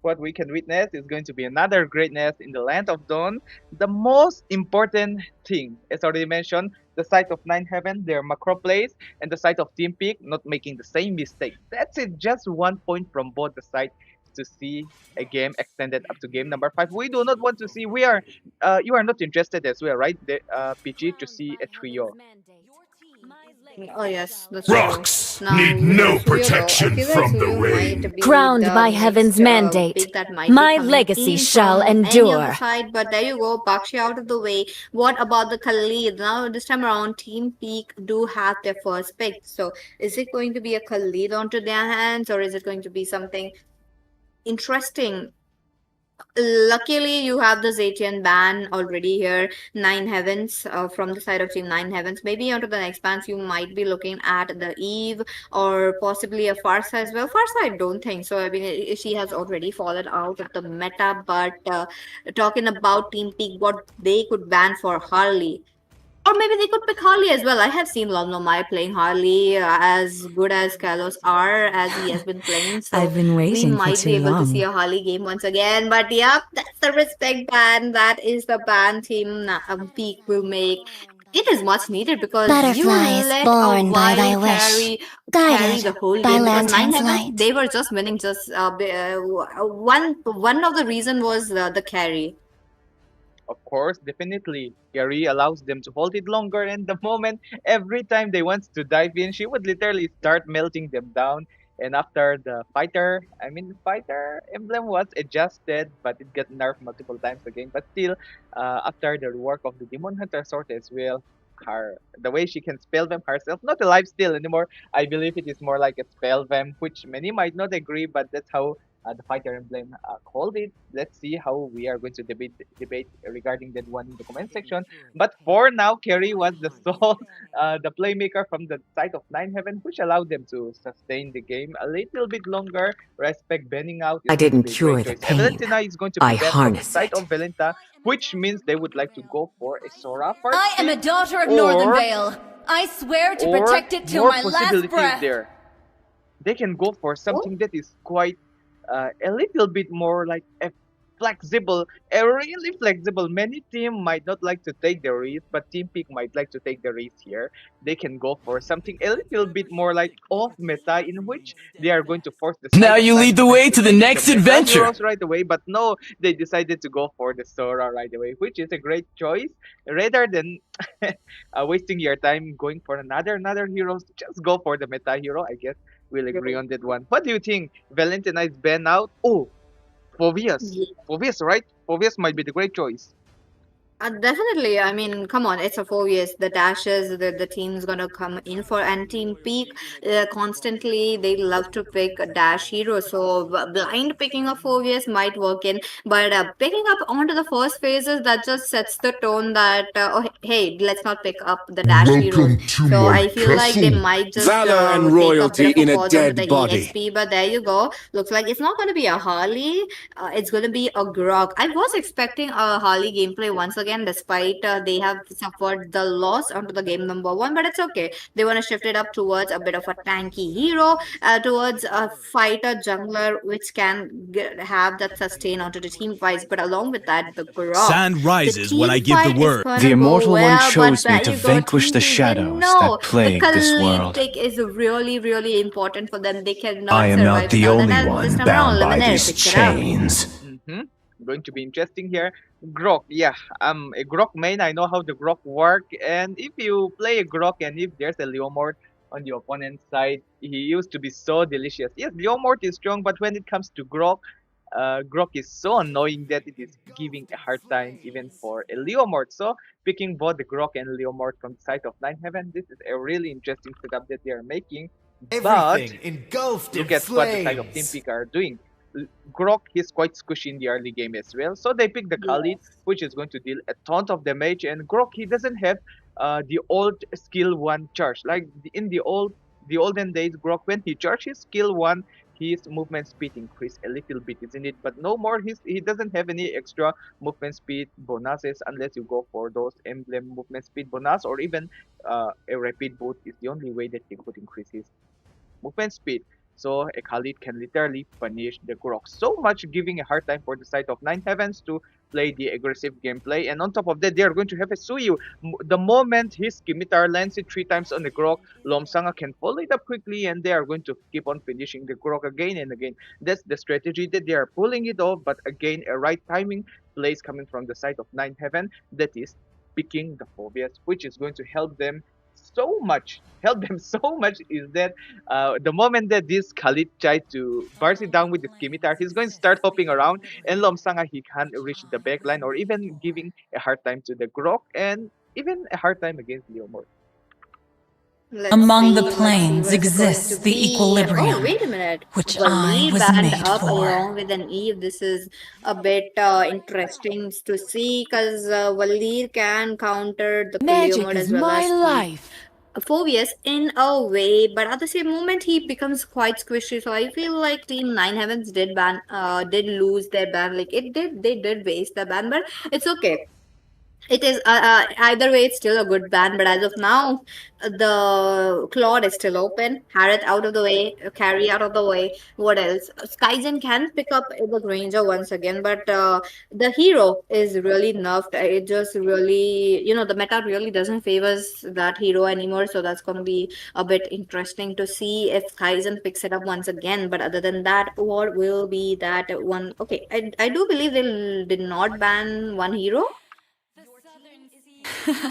What we can witness is going to be another greatness in the Land of Dawn. The most important thing, as already mentioned, the side of Nine Heaven, their macro plays, and the side of Team Peak not making the same mistake. That's it, just 1 point from both the sides to see a game extended up to game number 5. We do not want to see, you are not interested as well, right, PG, to see a trio. Oh yes, that's Rocks true. Now, need no Suyo, though, I protection feel like from the Suyo rain. might be Crowned the by heaven's next, mandate, pick that might be my coming legacy in shall from any endure. other side, but there you go, Bakshi out of the way. What about the Khalid? Now this time around, Team Peak do have their first pick. So is it going to be a Khalid onto their hands, or is it going to be something interesting? Luckily, you have the Zetian ban already here. Nine Heavens from the side of Team Nine Heavens. Maybe onto the next bans, you might be looking at the Eve or possibly a Farsa as well. Farsa, I don't think so. I mean, she has already fallen out of the meta. But talking about Team Peak, what they could ban for Harley. Or maybe they could pick Harley as well. I have seen Lomlomai playing Harley as good as Kalos are as he has been playing. So I've been waiting we for might too be able long. to see a Harley game once again. But yep, that's the respect ban. That is the ban Team Peak will make. It is much needed because you Butterfly is let born a by thy wild wish, carry the guided whole by game. Because Nine lantern's Heavens, light. they were just winning. Just one of the reason was the carry. Of course, definitely. Gary allows them to hold it longer, and the moment every time they want to dive in, she would literally start melting them down. And after the fighter emblem was adjusted, but it got nerfed multiple times again. But still, after the rework of the Demon Hunter sword as well, the way she can spell them herself, not a life steal anymore. I believe it is more like a spell them, which many might not agree, but that's how the Fighter Emblem called it. Let's see how we are going to debate regarding that one in the comment section. But for now, Kerry was the sole the playmaker from the side of Nine Heaven, which allowed them to sustain the game a little bit longer. Respect banning out. I didn't cure the pain. Valentina is going to be I banned from the harness side it. of Valenta, which means they would like to go for a Sora first. I am a pick, daughter of or- Northern Vale. I swear to or protect it till more my last possibilities breath. there. They can go for something that is quite a little bit more like flexible, really flexible. Many teams might not like to take the risk, but Team Peak might like to take the risk here. They can go for something a little bit more like off meta, in which they are going to force the Now side of you Nine lead the Heaven way to to the take next meta adventure. heroes right away, but no, they decided to go for the Sora right away, which is a great choice. Rather than wasting your time going for another heroes, just go for the meta hero. I guess we'll agree on that one. What do you think? Valentina is banned out. Oh, Phobius. Yeah. Phobius, right? Phobius might be the great choice. Definitely. I mean, come on, it's a 4 years. The dashes, the team's gonna come in for, and Team Peak constantly they love to pick a dash hero. So blind picking of 4 years might work in, but picking up onto the first phases that just sets the tone that oh hey, let's not pick up the dash heroes. Welcome to So my I feel like they castle. might just Valor and take royalty a bit in of a pause onto dead the body. EXP. But there you go. Looks like it's not gonna be a Harley. It's gonna be a Grok. I was expecting a Harley gameplay once again, despite they have suffered the loss onto the game number 1, but it's okay. They want to shift it up towards a bit of a tanky hero, towards a fighter jungler, which can have that sustain onto the team fights. But along with that, the Grok. Sand rises when I team give the fight is word. gonna The go Immortal One well, chose but me there to you go, vanquish Team the Peak, shadows no, that plague the this Khalid world. pick is really important for them. They cannot I am survive not the without only that. And one this time bound around, by Luminaire these picks it up. chains. Going to be interesting here. Grok, yeah, I'm a Grok main. I know how the Grok work, and if you play a Grok and if there's a Leomord on the opponent's side, he used to be so delicious. Yes, Leomord is strong, but when it comes to Grok, Grok is so annoying that it is giving a hard time even for a Leomord. So picking both the Grok and Leomord from the side of Nine Heaven, this is a really interesting setup that they are making. But engulfed look at what the side of Team Peak are doing. Grok is quite squishy in the early game as well. So they pick the Khalid, which is going to deal a ton of damage. And Grok, he doesn't have the old skill 1 charge. Like in the olden days, Grok, when he charged his skill 1, his movement speed increased a little bit, isn't it? But no more, he doesn't have any extra movement speed bonuses unless you go for those emblem movement speed bonus, or even a rapid boot is the only way that he could increase his movement speed. So a Khalid can literally punish the Grok so much, giving a hard time for the side of Nine Heavens to play the aggressive gameplay. And on top of that, they are going to have a Suyu. The moment his Scimitar lands it 3 times on the Grok, Lomsanga can follow it up quickly, and they are going to keep on finishing the Grok again and again. That's the strategy that they are pulling it off, but again, a right timing plays coming from the side of Nine Heaven, that is picking the Phobias, which is going to help them so much is that the moment that this Khalid tried to burst it down with the Scimitar, he's going to start hopping around, and Lomsanga, he can't reach the backline, or even giving a hard time to the Grok, and even a hard time against Leomord. Among the Let's see planes what it's going exists to the be. equilibrium, Oh, wait a minute. which Waleed I was banned made up for. along with an Eve. This is a bit interesting to see, because Waleed can counter the Magic Leomord is as well my as life. Phobius in a way, but at the same moment he becomes quite squishy. So I feel like Team Nine Heavens did lose their ban. Like they did waste the ban, but it's okay. It is either way, it's still a good ban. But as of now, the Claude is still open. Harriet out of the way, Carry out of the way. What else? Skyzen can pick up the Granger once again, but the hero is really nerfed. It just really, the meta really doesn't favors that hero anymore. So that's going to be a bit interesting to see if Skyzen picks it up once again. But other than that, what will be that one? Okay, I do believe they did not ban one hero.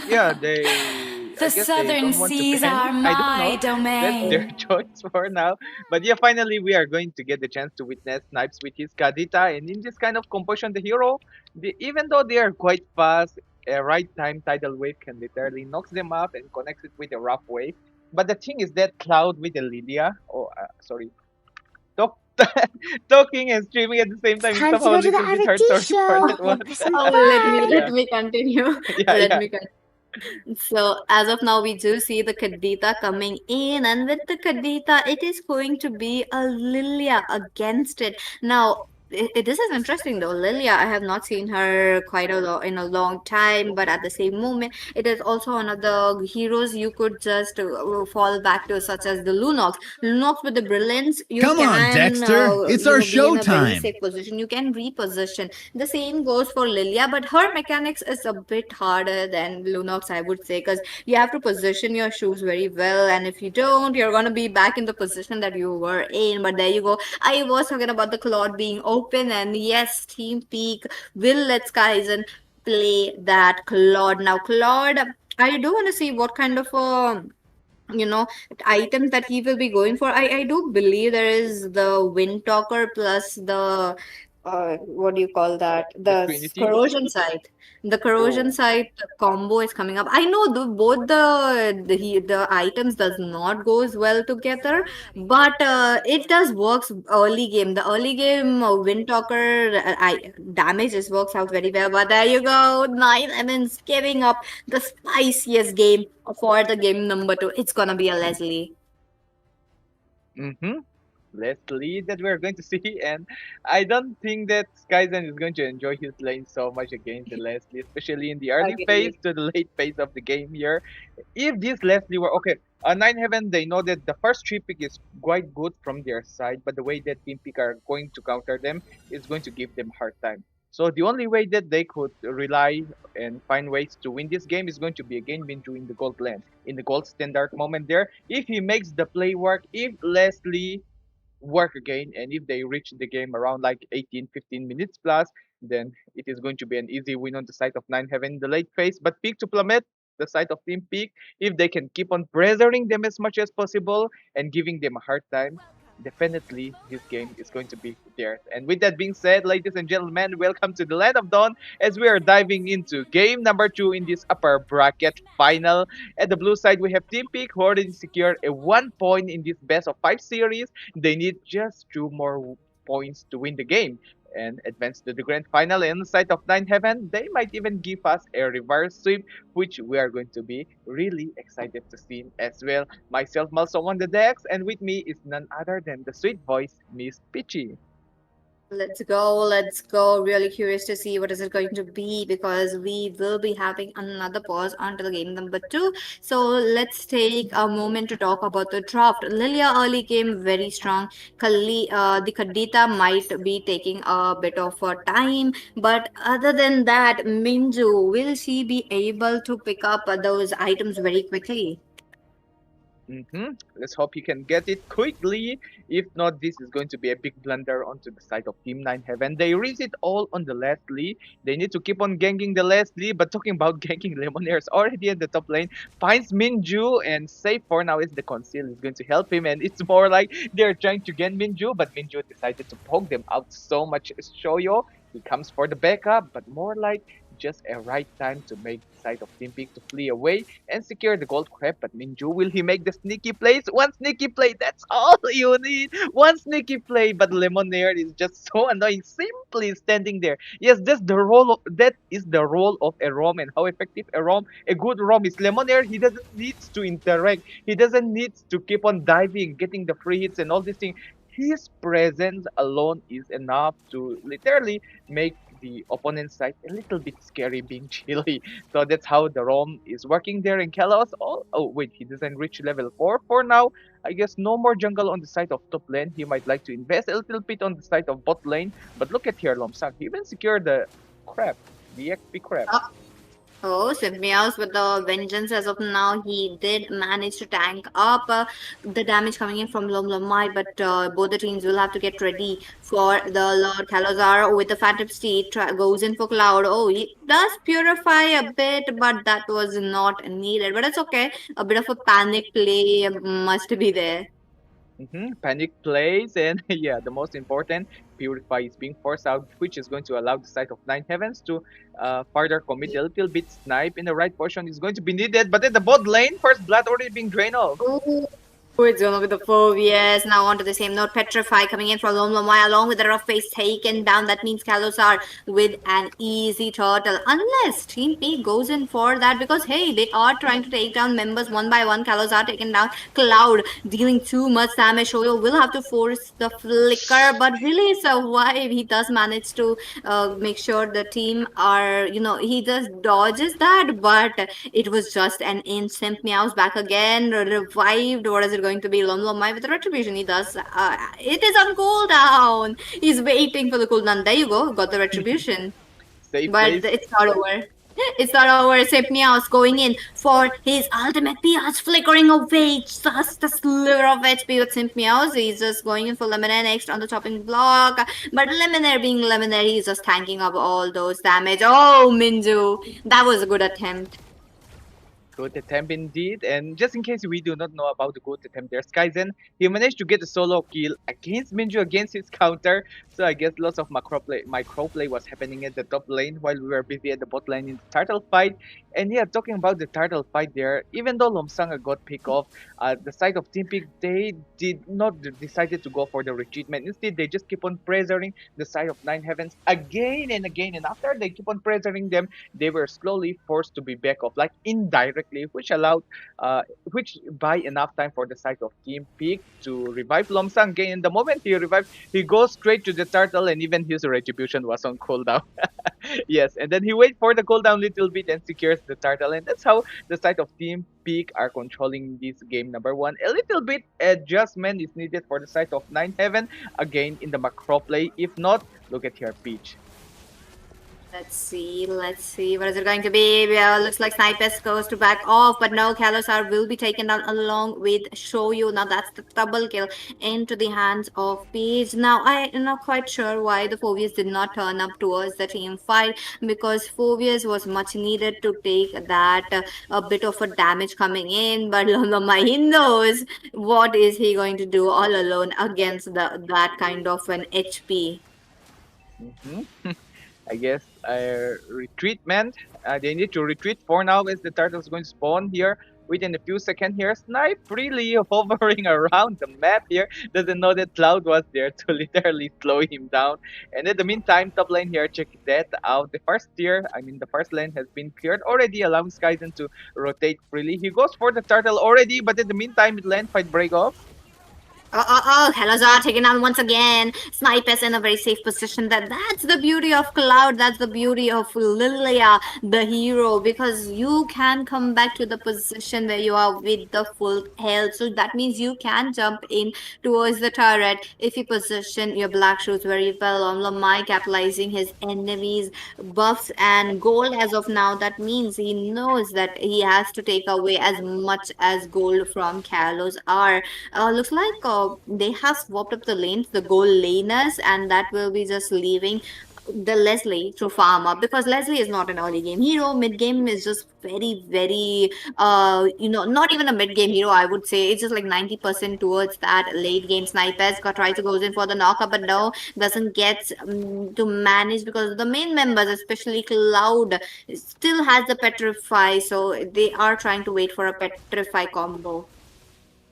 Yeah, I The guess they southern don't want to seas ban are him. I don't my know. That's their domain. choice for now. But yeah, finally we are going to get the chance to witness Snipes with his Kadita, and in this kind of composition, the hero, even though they are quite fast, a right time tidal wave can literally knocks them up and connects it with a rough wave. But the thing is that Cloud with the Lydia, talking and streaming at the same time is Time to somehow a go to the little bit hard to RT report show. at once. Oh, let me continue. Yeah, Let yeah. me continue. So as of now, we do see the Kadita coming in, and with the Kadita, it is going to be a Lilia against it. Now, this is interesting though. Lilia, I have not seen her quite in a long time, but at the same moment, it is also one of the heroes you could just fall back to, such as the Lunox. Lunox with the brilliance, you Come on, can Dexter. It's you our know, be in a very showtime. safe position. You can reposition. The same goes for Lilia, but her mechanics is a bit harder than Lunox, I would say, because you have to position your shoes very well, and if you don't, you're gonna be back in the position that you were in. But there you go. I was talking about the Claude being open, and yes, Team Peak will let Skyzen play that Claude. Now, Claude, I do want to see what kind of you know items that he will be going for. I do believe there is the Wind Talker plus the what do you call that, the Trinity? corrosion site. The corrosion Oh. site combo is coming up. I know both the items does not goes well together, but it does works early game. The early game Wind Talker damage just works out very well. But there you go, 9 giving up the spiciest game for the game number 2. It's gonna be a Leslie. Mm-hmm. Leslie that we're going to see, and I don't think that Skyzen is going to enjoy his lane so much against the Leslie, especially in the early phase Agreed. to the late phase of the game here. If this Leslie were okay, Nine Heaven, they know that the first 3 pick is quite good from their side, but the way that Team Pick are going to counter them is going to give them hard time. So the only way that they could rely and find ways to win this game is going to be again Minju in the gold lane, in the gold standard moment there. If he makes the play work, if Leslie work again, and if they reach the game around like 18-15 minutes plus, then it is going to be an easy win on the side of Nine Heaven in the late phase. But Peak to plummet the side of Team Peak, if they can keep on pressuring them as much as possible and giving them a hard time, definitely this game is going to be theirs. And with that being said, ladies and gentlemen, welcome to the Land of Dawn as we are diving into game number 2 in this upper bracket final. At the blue side, we have Team Peak who already secured a 1 point in this best of 5 series. They need just 2 more points to win the game and advance to the grand final. And on the side of Nine Heaven, they might even give us a reverse sweep, which we are going to be really excited to see as well. Myself, Malso on the decks, and with me is none other than the sweet voice, Miss Peachy. Let's go, let's go. Really curious to see what is it going to be, because we will be having another pause until game number 2. So let's take a moment to talk about the draft. Lilia early game very strong. The Kadita might be taking a bit of a time, but other than that, Minju, will she be able to pick up those items very quickly? Let's hope he can get it quickly. If not, this is going to be a big blunder onto the side of Team 9 Heaven. They reach it all on the Leslie. They need to keep on ganking the Leslie. But talking about ganking, Lemonaire's already at the top lane. Finds Minju, and safe for now is the Conceal is going to help him. And it's more like they're trying to get Minju, but Minju decided to poke them out so much. Shoyo, he comes for the backup, but more like just a right time to make the side of Team Peak to flee away and secure the gold crab. But Minju, will he make the sneaky plays? One sneaky play, that's all you need. One sneaky play, but Lemonade is just so annoying, simply standing there. Yes, that is the role of a ROM, and how effective a good ROM is. Lemonade, he doesn't need to interact. He doesn't need to keep on diving, getting the free hits and all these things. His presence alone is enough to literally make the opponent's side a little bit scary, being chilly. So that's how the ROM is working there in Kalos. Oh wait, he doesn't reach level 4 for now. I guess no more jungle on the side of top lane. He might like to invest a little bit on the side of bot lane. But look at here, Lomsang. He even secured the crab, the XP crab. Oh, Meows with the vengeance as of now, he did manage to tank up the damage coming in from Lomlomai, but both the teams will have to get ready for the Lord Kalazar with the Phantom Steed, goes in for Cloud. Oh, he does purify a bit, but that was not needed. But it's okay. A bit of a panic play must be there. Panic plays, and yeah, the most important, Purify is being forced out, which is going to allow the side of Nine Heavens to further commit a little bit. Snipe in the right portion is going to be needed, but at the bot lane, first blood already being drained off. It's gonna be the Phobias. Now on to the same note. Petrify coming in for Lom Lomai along with the rough face taken down. That means Kalosar with an easy turtle. Unless Team P goes in for that because hey, they are trying to take down members one by one. Kalosar taken down. Cloud dealing too much damage. Shoyo will have to force the flicker, but really survive. He does manage to make sure the team are, he just dodges that, but it was just an instant. Meows back again, revived. What is it going to be? Lom Lomai with the retribution. He does. It is on cooldown. He's waiting for the cooldown. There you go. Got the retribution. Safe But place. it's not over. It's not over. Sip Meows going in for his ultimate Meows, flickering away just a sliver of HP with Simp Meows. He's just going in for Lemonade next on the chopping block. But Lemonade being Lemonade, he's just tanking up all those damage. Oh, Minju, that was a good attempt. Good attempt indeed. And just in case we do not know about the good attempt there, Skyzen, he managed to get a solo kill against Minju against his counter. So I guess lots of micro play was happening at the top lane while we were busy at the bot lane in the turtle fight. And yeah, talking about the turtle fight there, even though Lomsanga got picked off, the side of Team Peak, they did not decided to go for the retreatment. Instead, they just keep on pressuring the side of Nine Heavens again and again. And after they keep on pressuring them, they were slowly forced to be back off, like indirectly, which allowed, which buy enough time for the side of Team Peak to revive Lomsang again. And the moment he revived, he goes straight to the turtle, and even his retribution was on cooldown. Yes, and then he waits for the cooldown little bit and secures the turtle, and that's how the side of Team Peak are controlling this game number one. A little bit adjustment is needed for the side of Nine Heaven again in the macro play. If not, look at here, Peach. Let's see. What is it going to be? Looks like Snipers goes to back off, but no, Kalosar will be taken down along with Shoyu. Now that's the double kill into the hands of Peach. Now I am not quite sure why the Phobias did not turn up towards the team fight, because Phobias was much needed to take that a bit of a damage coming in, but Lomai, he knows what is he going to do all alone against that kind of an HP. I guess retreatment. They need to retreat for now as the turtle is going to spawn here within a few seconds here. Snipe really hovering around the map here. Doesn't know that Cloud was there to literally slow him down. And in the meantime, top lane here, check that out. The first lane has been cleared already, allowing Skyzen to rotate freely. He goes for the turtle already, but in the meantime, lane fight break off. Kalosar taken down once again. Snipers in a very safe position. That's the beauty of Cloud. That's the beauty of Lilia, the hero, because you can come back to the position where you are with the full health. So that means you can jump in towards the turret if you position your black shoes very well. Lamai capitalizing his enemies' buffs and gold as of now. That means he knows that he has to take away as much as gold from Kalosar. Looks like they have swapped up the lanes, the gold laners, and that will be just leaving the Leslie to farm up, because Leslie is not an early game hero. Mid game is just very, very not even a mid game hero, I would say. It's just like 90% towards that late game. Snipers try to goes in for the knockup, but no, doesn't get to manage because the main members, especially Cloud, still has the Petrify, so they are trying to wait for a Petrify combo.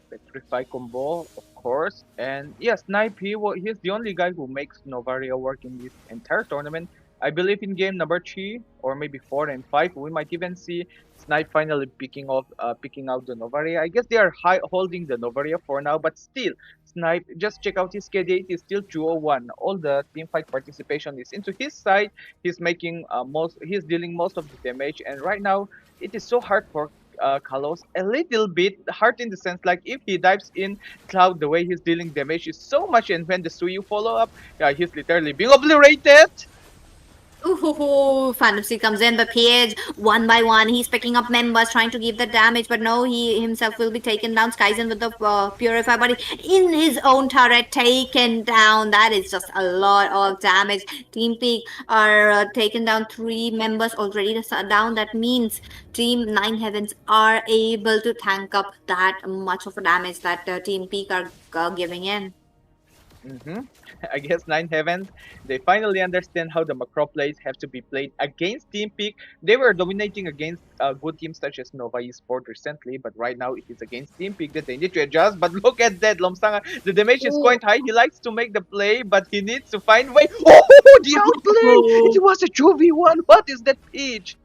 Petrify combo, of course. And yes, Snipe, he's the only guy who makes Novaria work in this entire tournament. I believe in game number 3 or maybe 4 and 5, we might even see Snipe finally picking out the Novaria. I guess they are holding the Novaria for now, but still, Snipe, just check out his KD, it is still 201. All the team fight participation is into his side. He's making he's dealing most of the damage, and right now it is so hard for Kalos, a little bit hard in the sense like if he dives in Cloud, the way he's dealing damage is so much, and when the Suyu follow up, he's literally being obliterated. Ooh, Fantasy comes in, but Page, one by one, he's picking up members, trying to give the damage, but no, he himself will be taken down. Skyzen with the Purify body in his own turret, taken down. That is just a lot of damage. Team Peak are taken down 3 members already down. That means Team Nine Heavens are able to tank up that much of a damage that Team Peak are giving in. I guess Nine Heavens, they finally understand how the macro plays have to be played against Team Peak. They were dominating against good teams such as Nova Esports recently, but right now it is against Team Peak that they need to adjust. But look at that, Lomsanga, the damage is quite high. He likes to make the play, but he needs to find way. Oh, the outplay! It was a 2v1. What is that pitch?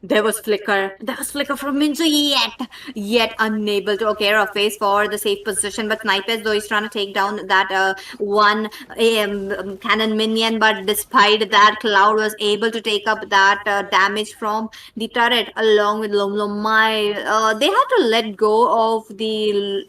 There was flicker. There was flicker from Minju yet unable to. Okay, a face for the safe position, but Snipers though he's trying to take down that one cannon minion, but despite that, Cloud was able to take up that damage from the turret along with Lomlomai. They had to let go of the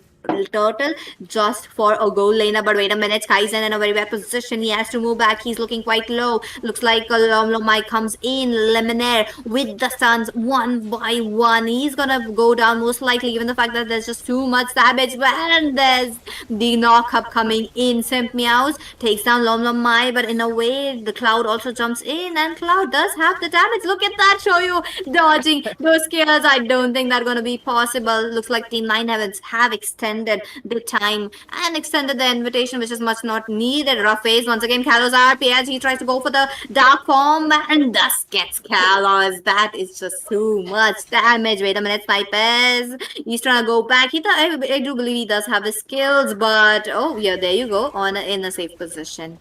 turtle just for a goal laner, but wait a minute, Kaizen in a very bad position. He has to move back. He's looking quite low. Looks like Lomlomai comes in. Lemonade with the stuns one by one. He's gonna go down most likely, given the fact that there's just too much damage. And there's the knock-up coming in. Simp Meows takes down Lomlomai, but in a way, the Cloud also jumps in, and Cloud does have the damage. Look at that, show you dodging those skills. I don't think that's gonna be possible. Looks like Team 9 Heavens have extended the time and extended the invitation, which is much not needed. Rough phase once again. Kalos RPS, he tries to go for the dark form and thus gets Kalos. That is just too much damage. Wait a minute, Snipers. He's trying to go back. I do believe he does have the skills, but oh yeah, there you go, in a safe position.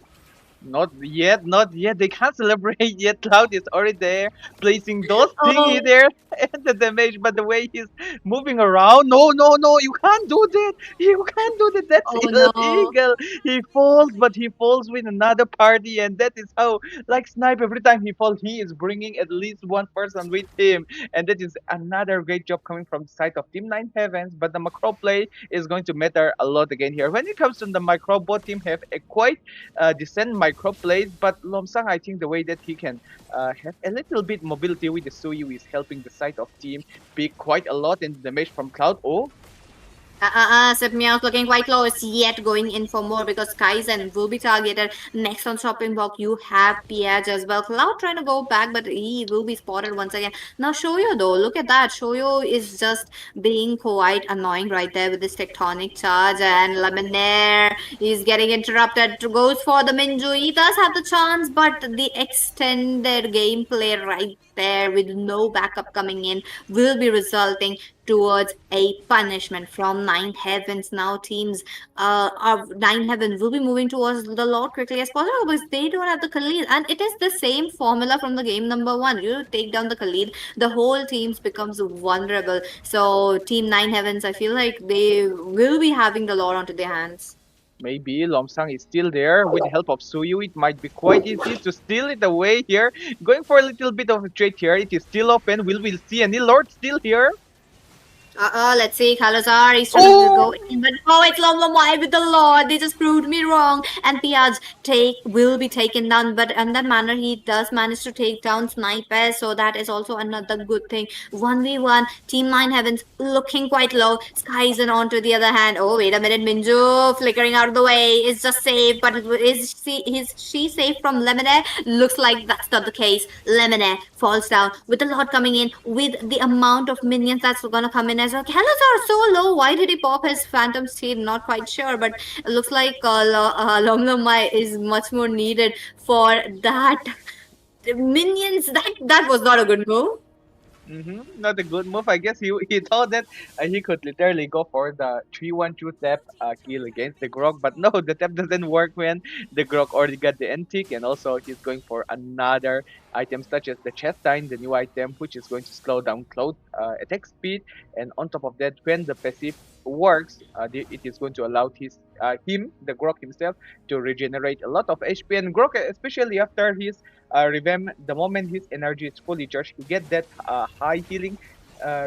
Not yet. They can't celebrate yet. Cloud is already there, placing those thingy there and the damage. But the way he's moving around, no, you can't do that. You can't do that. That's illegal. No. He falls, but he falls with another party, and that is how, like Snipe, every time he falls, he is bringing at least one person with him, and that is another great job coming from the side of Team 9 Heavens. But the macro play is going to matter a lot again here. When it comes to the micro, both team have a quite decent micro plays, but Lomsang, I think the way that he can have a little bit mobility with the Suyu is helping the side of Team Peak quite a lot in the damage from Cloud. Sip Meow's looking quite low. It's yet going in for more because Kaizen will be targeted. Next on chopping block, you have Piage as well. Cloud trying to go back, but he will be spotted once again. Now Shoyo though, look at that. Shoyo is just being quite annoying right there with this tectonic charge, and Lemonade is getting interrupted. Goes for the Minju. He does have the chance, but the extended gameplay right there with no backup coming in will be resulting towards a punishment from 9 Heavens. Now teams of 9 Heavens will be moving towards the Lord quickly as possible because they don't have the Khalid, and it is the same formula from the game number 1. You take down the Khalid, the whole team becomes vulnerable. So Team 9 Heavens, I feel like they will be having the Lord onto their hands. Maybe Lomsang is still there with the help of Suyu. It might be quite easy to steal it away here. Going for a little bit of a trade here. It is still open. Will we see any Lord still here? Let's see. Kalazar is trying to go in, but it's Lomlomai with the Lord. They just proved me wrong. And Piaj will be taken down, but in that manner, he does manage to take down Sniper, so that is also another good thing. 1v1, Team 9 Heavens looking quite low. Skyzen on to the other hand. Oh, wait a minute, Minju flickering out of the way. Is just safe, but is she safe from Lemonade? Looks like that's not the case. Lemonade falls down with the Lord coming in with the amount of minions that's gonna come in as well. Kalas are so low. Why did he pop his Phantom Steed? Not quite sure, but it looks like Lomlomai is much more needed for that. Minions, that was not a good move. Not a good move. I guess he thought that he could literally go for the 3-1-2 tap kill against the Grok, but no, the tap doesn't work when the Grok already got the antique, and also he's going for another item such as the Chestine, the new item, which is going to slow down Cloud attack speed, and on top of that, when the passive works, it is going to allow the Grok himself, to regenerate a lot of HP, and Grok, especially after his revamp, the moment his energy is fully charged, he get that high healing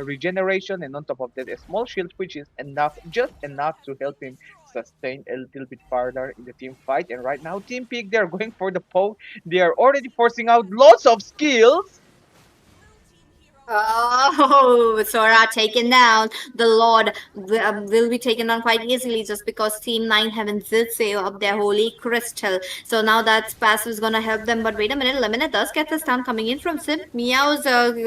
regeneration, and on top of that, a small shield, which is just enough to help him sustain a little bit farther in the team fight. And right now, Team Peak, they're going for the poke. They are already forcing out lots of skills. Oh, Sora taken down. The Lord will be taken down quite easily just because Team 9 haven't did save up their holy crystal. So now that passive is gonna help them. But wait a minute, Lemon does get the stun coming in from Sim. Meow's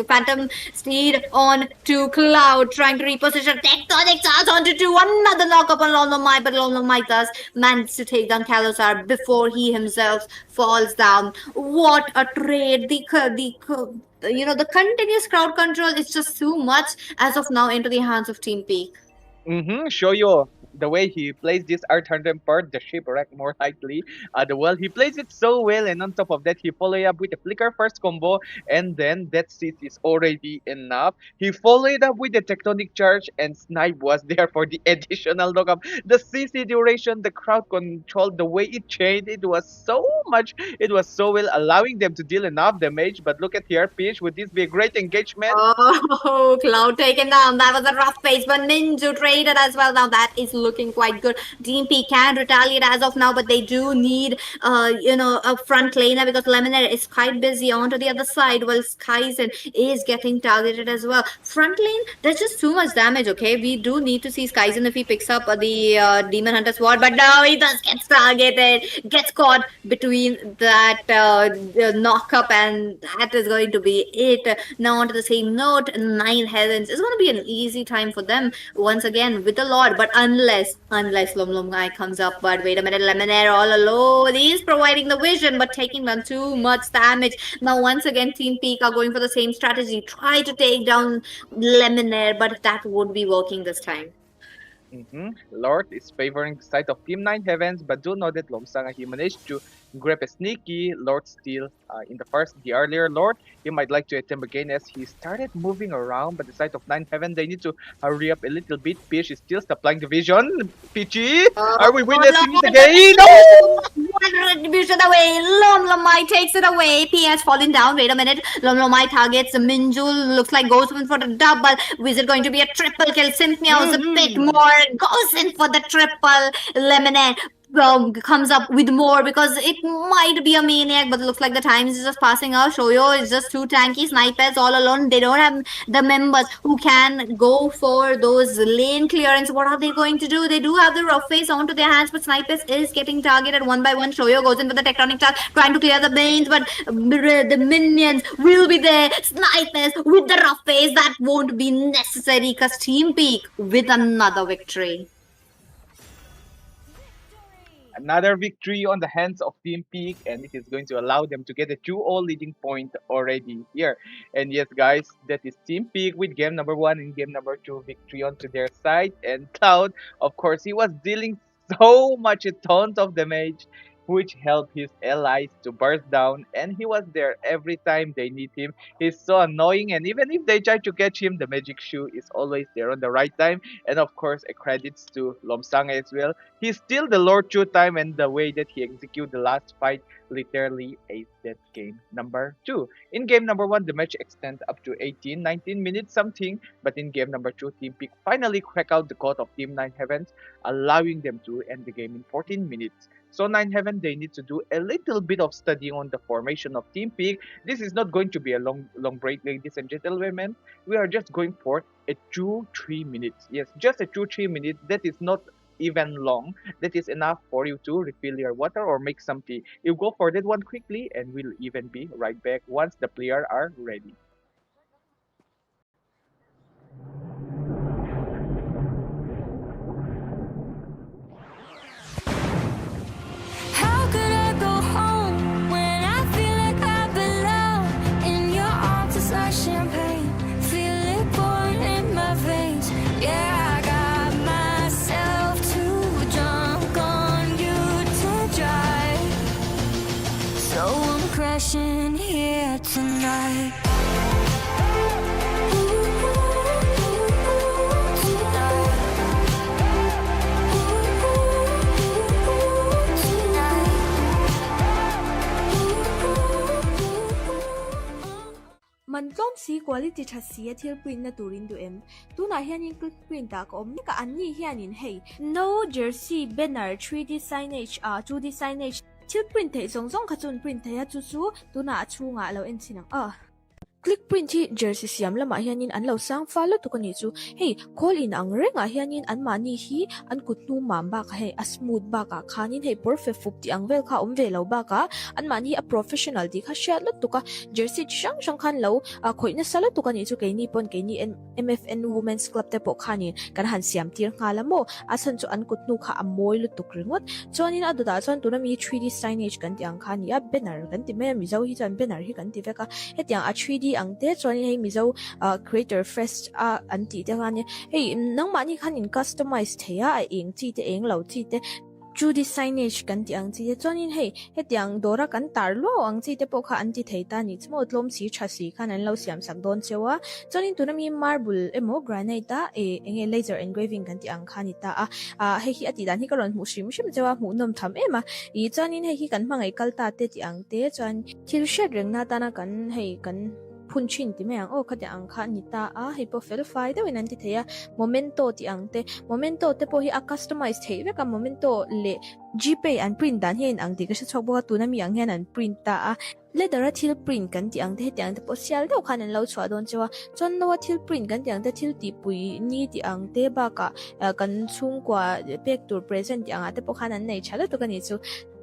Phantom Steed on to Cloud, trying to reposition Tectonic Charge onto 2. Another knock up on Lolomai, but Lolomai does manage to take down Kalosar before he himself falls down. What a trade! The continuous crowd control is just too much as of now into the hands of Team Peak. Show you the way he plays this R100 part, the shipwreck more likely. He plays it so well, and on top of that, he followed up with a flicker first combo, and then that CC is already enough. He followed up with the tectonic charge, and Snipe was there for the additional knockup. The CC duration, the crowd control, the way it changed, it was so well, allowing them to deal enough damage. But look at here, Peach, would this be a great engagement? Oh, Cloud taken down. That was a rough pace, but Minju traded as well. Now that is looking quite good. Team P can retaliate as of now, but they do need, a front laner because Lemonade is quite busy onto the other side while Skyzen is getting targeted as well. Front lane, there's just too much damage, okay? We do need to see Skyzen if he picks up the Demon Hunter Sword, but no, he just gets targeted, gets caught between that knock-up, and that is going to be it. Now onto the same note, 9 Heavens is going to be an easy time for them once again with the Lord, but unless Lom Guy comes up. But wait a minute, Lemonade all alone. He's providing the vision, but taking down too much damage. Now once again, Team Peak are going for the same strategy. Try to take down Lemonade, but that won't be working this time. Lord is favoring the side of Team 9 Heavens, but do know that Lomsanga, he managed to grab a sneaky Lord steal in the earlier Lord. He might like to attempt again as he started moving around, but the side of 9 Heaven, they need to hurry up a little bit. Peach is still supplying the vision. Peachy, are we witnessing it again? No! One retribution away. Lomlomai takes it away. P has fallen down. Wait a minute. Lomlomai targets Minjul. Looks like goes in for the double. Is it going to be a triple kill? Synthmeow is a bit more. Goes in for the triple. Lemonade comes up with more because it might be a maniac, but it looks like the time is just passing out. Shoyo is just too tanky. Snipers all alone. They don't have the members who can go for those lane clearance. What are they going to do? They do have the rough face onto their hands, but Snipers is getting targeted one by one. Shoyo goes in with the tectonic charge, trying to clear the veins, but the minions will be there. Snipers with the rough face. That won't be necessary because Team Peak with another victory. Another victory on the hands of Team Peak, and it is going to allow them to get a 2-0 leading point already here. And yes, guys, that is Team Peak with game number 1 and game number 2 victory onto their side. And Cloud, of course, he was dealing so much, a ton of damage, which helped his allies to burst down, and he was there every time they need him. He's so annoying, and even if they try to catch him, the magic shoe is always there on the right time. And of course, a credits to Lomsanga as well. He's still the Lord 2 time, and the way that he executed the last fight literally aced that game number 2. In game number 1, the match extended up to 19 minutes something, but in game number 2, Team Peak finally cracked out the code of Team 9 Heavens, allowing them to end the game in 14 minutes. So 9 Heaven, they need to do a little bit of studying on the formation of Team Peak. This is not going to be a long break, ladies and gentlemen. We are just going for a 2-3 minutes. Yes, just a 2-3 minutes. That is not even long. That is enough for you to refill your water or make some tea. You go for that one quickly, and we'll even be right back once the players are ready. How could I go home when I feel like I belong in your arms? It's like champagne, feel it pouring in my veins. Yeah, I got myself too drunk on you to drive, so I'm crashing here tonight. Man tlom si quality tha si athil print na turin du em tuna hianin click print ta ko omni ka anni hianin hei no jersey banner 3D signage 2D signage thil print thei zong zong kha chun print thei a chu chu tuna chunga lo en chinang click print hi jersey siam lama hianin an lo sang follow to kani chu hei call in ang renga hianin an mani hi an kutnu mam ba ka hei a smooth ba ka khanin hei perfect fup ti ang vel kha om ve lo ba ka an mani a professional di kha share lot to ka jersey chang chang khan lo a khoina sala to kani chu ke ni pon ke ni MFN Women's Club te po khanin kan han siam tir nga lamo asan chu an kutnu kha amoy lu tuk ringot chonin aduda chon tu na mi 3D signage kan ti ang khani a banner kan ti me mizo hi chan banner hi kan ti veka hetiang a 3D ang te chon hei mizo creator fest anti te khan hei nang mani khan in customize theya a eng chi te eng lo chi te Judy signage kan ti ang chi te chonin hei hetiang dora kan tarlo ang chi te po kha anti theita ni chmo tlom si thasi khan an lo siam sak don chewa chonin tunami marble emo granite ta enge laser engraving kan ti ang khani ta hei hi ati dan hi karon mu shim shim chewa mu nom tham ema I chonin hei hi kan mangai kalta te ti ang te chon thil shed reng na ta na kan hei kan punchin ti me ang khati ang kha ni ta hei po verify de winan ti theya momento ti ang te momento te po hi a customize thei ve ka momento le gpay and print dan hin ang ti ka chok bo tu na mi ang hen an print ta ledara thil print kan ti ang te ti ang te po sial do khan an lo chwa don chewa chon no thil print kan ti ang te thil ti pui ni ti ang te ba ka kan chung kwa pek tur present ti ang ate po khan an nei chala to kani chu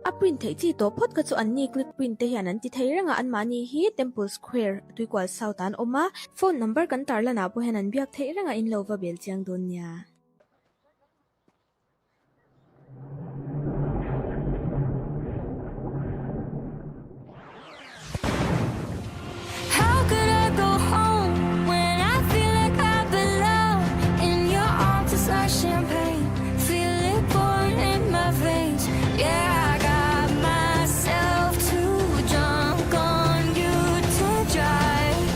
a print thei chi to phot ka chu an ni click print te hian an ti thei ranga an mani hi Temple Square tuikwal south an oma phone number kan tarla na po hen an biak thei ranga in lova bel chiang don nya How could I go home when I feel like I belong in your arms? It's like champagne, feel it pouring in my veins. Yeah, I got myself too drunk on you to drive,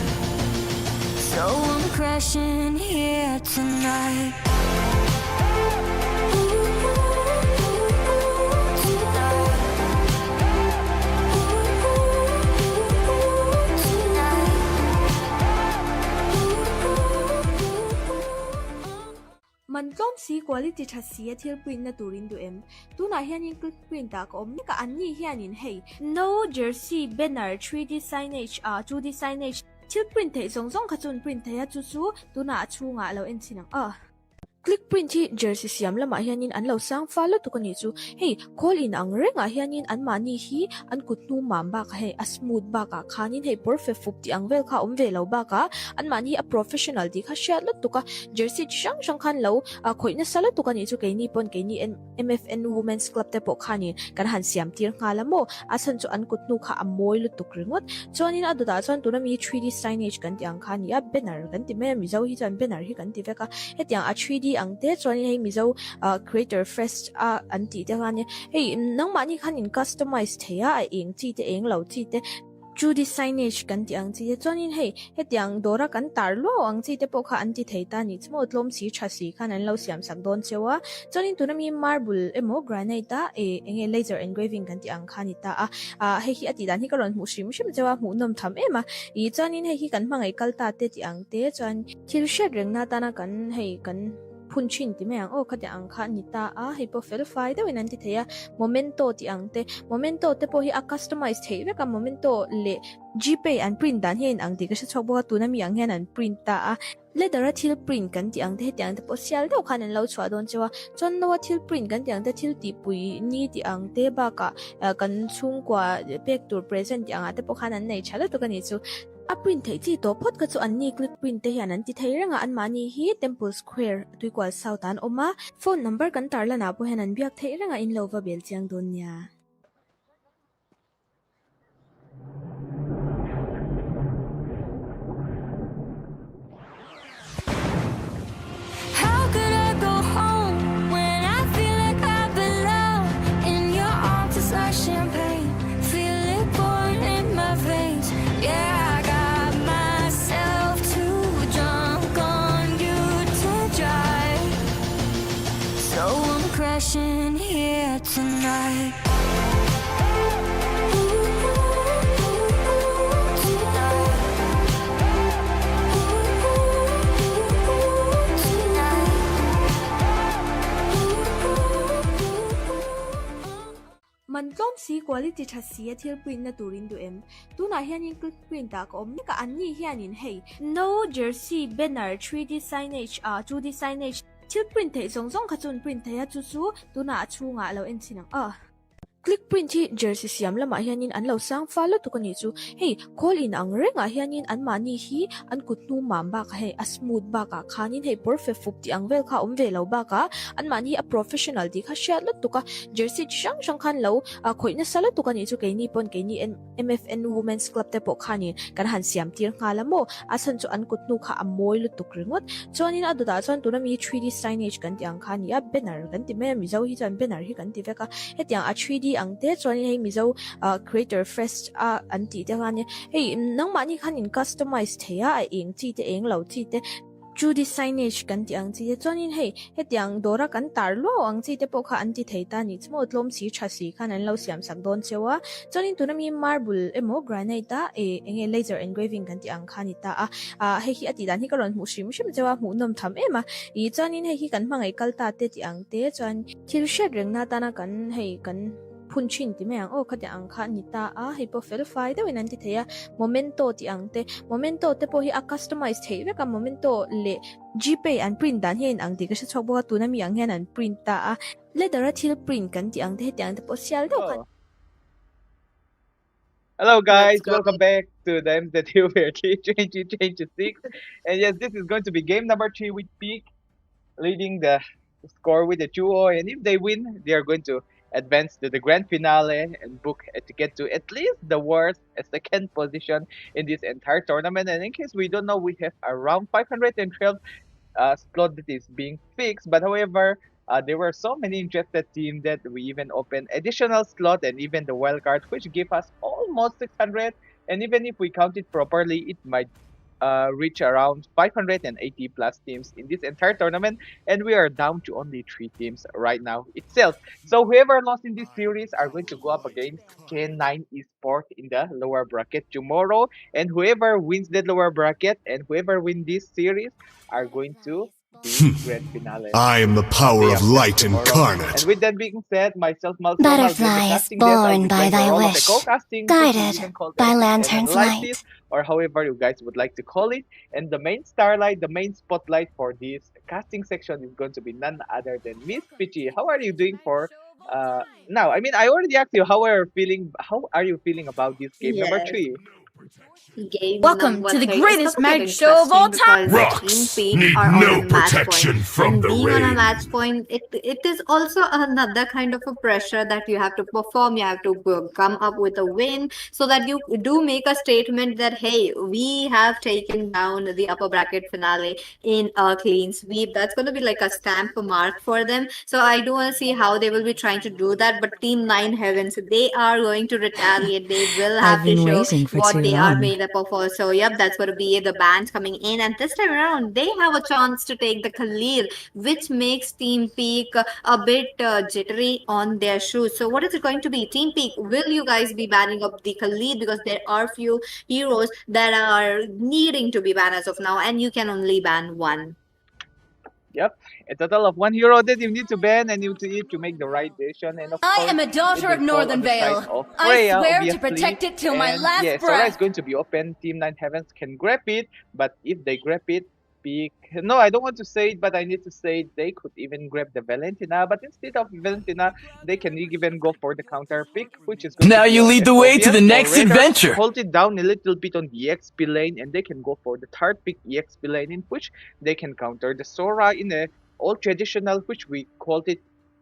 so I'm crashing here tonight. man tlom si quality tha si thil print na turin du em tuna hianin click print ta ko omni ka anni hianin hei no jersey banner 3D signage 2D signage thil print thei zong zong kha chun print thei chu chu tuna chunga lo en chinang click print hi jersey siam lama hianin an lo sang follow to kani chu hei call in ang renga hianin an mani hi an kutnu mam ba ka hei a smooth ba ka khanin hei perfect fup ti ang vel kha om ve lo ba ka an mani a professional di kha share lot to ka jersey chang chang khan lo khoina sala to kani chu ke ni pon ke ni MFN Women's Club te po khanin kan han siam tir nga lamo asan chu an kutnu kha amoy lu tuk ringot chonin aduda chon tu na mi 3D signage kan ti ang khani a banner kan ti me mizo hi chan banner hi kan ti veka hetiang a 3D ang te chon hei mizo creator fest anti te khan hei nang mani khan in customize theya a eng chi te eng lo chi te Judy signage kan ti ang chi te chonin hei hetiang dora kan tarlo ang chi te po kha anti theita ni chmo tlom si thasi khan an lo siam sak don chewa chonin tunami marble emo granite ta enge laser engraving kan ti ang khani ta hei hi ati dan hi karon mu shim shim chewa mu nom tham ema chonin hei hi kan mangai kalta te ti ang te chon thil shed reng na ta na kan hei kan punchin ti me ang khati ang kha ni ta hei po verify de winan ti theya momento ti ang te momento te po hi a customize thei ve ka momento le gpay and print dan hin ang ti ka chok bo tu na mi ang hen an print ta ledara thil print kan ti ang te hetiang te po sial do khan an lo chwa don chewa chon no thil print kan ti ang te thil ti pui ni ti ang te ba ka kan chung kwa pek tur present ti ang ate po khan an nei chala to kani chu a print thei chi to phot ka chu an ni click print te hian an ti thei ranga an mani hi Temple Square tuikwal south an oma phone number kan tarla na po hen an biak thei ranga in lova bel chiang don nya How could I go home when I feel like I belong in your arms? It's like champagne, feel it pouring in my veins. Yeah, I got myself too drunk on you to drive, so I'm crashing here tonight. มันต้มสี quality ทัศสีเทียบปริ้นนะตูรินดูตัวน่าเฮียนินคลิกปริ้นตากอมนี่ก็อันนี้เฮียนินเฮ้ย no jersey banner 3D signage 2D signage เทียบปริ้นเทส่งขจุนปริ้นเทียจู่ๆตัวน่าชูงะเราเอ็นสินังclick print hi jersey siam lama hianin an lo sang follow to kani chu hey call in ang renga hianin an mani hi an kutnu mamba ka hey a smooth ba ka khanin hey perfect fup ti ang vel kha ve lo ba ka an mani a professional di kha share lot to ka jersey shang khan lo khoina sala to kani chu ke ni pon ke ni MFN women's club te po khanin kan han siam tir nga lamo asan chu an kutnu kha amoy lu tuk ringot chonin aduda chon tu na mi 3D signage kan ti ang khani a banner kan ti me mi zo hi chan banner hi kan ti veka hetiang a 3D ang te chuan hei mizo creator fest anti te khan hei nang mani khan in customize theya a eng chi te eng lo chi te 2D signage kan ti ang chi te chuan in hei hetiang dora kan tar lo ang chi te po kha anti theita ni chmo tlom si thasi khan an lo siam sak don chewa chuan in tunami marble emo granite ta enge laser engraving kan ti ang khani ta hei hi ati dan hi karon mu shim chewa mu nom tham ema I chuan in hei hi kan mangai kalta te ti ang te chuan thil shed reng na ta na kan hei kan punchin ti meang khati ang kha ni ta hei po fel fai de winan ti theya momento ti ang te momento te po hi a customized thei ve ka momento le gpay and print dan hin ang ti ka chok bo tu na mi ang hen an print ta le dara thil print kan ti ang te ti ang te po sial do kan Hello guys, Let's go. welcome back to the MZU Virthli 2026. And yes, this is going to be game number 3 with Peak leading the score with the 2-0. And if they win, they are going to advance to the grand finale and book to get to at least the worst second position in this entire tournament. And in case we don't know, we have around 512 slot that is being fixed. But however, there were so many interested teams that we even opened additional slot and even the wild card, which gave us almost 600. And even if we count it properly, it might reach around 580 plus teams in this entire tournament, and we are down to only 3 teams right now itself. So whoever lost in this series are going to go up against K9 Esports in the lower bracket tomorrow, and whoever wins the lower bracket and whoever wins this series are going to the grand finale. I am the power of light tomorrow. incarnate. And with that being said, myself, Malcolm, Butterfly is born by thy wish, guided by lantern's light. Or however you guys would like to call it. And the main starlight, the main spotlight for this casting section is going to be none other than Miss Pichi. How are you doing for now? I mean, I already asked you how are you feeling about this game number Yes. 3? Game Welcome number to the 3 greatest is magic show of all time. because Rocks Team Peak need are no on a match protection point. from And the being on a rain. match point, it is also another kind of a pressure that you have to perform. You have to come up with a win so that you do make a statement that, hey, we have taken down the upper bracket finale in a clean sweep. That's going to be like a stamp mark for them. So I do want to see how they will be trying to do that. But Team 9 Heavens, they are going to retaliate. They will have to show what they are made up of. So yep, that's going to be the bands coming in, and this time around they have a chance to take the Khalil, which makes Team Peak a bit jittery on their shoes. So what is it going to be? Team Peak, will you guys be banning up the Khalil, because there are few heroes that are needing to be banned as of now, and you can only ban one? Yep, a total of 1 hero that you need to ban, and you need to make the right decision. And of I course, am a daughter it of will fall Northern on the side Vale. of I Freya, swear to obviously. protect it till my And last yeah, Sora breath. is going to be open. Team 9 Heavens can grab it, but if they grab it, Peak. No, I don't want to say it, but I need to say it. They could even grab the Valentina, but instead of Valentina, they can even go for the counter pick, which is going Now to be you on lead the way to the Esports. next Or rather, adventure. Hold it down a little bit on the EXP lane, and they can go for the third pick EXP lane, in which they can counter the Sora in a old traditional, which we called it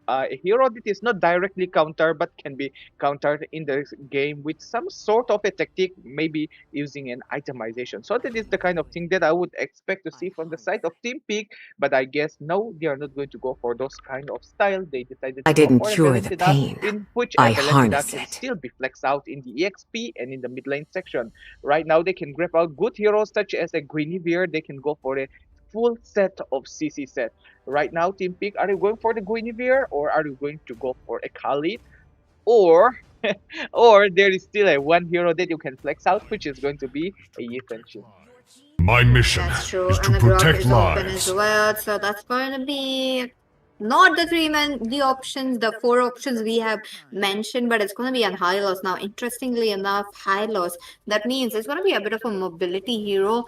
a hero that is not directly countered but can be countered in the game with some sort of a tactic, maybe using an itemization. So that is the kind of thing that I would expect to see from the side of Team Peak, but I guess no, they are not going to go for those kind of style. They decided to I didn't go for a cure the Valentina, pain. in which I a Valentina harness can it. still be flexed out in the EXP and in the mid lane section. Right now they can grab out good heroes such as a Guinevere. They can go for a full set of CC set. Right now, Team Peak, are you going for the Guinevere, or are you going to go for a Khalid? Or there is still a one hero that you can flex out, which is going to be a Yifenshin. My mission That's true. is to And the Grok protect is open lives. as well, so that's going to be Not the the options, the four options we have mentioned, but it's going to be on high loss. Now, interestingly enough, high loss, that means it's going to be a bit of a mobility hero.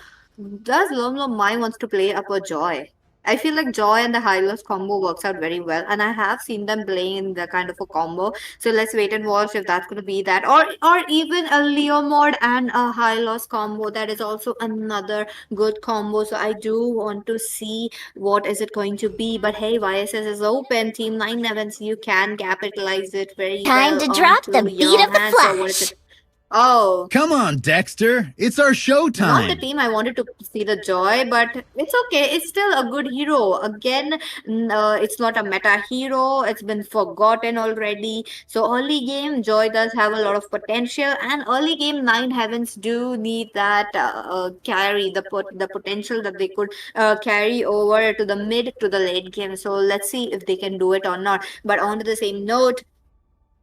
Does Lom Lom Mai wants to play up a Joy? I feel like Joy and the high loss combo works out very well, and I have seen them playing in the kind of a combo. So let's wait and watch if that's going to be that, or even a Leo mod and a high loss combo. That is also another good combo. So I do want to see what is it going to be. But hey, YSS is open. Team 9 Evans, you can capitalize it very Time well to drop the onto beat your of the hands. So what is flash. it? Oh, Come on, Dexter. It's our not the showtime. team I wanted to see the Joy, but it's okay. It's still a good hero. Again, it's not a meta hero. It's been forgotten already. So early game, Joy does have a lot of potential, and early game Nine Heavens do need that carry the potential that they could carry over to the mid to the late game. So let's see if they can do it or not. But on to the same note.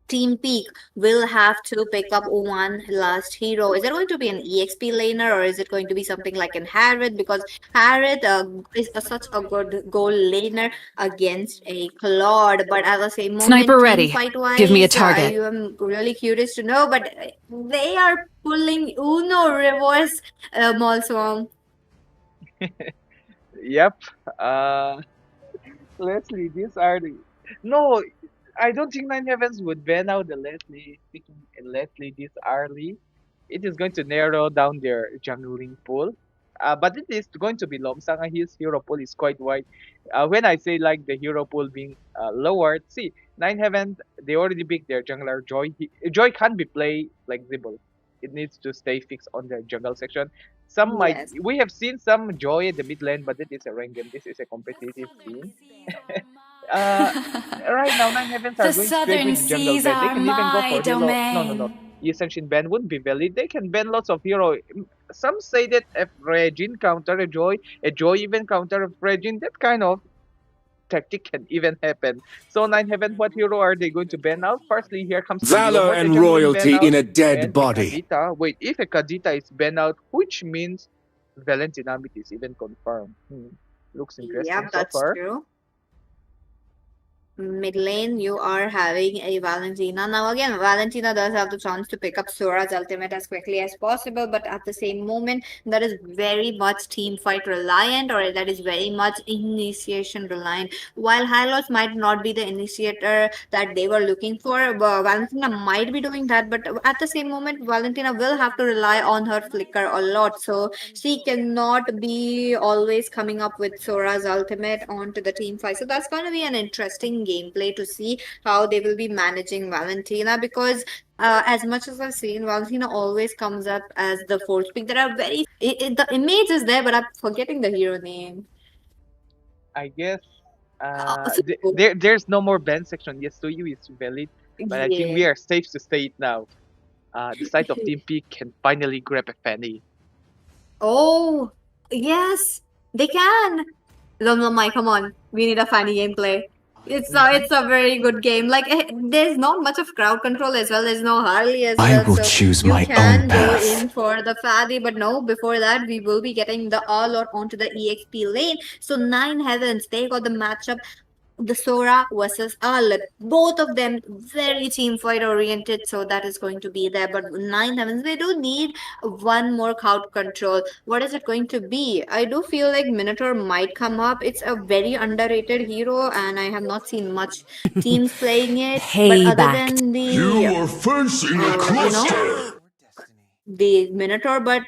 Team Peak will have to pick up one last hero. Is it going to be an EXP laner or is it going to be something like an Harriet? Because Harriet is such a good goal laner against a Claude. But at the same moment, Sniper team ready. fight wise, Give me a I target. am really curious to know. But they are pulling Uno reverse Malswarm. Yep. Leslie, these are the no. I don't think Nine Heavens would ban out the Leslie. Picking Leslie this early, it is going to narrow down their jungling pool. But it is going to be Lomsang. His hero pool is quite wide. When I say like the hero pool being lowered, see Nine Heavens they already picked their jungler Joy. Joy can't be played flexible. It needs to stay fixed on the jungle section. Some might Yes. we have seen some Joy at the mid lane, but it is a rank game. This is a competitive scene. Uh, right now, Nine Heavens are The going straight southern with the jungle seas ban. They are can even go my for Hilo. No. domain. Ascension ban wouldn't be valid. They can ban lots of hero. Some say that if Regin counter a Joy even counter a Regin, that kind of tactic can even happen. So Nine Heaven, what hero are they going to ban out? Firstly, here comes the Valor Leomord, the and jungling ban royalty out, in a dead and a body. Kadita. Wait, if a Kadita is banned out, which means Valentinamit is even confirmed. Looks interesting Yep, so that's far. true. Mid lane, you are having a Valentina. Now, again, Valentina does have the chance to pick up Sora's ultimate as quickly as possible, but at the same moment, that is very much team fight reliant, or that is very much initiation reliant. While Hylos might not be the initiator that they were looking for, Valentina might be doing that, but at the same moment, Valentina will have to rely on her flicker a lot, so she cannot be always coming up with Sora's ultimate onto the team fight. So that's going to be an interesting gameplay to see how they will be managing Valentina because as much as I've seen, Valentina always comes up as the fourth pick. There are the image is there, but I'm forgetting the hero name. I guess So, there's no more ban section. Yes, so you is valid, but I think yeah. we are safe to say it now. The side of Team Peak can finally grab a fanny. Oh, yes, they can. Mai, come on. We need a funny gameplay. It's a very good game. Like there's not much of crowd control as well. There's no Harley as I well. will So choose you my own can go path. in for the Faddy, but no, before that we will be getting the all or onto the EXP lane. So Nine Heavens, they got the matchup the Sora versus Arlet. Both of them very team fight oriented, so that is going to be there. But Nine Heavens, they do need one more crowd control. What is it going to be? I do feel like Minotaur might come up. It's a very underrated hero, and I have not seen much teams playing it. But other Payback. than You are facing a cluster. the Minotaur, but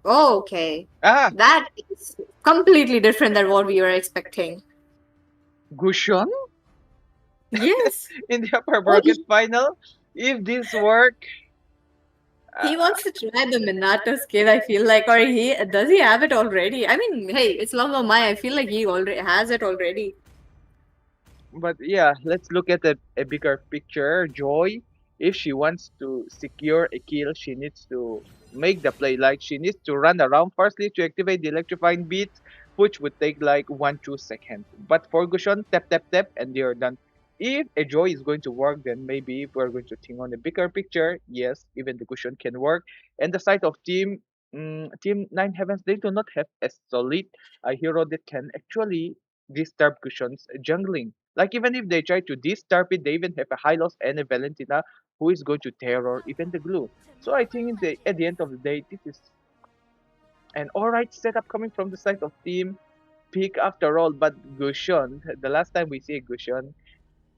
okay, Ah, that is completely different than what we were expecting. Gushon Yes. in the upper Oh, bracket final. If this work, he wants to try the Minato skill, I feel like, or does he have it already? I mean, hey, it's Longo Mai. I feel like he already has it already. but yeah, let's look at a bigger picture. Joy, if she wants to secure a kill, she needs to make the play. Like she needs to run around firstly to activate the electrifying beat, which would take like 1-2 seconds. But for Gushon, tap tap tap, and they're done. If a Joy is going to work, then maybe we're going to think on a bigger picture. Yes, even the Gushon can work. And the side of Team Nine Heavens, they do not have a solid hero that can actually disturb Cushion's jungling. Like even if they try to disturb it, they even have a high loss and a Valentina who is going to terror even the glue. So I think at the end of the day, this is an alright setup coming from the side of Team Peak after all. But Gushon, the last time we see Gushon,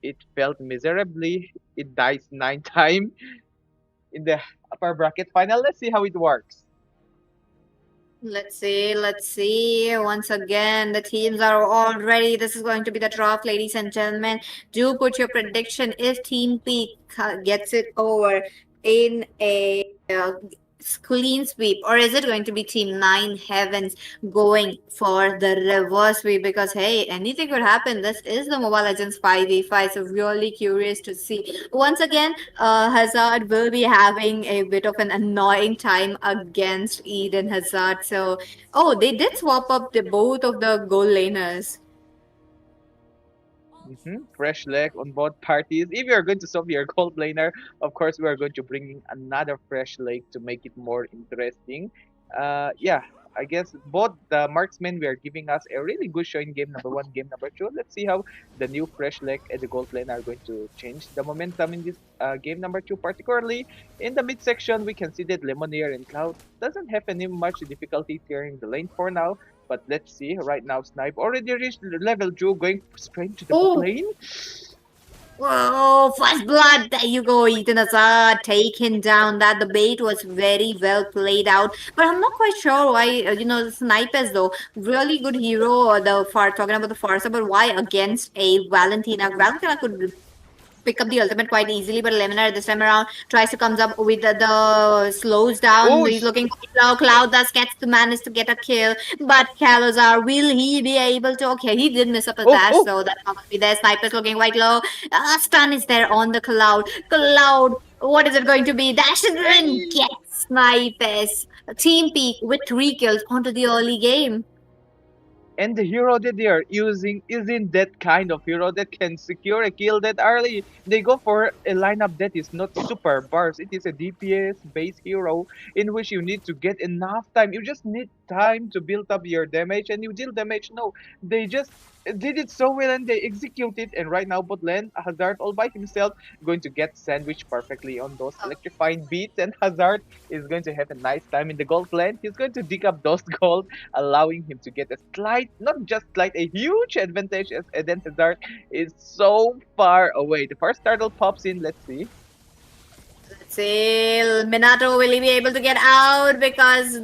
it failed miserably. It dies 9 times in the upper bracket final. Let's see how it works. Let's see. Once again, the teams are all ready. This is going to be the draft, ladies and gentlemen. Do put your prediction if Team Peak gets it over in a clean sweep, or is it going to be Team 9 Heavens going for the reverse sweep? Because hey, anything could happen. This is the Mobile Legends 5v5, so really curious to see. Once again, Hazard will be having a bit of an annoying time against Eden Hazard. So, oh, they did swap up both of the goal laners. Fresh leg on both parties. If you're going to solve your gold laner, of course we are going to bring in another fresh leg to make it more interesting. Yeah, I guess both the marksmen were giving us a really good show in game number 1, game number 2. Let's see how the new fresh leg and the gold lane are going to change the momentum in this game number 2. Particularly in the mid section, we can see that Lemonade and Cloud doesn't have any much difficulty clearing the lane for now. But let's see, right now Snipe already reached level 2, going straight to the bot lane. Whoa, first blood. There you go, Eden Hazard. Take him down. That the bait was very well played out. But I'm not quite sure why, the Snipers though, really good hero, talking about the Farsa, but why against a Valentina? Valentina could pick up the ultimate quite easily, but Lemonade this time around tries to comes up with the slows down. Oh, He's looking low. Cloud thus gets to manage to get a kill, but Kalazar, will he be able to? Okay, he did miss up a dash, so that's not gonna be there. Sniper's looking quite low. Stun is there on the Cloud. Cloud, what is it going to be? Dashes in, gets Snipers. Team Peak with 3 kills onto the early game. And the hero that they are using isn't that kind of hero that can secure a kill that early. They go for a lineup that is not super burst. It is a DPS based hero in which you need to get enough time. You just need time to build up your damage, and you deal damage. No, they just did it so well and they executed. And right now bot lane, Hazard all by himself going to get sandwiched perfectly on those electrifying beats, and Hazard is going to have a nice time in the gold lane. He's going to dig up those gold, allowing him to get a slight, not just slight, a huge advantage, as Eden Hazard is so far away. The first turtle pops in. Let's see. Minato, will he be able to get out? Because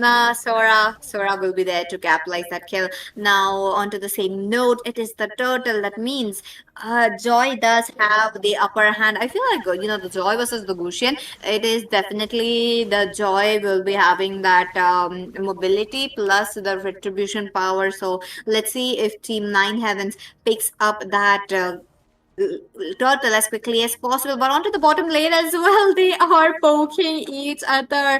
Sora will be there to capitalize that kill. Now, onto the same note, it is the turtle. That means Joy does have the upper hand. I feel like, the Joy versus the Gusion, it is definitely the Joy will be having that mobility plus the retribution power. So, let's see if Team 9 Heavens picks up that turtle as quickly as possible. But onto the bottom lane as well, they are poking each other.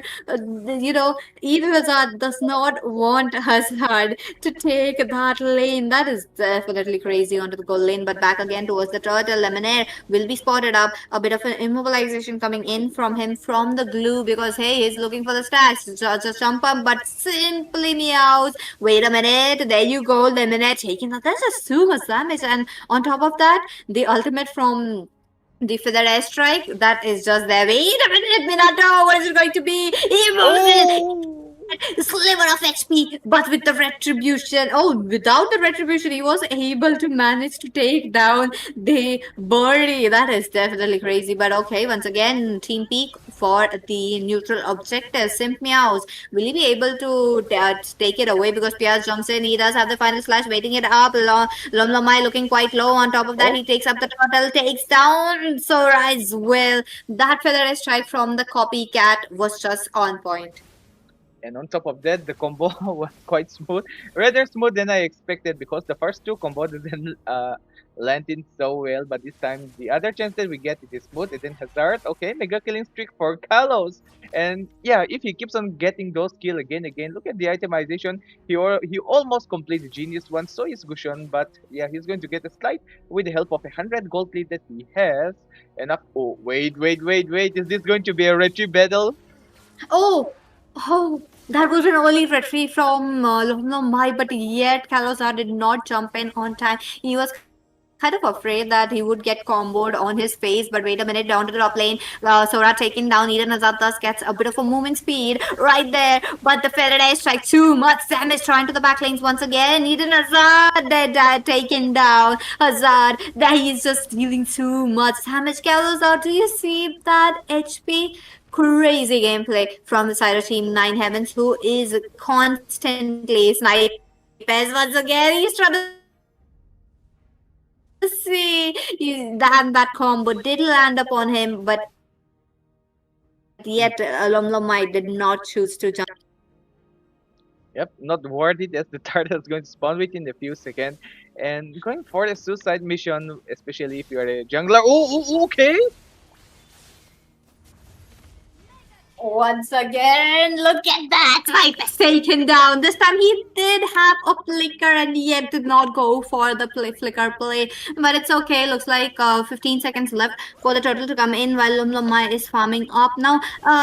Eden Hazard does not want Hazard to take that lane. That is definitely crazy. Onto the goal lane, but back again towards the turtle. Lemonade will be spotted up. A bit of an immobilization coming in from him from the glue, because hey, he's looking for the stacks. Just jump up, but simply meows. Wait a minute, there you go. Lemonade taking that. That's just too much damage, and on top of that, the ultimate from the Feather Airstrike, that is just there. Wait a minute, Minato, what is it going to be? Sliver of XP, but with the retribution. Oh, without the retribution, he was able to manage to take down the birdie. That is definitely crazy. But okay, once again, Team Peak for the neutral objective. Simp Meows, will he be able to take it away? Because Piaz jumps in, he does have the final slash, waiting it up. Lomlomai looking quite low. On top of that, he takes up the turtle, takes down Sora as well. That Feather Strike from the copycat was just on point. And on top of that, the combo was quite smooth. Rather smooth than I expected, because the first 2 combo didn't land in so well. But this time, the other chance that we get, it is smooth. Eden Hazard. Okay, mega killing streak for Kalos. And yeah, if he keeps on getting those kills again, look at the itemization. He almost completed the Genius one, so is Gushon. But yeah, he's going to get a slight with the help of 100 gold plate that he has. And oh, wait. Is this going to be a retry battle? Oh, Oh, that was an early retreat from Mai, but yet Kalozar did not jump in on time. He was kind of afraid that he would get comboed on his face, but wait a minute, down to the top lane, Sora taken down. Eden Hazard thus gets a bit of a movement speed right there, but the Faraday strike too much damage trying to the back lanes once again. Eden Hazard taken down. Hazard, that he's just dealing too much damage. Kalozar, do you see that HP? Crazy gameplay from the side of Team Nine Heavens, who is constantly snipers once again. He's trying to see that combo did land upon him, but yet Lomlomai did not choose to jump. Yep, not worth it as the turtle is going to spawn within a few seconds. And going for a suicide mission, especially if you're a jungler. Oh, okay. Once again, look at that! Snipe is taken down. This time he did have a flicker and yet did not go for the flicker play. But it's okay. Looks like 15 seconds left for the turtle to come in while Lumlumai is farming up. Now,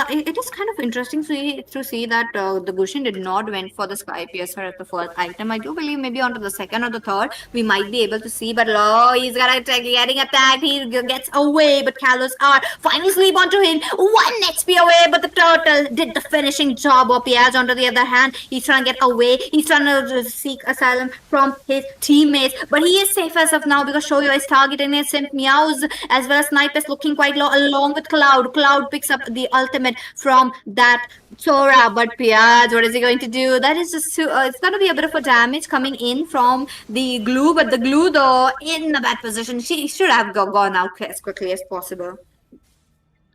it is kind of interesting to see that the Gushin did not went for the Sky Piercer at the first item. I do believe maybe onto the second or the third we might be able to see. But he's getting attacked. He gets away, but Kalos are finally sleep onto him. 1 HP away, but the turtle did the finishing job. Or Piaz, on the other hand, he's trying to get away. He's trying to seek asylum from his teammates, but he is safe as of now because Shoyo is targeting his Simp Meows as well as Snipe is looking quite low along with Cloud. Cloud picks up the ultimate from that Sora, but Piaz, what is he going to do? That is just it's going to be a bit of a damage coming in from the glue, but the glue though in a bad position. She should have gone out as quickly as possible.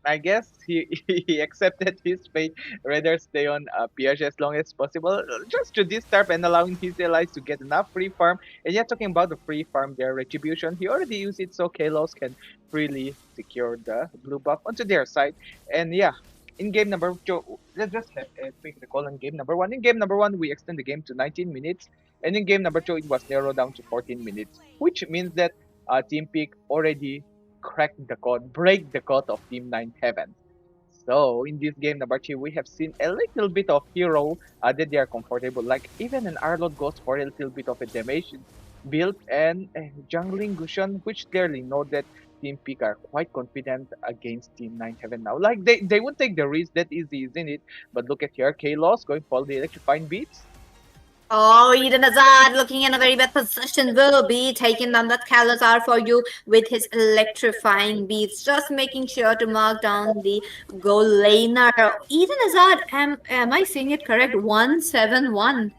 I guess he accepted his fate, rather stay on Piaget as long as possible, just to disturb and allowing his allies to get enough free farm. And yeah, talking about the free farm, their retribution, he already used it, so Kalos can freely secure the blue buff onto their side. And yeah, in game number 2, let's just have a quick recall on game number 1. In game number 1, we extend the game to 19 minutes, and in game number 2, it was narrowed down to 14 minutes, which means that Team Peak already crack the code, break the code of Team 9 Heaven. So in this game number 2, we have seen a little bit of hero that they are comfortable. Like even an Arlot goes for a little bit of a damage build and jungling Gushan, which clearly know that Team Peak are quite confident against Team 9 Heaven now. Like they won't take the risk that easy, isn't it? But look at here, Kalos going for the electrifying beats. Oh, Eden Hazard looking in a very bad position will be taking down that Kalazar for you with his electrifying beats. Just making sure to mark down the goal laner. Eden Hazard, am I saying it correct? 171.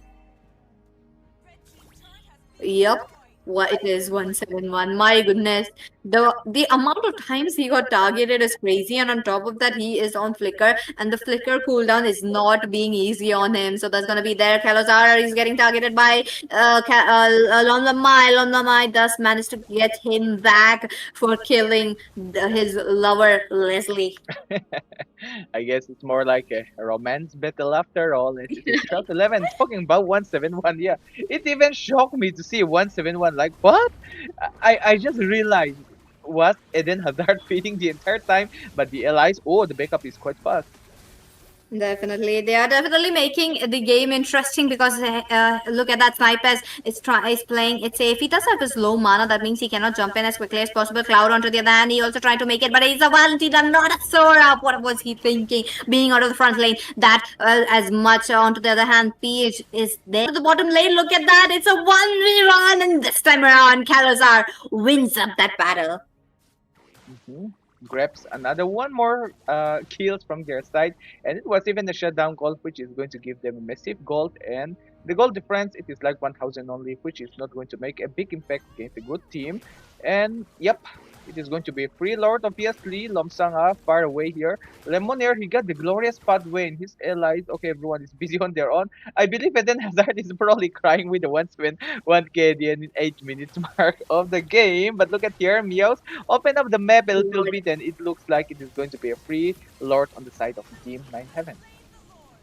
Yep. What it is 171. My goodness. The amount of times he got targeted is crazy, and on top of that he is on flicker, and the flicker cooldown is not being easy on him. So that's gonna be there. Kalazar is getting targeted by Lomlamai. Lomlamai thus managed to get him back for killing his lover Leslie. I guess it's more like a romance battle after all. It's 12-11. Talking about 171, yeah. It even shocked me to see 171. Like, what? I just realized was Eden Hazard feeding the entire time, but the allies, the backup is quite fast. Definitely, they are definitely making the game interesting because look at that Sniper is playing it safe. He does have his low mana, that means he cannot jump in as quickly as possible. Cloud onto the other hand, he also tried to make it, but he's a Valentina, not a Sora. What was he thinking? Being out of the front lane, that as much onto the other hand, Peach is there to the bottom lane. Look at that, it's a 1v1, and this time around, Kalazar wins up that battle. Grabs another one more kills from their side, and it was even a shutdown goal, which is going to give them a massive gold, and the goal difference, it is like 1000 only, which is not going to make a big impact against a good team. And yep, it is going to be a free lord, obviously. Lomsanga far away here. Lemonade, he got the glorious pathway, and his allies, okay, everyone is busy on their own. I believe Eden Hazard is probably crying with the 1k in 8 minutes mark of the game. But look at here, Meows open up the map a little bit, and it looks like it is going to be a free lord on the side of Team 9 Heaven.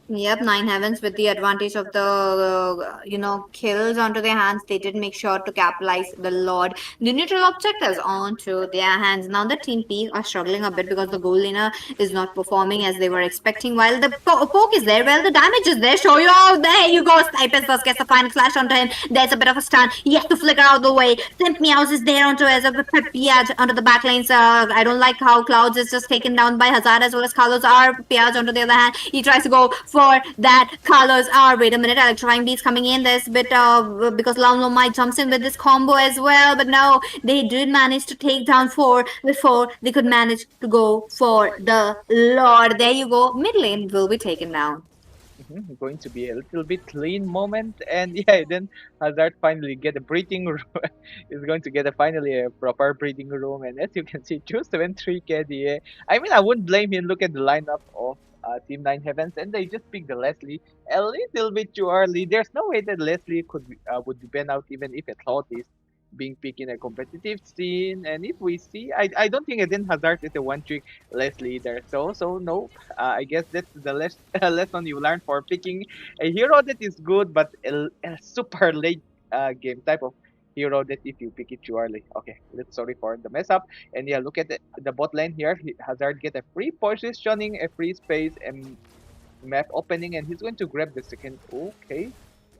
Yep, Nine Heavens with the advantage of the kills onto their hands. They did make sure to capitalize the Lord. The neutral objectives onto their hands. Now the Team P are struggling a bit because the goal laner is not performing as they were expecting. While the poke is there, well the damage is there. Show you out. There you go. Snipers first gets the final flash onto him. There's a bit of a stun. He has to flicker out the way. Simp Meows is there onto as a Piage onto the back lanes. I don't like how Clouds is just taken down by Hazard as well as Carlos R. Piage onto the other hand. He tries to go for that Carlos R. Wait a minute, electrifying beats coming in. There's a bit because Lamlomai jumps in with this combo as well, but no, they did manage to take down 4 before they could manage to go for the Lord. There you go. Mid lane will be taken down. Going to be a little bit clean moment, and yeah, then Hazard finally get a breathing room. Is going to get finally a proper breathing room, and as you can see, choose 7-3 KDA. I mean, I wouldn't blame him. Look at the lineup of Team 9 Heavens, and they just picked the Leslie a little bit too early. There's no way that Leslie would be banned out even if a thought is being picked in a competitive scene. And if we see, I don't think Eden Hazard is a one-trick Leslie either. So no, I guess that's the lesson you learn for picking a hero that is good, but a super late game type of hero that if you pick it too early. Okay, sorry for the mess up. And yeah, look at the bot lane here. Hazard get a free positioning, a free space, and map opening, and he's going to grab the second. Okay,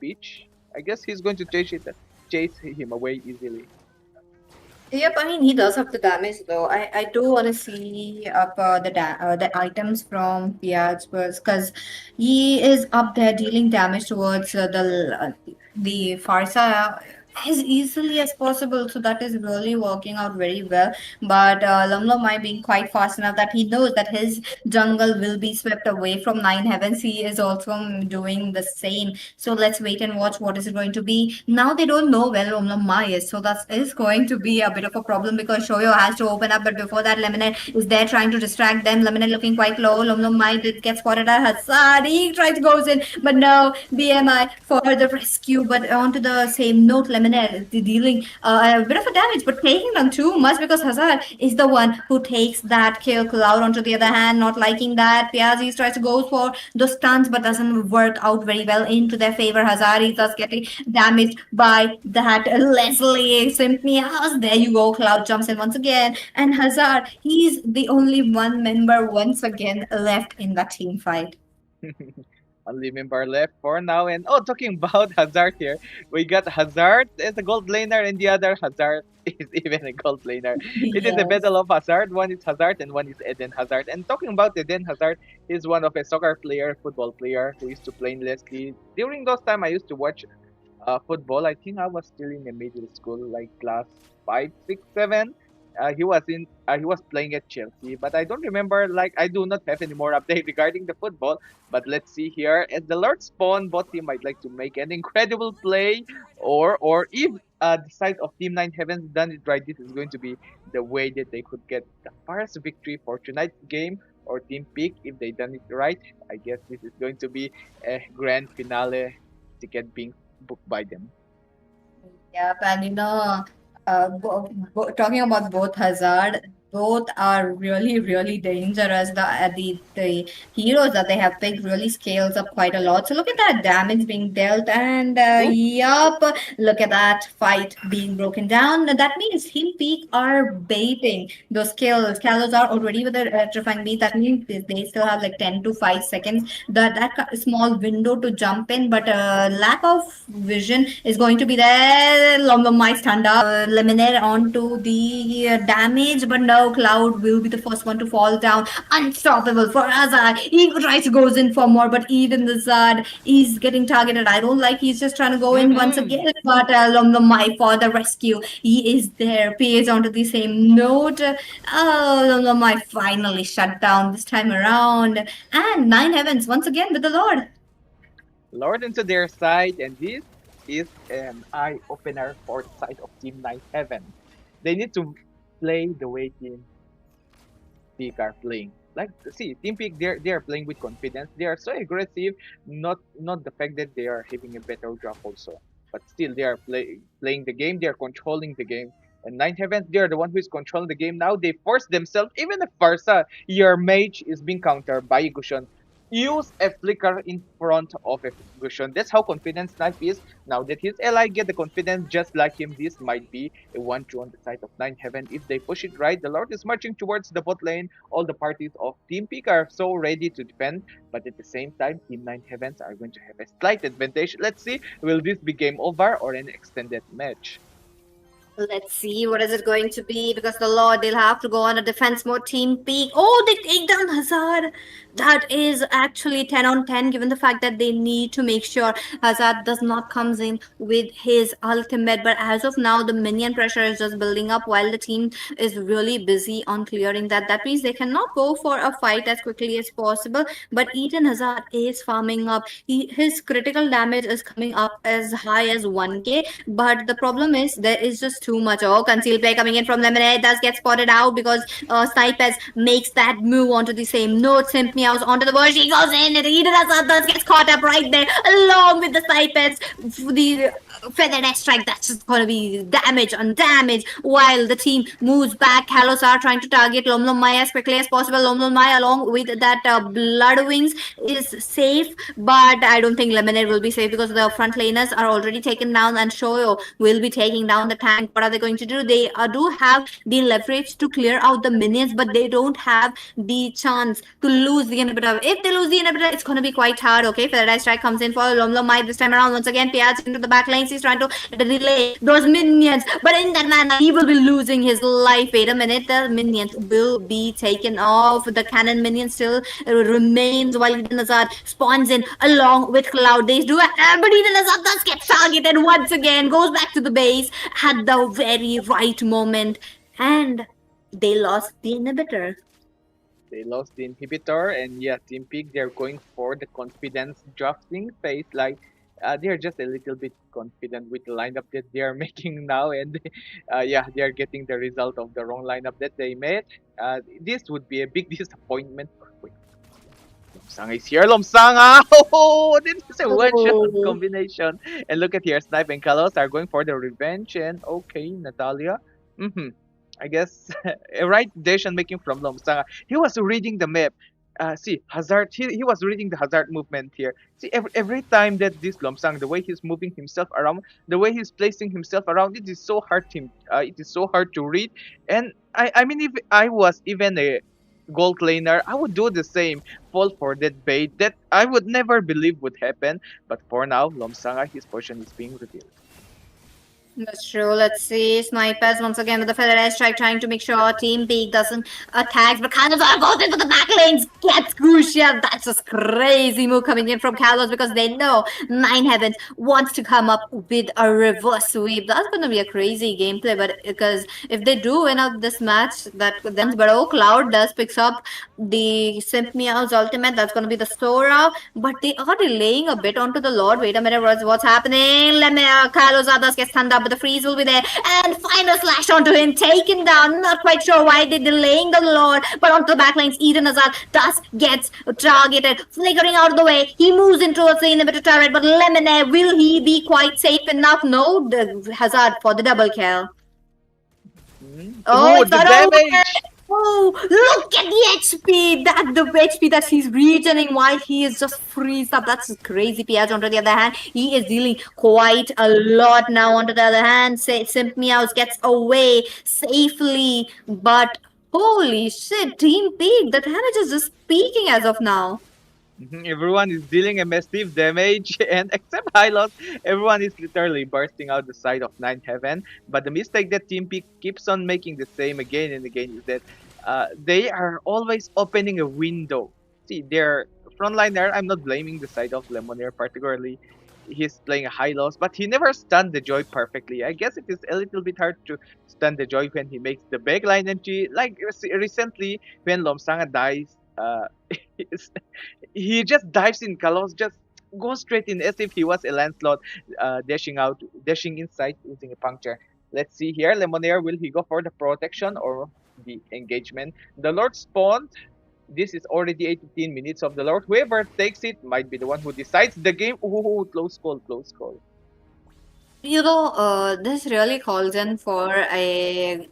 Peach. I guess he's going to chase him away easily. Yep, I mean he does have the damage though. I do want to see up the items from Piaz because he is up there dealing damage towards the Farsa as easily as possible. So that is really working out very well. But Lumlumai being quite fast enough that he knows that his jungle will be swept away from Nine Heavens. He is also doing the same. So let's wait and watch what is it going to be. Now they don't know where Lumlumai is. So that is going to be a bit of a problem because Shoyo has to open up. But before that, Lemonade is there trying to distract them. Lemonade looking quite low. Lumlumai did get spotted at Hassad. He tries to go in. But no, BMI for the rescue. But onto the same note, Lemonade dealing a bit of a damage, but taking them too much because Hazard is the one who takes that kill. Cloud onto the other hand, not liking that. Piazzi tries to go for those stunts, but doesn't work out very well into their favor. Hazard is thus getting damaged by that Leslie. Simply house. There you go. Cloud jumps in once again, and Hazard, he's the only one member once again left in that team fight. Only member left for now. And talking about Hazard here, we got Hazard as a gold laner, and the other Hazard is even a gold laner. It is a battle of Hazard. One is Hazard and one is Eden Hazard. And talking about Eden Hazard, he's one of a soccer player, football player who used to play in Leslie. During those time, I used to watch football. I think I was still in the middle school, like class 5, 6, 7. He was playing at Chelsea, but I don't remember. Like, I do not have any more update regarding the football. But let's see here. As the Lord spawn, both team might like to make an incredible play, or if the side of Team 9 Heavens done it right, this is going to be the way that they could get the first victory for tonight's game, or Team Peak if they done it right. I guess this is going to be a grand finale ticket being booked by them. Yep, and talking about both Hazard, both are really, really dangerous. The heroes that they have picked really scales up quite a lot. So look at that damage being dealt, and yup, look at that fight being broken down. That means Team Peak are baiting those kills. Kalos are already with the electrifying beat. That means they still have like 10 to 5 seconds. That small window to jump in, but lack of vision is going to be there. My stand up, Lemonade onto the damage, but no. Cloud will be the first one to fall down. Unstoppable for Azad. He tries to goes in for more, but even the Zad is getting targeted. I don't like he's just trying to go in once again, but Lomlomai for the rescue. He is there. Pays onto the same note. Lomlomai finally shut down this time around. And 9 Heavens once again with the Lord. Lord into their side, and this is an eye opener for the side of Team 9 Heaven. They need to play the way Team Peak are playing. Like, see, Team Peak, they are playing with confidence. They are so aggressive. Not the fact that they are having a better draft also, but still they are playing the game. They are controlling the game. And 9 Heavens, they are the one who is controlling the game now. They force themselves. Even if Farsa, your mage, is being countered by Gushon, use a flicker in front of a fusion. That's how confident Snipe is. Now that his ally get the confidence just like him, this might be a 1-2 on the side of 9 Heaven. If they push it right, the Lord is marching towards the bot lane. All the parties of Team Peak are so ready to defend, but at the same time, Team 9 Heavens are going to have a slight advantage. Let's see, will this be game over or an extended match? Let's see, what is it going to be? Because the Lord, they'll have to go on a defense mode. Team Peak. Oh, they take down Hazard. That is actually 10 on 10, given the fact that they need to make sure Hazard does not comes in with his ultimate. But as of now, the minion pressure is just building up while the team is really busy on clearing that. That means they cannot go for a fight as quickly as possible. But Eden Hazard is farming up. His critical damage is coming up as high as 1k. But the problem is there is just too much. Oh, conceal play coming in from Lemonade does get spotted out because Snipers makes that move onto the same note. Simp Meows onto the bush. He goes in and Eden Hazard does gets caught up right there along with the Snipers. The feather dash strike, that's just going to be damage on damage while the team moves back. Kalos are trying to target Lom Lom Mai as quickly as possible. Lom Lom Mai along with that Blood Wings is safe, but I don't think Lemonade will be safe because the front laners are already taken down and Shoyo will be taking down the tank. What are they going to do? They do have the leverage to clear out the minions, but they don't have the chance to lose the inhibitor. If they lose the inhibitor, it's going to be quite hard. Okay, Feather Strike comes in for Lom Lom Mai this time around. Once again, Piaz into the back lanes. He's trying to delay those minions, but in that manner, he will be losing his life. Wait a minute, the minions will be taken off. The cannon minion still remains while Eden Hazard spawns in along with Cloud. They do, but Eden Hazard does get targeted once again. Goes back to the base at the very right moment, and they lost the inhibitor. They lost the inhibitor, and yeah, Team Peak, they're going for the confidence drafting phase. Like, they're just a little bit confident with the lineup that they are making now, and yeah, they are getting the result of the wrong lineup that they made. This would be a big disappointment. Wait, Lomsanga is here. Lomsanga! Oh, this is a one-shot combination. And look at here, Snipe and Kalos are going for the revenge, and okay, Natalia. I guess a right decision making from Lomsanga. He was reading the map. See, Hazard, he was reading the Hazard movement here. See, every time that this Lomsang, the way he's moving himself around, the way he's placing himself around, it is so hard to read. And I mean, if I was even a gold laner, I would do the same, fall for that bait that I would never believe would happen. But for now, Lomsanga, his portion is being revealed. That's true. Let's see. Snipers once again with the Feather Air Strike trying to make sure Team Peak doesn't attack. But Kalos goes into the back lanes. Gets Crucial. That's just crazy move coming in from Kalos because they know 9 Heavens wants to come up with a reverse sweep. That's going to be a crazy gameplay. But because if they do win out this match, that then but oh, Cloud does picks up the Simp Meow's ultimate. That's going to be the Sora. But they are delaying a bit onto the Lord. Wait a minute. What's happening? Let me Kalos others get stunned up. But the freeze will be there, and final slash onto him, taken down. Not quite sure why they're delaying the Lord, but onto the back lanes, Eden Hazard does gets targeted, flickering out of the way. He moves into a inhibitor turret, but Lemonade, will he be quite safe enough? No, the Hazard for the double kill. Oh, it's not over. Oh, look at the HP! The HP that he's regening while he is just freezed up. That's crazy. Piaz, on the other hand, he is dealing quite a lot now. On the other hand, Simp Meows gets away safely. But holy shit, Team Peak, the damage is just peaking as of now. Everyone is dealing a massive damage, and except Hylos, everyone is literally bursting out the side of 9 Heaven. But the mistake that Team Peak keeps on making the same again and again is that they are always opening a window. See, their frontliner, I'm not blaming the side of Lemonade particularly. He's playing a Hylos, but he never stunned the Joy perfectly. I guess it is a little bit hard to stun the Joy when he makes the backline entry. Like recently, when Lomsanga dies, he just dives in. Kalos just goes straight in as if he was a Lancelot, dashing inside using a puncture. Let's see here, Lemonade, will he go for the protection or the engagement? The Lord spawned. This is already 18 minutes of the Lord. Whoever takes it might be the one who decides the game. Ooh, close call, close call. This really calls in for a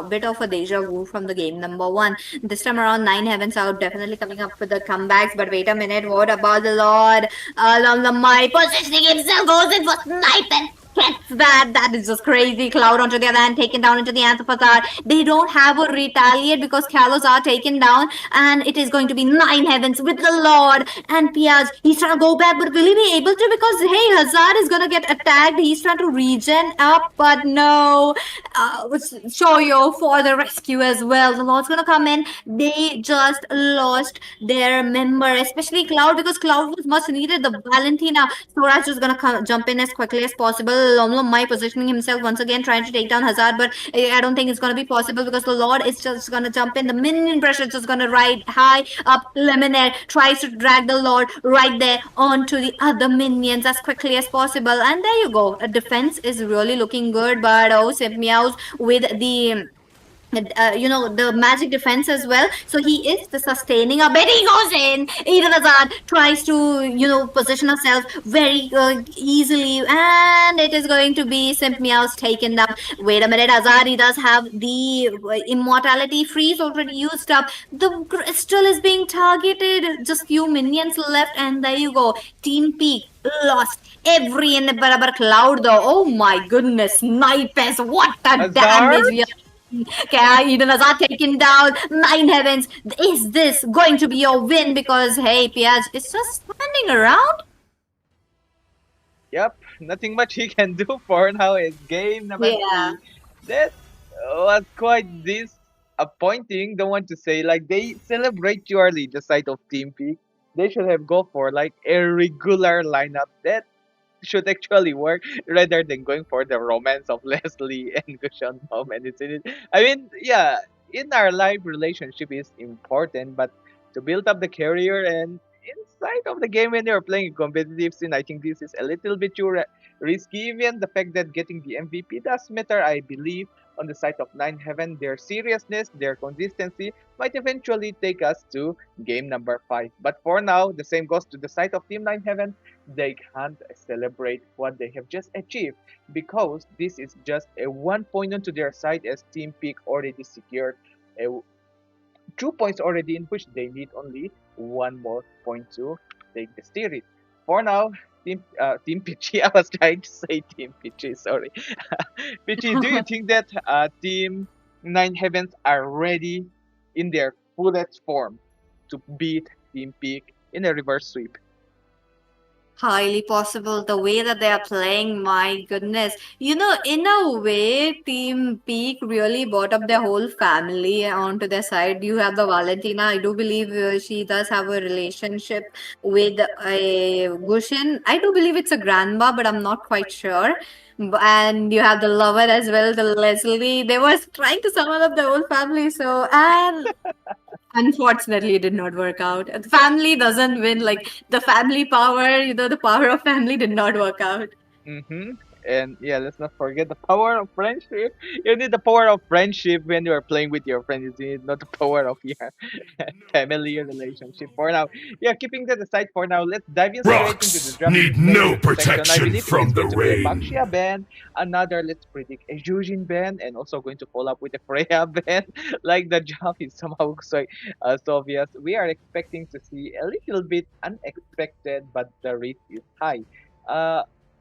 bit of a deja vu from the game number one. This time around, Nine Heavens out, definitely coming up with the comebacks. But wait a minute, what about the Lord? My positioning himself goes in for snipe and gets that. That is just crazy. Cloud onto the other hand, taken down into the Anthropazar. They don't have a retaliate because Kalos are taken down, and it is going to be Nine Heavens with the Lord and Piaz. He's trying to go back, but will he be able to? Because hey, Hazard is gonna get attacked. He's trying to regen up, but no. Shoyo for the rescue as well. The Lord's gonna come in. They just lost their member, especially Cloud, because Cloud was much needed. The Valentina Storage is gonna jump in as quickly as possible. Mai positioning himself once again, trying to take down Hazard, but I don't think it's gonna be possible because the Lord is just gonna jump in. The minion pressure is just gonna ride high up. Lemonade tries to drag the Lord right there onto the other minions as quickly as possible, and there you go. A defense is really looking good, but Simp Meows with the the magic defense as well. So he is the sustaining a bit. He goes in. Eden Hazard tries to, position herself very easily, and it is going to be Simp Meows taken down. Wait a minute, Hazard, he does have the immortality freeze already used up. The crystal is being targeted. Just few minions left, and there you go. Team Peak lost every in the Barabar Cloud though. Oh my goodness, Snipers, what a damage we are. Okay, Eden Hazard taken down. Nine Heavens. Is this going to be your win? Because hey, Piaz is just standing around. Yep, nothing much he can do for now. Is game number 3. That was quite disappointing. Don't want to say, like, they celebrate too early the side of Team Peak. They should have go for like a regular lineup that should actually work rather than going for the romance of Leslie and Gushan moment. I mean, yeah, in our life, relationship is important, but to build up the career and inside of the game when you're playing a competitive scene, I think this is a little bit too risky. Even the fact that getting the MVP does matter, I believe. On the side of Nine Heaven, their seriousness, their consistency might eventually take us to game number 5. But for now, the same goes to the side of Team Nine Heaven. They can't celebrate what they have just achieved because this is just a 1 point onto their side, as Team Peak already secured 2 points already, in which they need only 1 more point to take the steering. For now, Team Pichi, I was trying to say Team Pichi, sorry. Pichi, do you think that Team Nine Heavens are ready in their fullest form to beat Team Peak in a reverse sweep? Highly possible. The way that they are playing, my goodness. In a way, Team Peak really brought up their whole family onto their side. You have the Valentina. I do believe she does have a relationship with a Gushin. I do believe it's a grandma, but I'm not quite sure. And you have the lover as well, the Leslie. They were trying to summon up the whole family. So, and unfortunately, it did not work out. The family doesn't win. Like the family power, the power of family did not work out. Mm-hmm. And yeah, let's not forget the power of friendship. You need the power of friendship when you are playing with your friends. You need not the power of your family relationship. For now, yeah, keeping that aside for now, let's dive in straight into the Rocks draft. need no protection from the rain. Baxia ban, another, let's predict, a Jujin ban, and also going to follow up with a Freya ban. Like the jump is somehow so obvious. We are expecting to see a little bit unexpected, but the risk is high.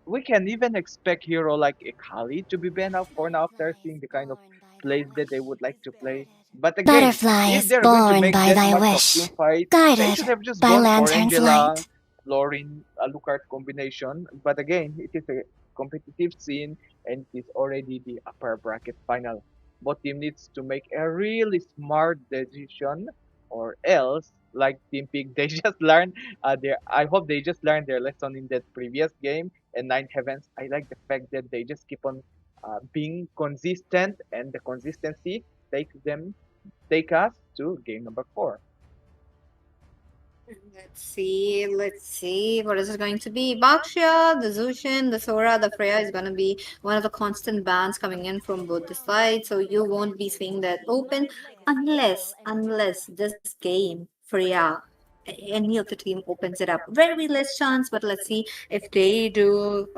We can even expect hero like a Kali to be banned out for now after seeing the kind of plays that they would like to play. But again, Butterfly if is they're going to born make by that thy much of wish, team fight, they should have guided just by gone for lantern's Angela, light. Lauren, Alucard combination. But again, it is a competitive scene and it is already the upper bracket final. Both team needs to make a really smart decision, or else, like Team Peak, they just learned I hope they just learned their lesson in that previous game. And Nine Heavens, I like the fact that they just keep on being consistent, and the consistency take us to game number 4. Let's see. What is it going to be? Baxia, the Zushin, the Sora, the Freya is going to be one of the constant bans coming in from both the sides. So you won't be seeing that open unless this game, Freya, any of the team opens it up. Very less chance, but let's see if they do,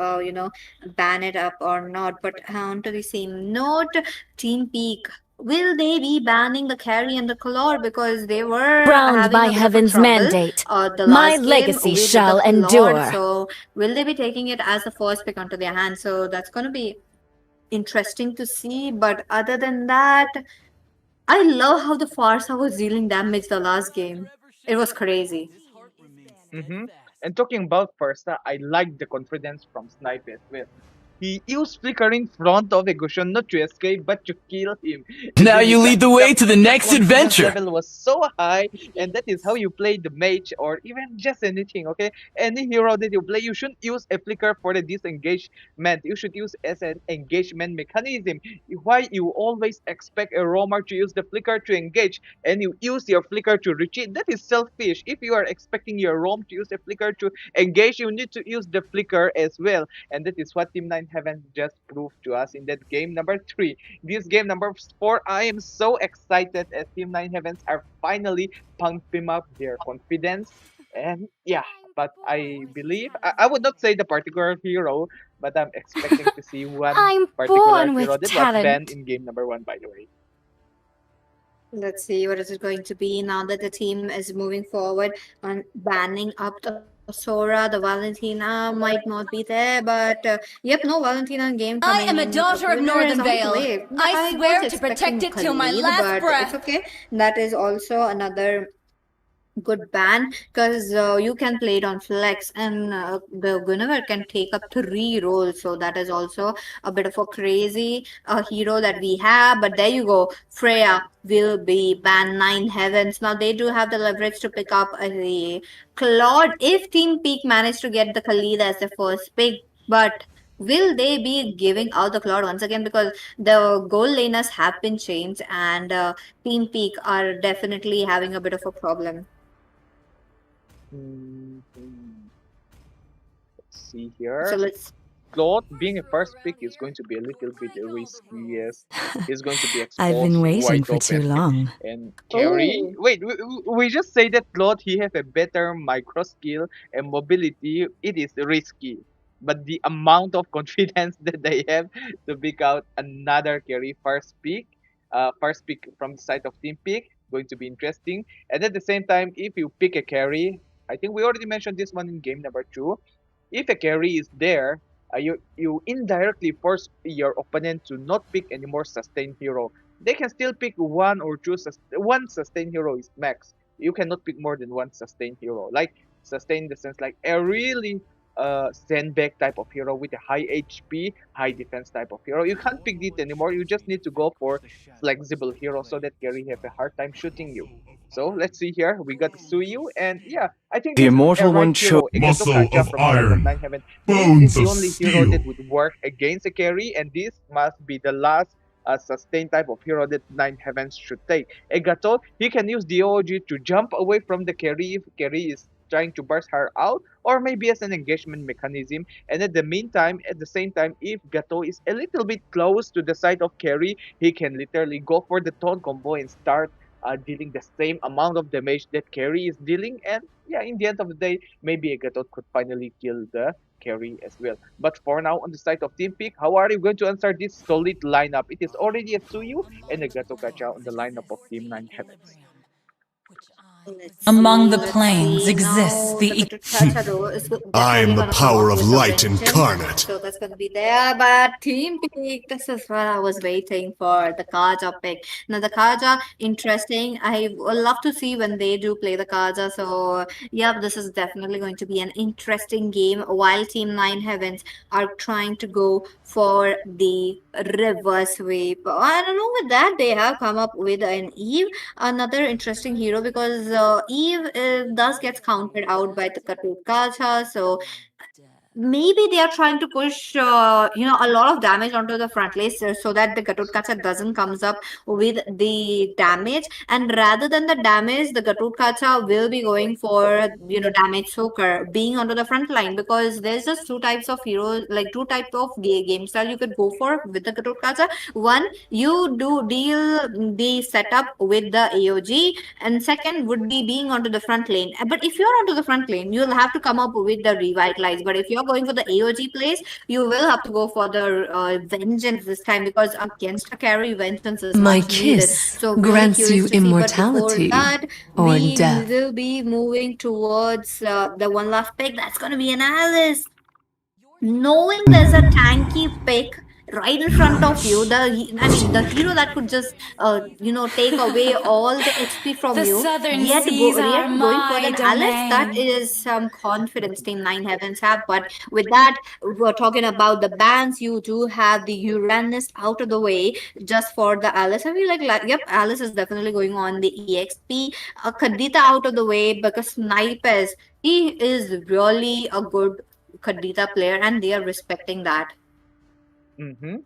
ban it up or not. But on to the same note, Team Peak. Will they be banning the carry and the color because they were Crowned having by a bit of a heaven's trouble, mandate, the my last game legacy with shall the color? endure. So will they be taking it as the first pick onto their hand? So that's going to be interesting to see. But other than that, I love how the Farsa was dealing damage the last game. It was crazy. Mm-hmm. And talking about Farsa, I like the confidence from Snipe as well. He used flicker in front of Egushan not to escape but to kill him. And Now then you lead the way to the next confidence adventure. level was so high, and that is how you play the mage or even just anything, okay? Any hero that you play, you shouldn't use a flicker for the disengagement. You should use as an engagement mechanism. Why you always expect a roamer to use the flicker to engage and you use your flicker to retreat? That is selfish. If you are expecting your roam to use a flicker to engage, you need to use the flicker as well. And that is what Team 9 haven't just proved to us in that game number 3. This game number 4, I am so excited as Team 9 Heavens are finally pumping up their confidence. And yeah, but I believe, I would not say the particular hero, but I'm expecting to see one I'm particular born hero with that was talent. banned in game number 1, by the way. Let's see what is it going to be now that the team is moving forward on banning up the Sora. The Valentina might not be there, but yep, no Valentina in game I coming am a in. daughter of Winner is Northern on the Vale. way. I was swear to expecting protect it till my Khalid, last but breath. it's okay. That is also another good ban because you can play it on flex, and the Guinevere can take up 3 roles, so that is also a bit of a crazy hero that we have. But there you go, Freya will be banned 9 heavens. Now they do have the leverage to pick up the Claude if Team Peak managed to get the Khalid as the first pick, but will they be giving out the Claude once again? Because the goal laners have been changed, and Team Peak are definitely having a bit of a problem. Mhm. Let's see here. So let's Claude being a first pick is going to be a little bit risky. Yes, he's going to be exposed. I've been waiting wide for too open. long. And carry. Oh. Wait, we just say that Claude he have a better micro skill and mobility. It is risky, but the amount of confidence that they have to pick out another carry first pick from the side of Team Pick going to be interesting. And at the same time, if you pick a carry, I think we already mentioned this one in game number 2. If a carry is there, you indirectly force your opponent to not pick any more sustained hero. They can still pick one or two. One sustained hero is max. You cannot pick more than one sustained hero. Like sustain in the sense like a really sandbag type of hero with a high HP, high defense type of hero. You can't pick it anymore. You just need to go for flexible hero so that carry have a hard time shooting you. So let's see here. We got Suyu, and yeah, I think The this is immortal a right one hero. Muscle Igatokacha of from the side iron, 9 Heaven. bones This is the of only hero that steel. would work against a carry, and this must be the last sustained type of hero that 9 Heavens should take. Egato, he can use the OG to jump away from the carry if carry is trying to burst her out, or maybe as an engagement mechanism. And at the same time, if Gato is a little bit close to the side of carry, he can literally go for the taunt combo and start dealing the same amount of damage that carry is dealing. And yeah, in the end of the day, maybe a Gato could finally kill the carry as well. But for now, on the side of Team Peak, how are you going to answer this solid lineup? It is already a Tsuyu and a Gato Kacha on the lineup of Team 9 Heavens. Among the planes exists the I am the power of light incarnate. So that's going to be there. But Team Peak, this is what I was waiting for, the Kaja pick. Now, the Kaja, interesting. I would love to see when they do play the Kaja. So, yeah, this is definitely going to be an interesting game while Team 9 Heavens are trying to go for the reverse sweep. I don't know, with that, they have come up with an Eve, another interesting hero, because Eve does gets counted out by the Katut Kacha. So maybe they are trying to push a lot of damage onto the front lane so that the Gatut Kacha doesn't comes up with the damage, and rather than the damage, the Gatut Kacha will be going for damage soaker being onto the front line, because there's just two types of heroes, like two types of game style you could go for with the Gatut Kacha. One, you do deal the setup with the AOG, and second would be being onto the front lane. But if you're onto the front lane, you'll have to come up with the revitalize. But if you're going for the AOG plays, you will have to go for the vengeance this time, because against a carry, vengeance is My much needed. kiss So really grants curious you to see, but immortality before that, or we death. will be moving towards the one last pick. That's going to be an Alice. Knowing there's a tanky pick right in front of you, the hero that could just take away all the HP from The you, southern yet seas are going for my the Alice, that domain. is some confidence Team Nine Heavens have. But with that, we're talking about the bans. You do have the Uranus out of the way just for the Alice. I feel like yep, Alice is definitely going on the EXP. Kadita out of the way, because Snipers, he is really a good Kadita player, and they are respecting that. Mm-hmm.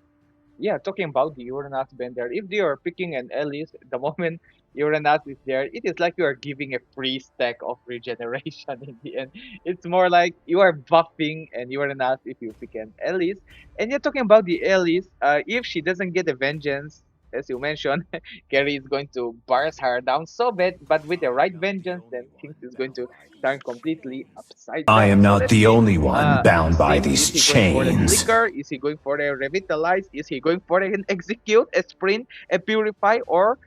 Yeah, talking about the Uranus bender, if they are picking an Elise, the moment Uranus is there, it is like you are giving a free stack of regeneration in the end. It's more like you are buffing an Uranus if you pick an Elise. And you're talking about the Elise, if she doesn't get a vengeance, as you mentioned, Carrie is going to bars her down so bad, but with the right vengeance, then things is going to turn completely upside down. I am So not let's the see. only one bound by Sim, these is he going for the chains. flicker? Is he going for the revitalize? Is he going for an execute, a sprint, a purify, or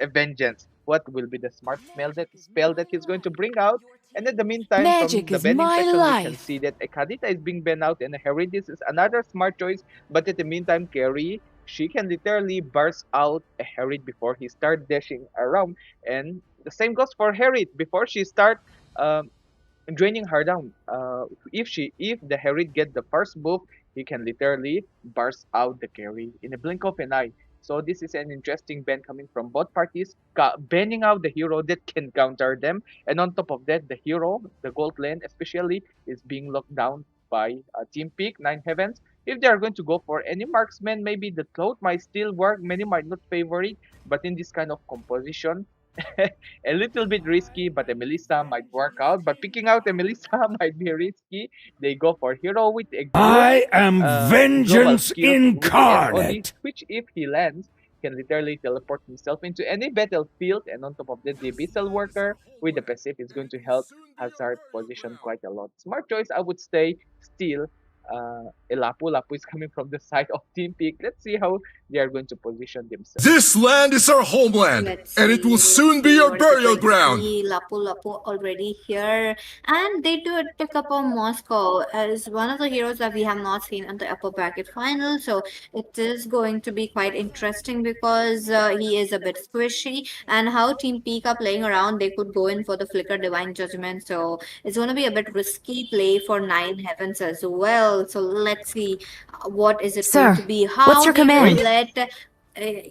a vengeance? What will be the smart spell that he's going to bring out? And in the meantime, Magic from the is banning my section, we can life. see that a Kadita is being banned out and a Heridis is another smart choice. But in the meantime, Carrie, she can literally burst out a Herid before he start dashing around. And the same goes for Herid. Before she start draining her down. If the Herid get the first buff, he can literally burst out the carry in a blink of an eye. So this is an interesting ban coming from both parties, banning out the hero that can counter them, and on top of that, the hero, the gold lane especially, is being locked down by Team Peak, Nine Heavens. If they are going to go for any marksman, maybe the cloth might still work. Many might not favor it, but in this kind of composition, a little bit risky, but a Melissa might work out. But picking out a Melissa might be risky. They go for hero with a good I am global vengeance skills with the SOD, incarnate. which if he lands, can literally teleport himself into any battlefield. And on top of that, the Abyssal Worker with the passive is going to help Hazard position quite a lot. Smart choice, I would say, still. Lapu is coming from the side of Team Peak. Let's see how they are going to position themselves. This land is our homeland, and it will soon be your burial ground. Lapu already here, and they do pick up on Moscow as one of the heroes that we have not seen in the upper bracket final. So it is going to be quite interesting, because he is a bit squishy, and how Team Peak are playing around, they could go in for the Flicker Divine Judgment. So it's going to be a bit risky play for Nine Heavens as well. So let's see what is it going Sir, to be. How what's your they will command? let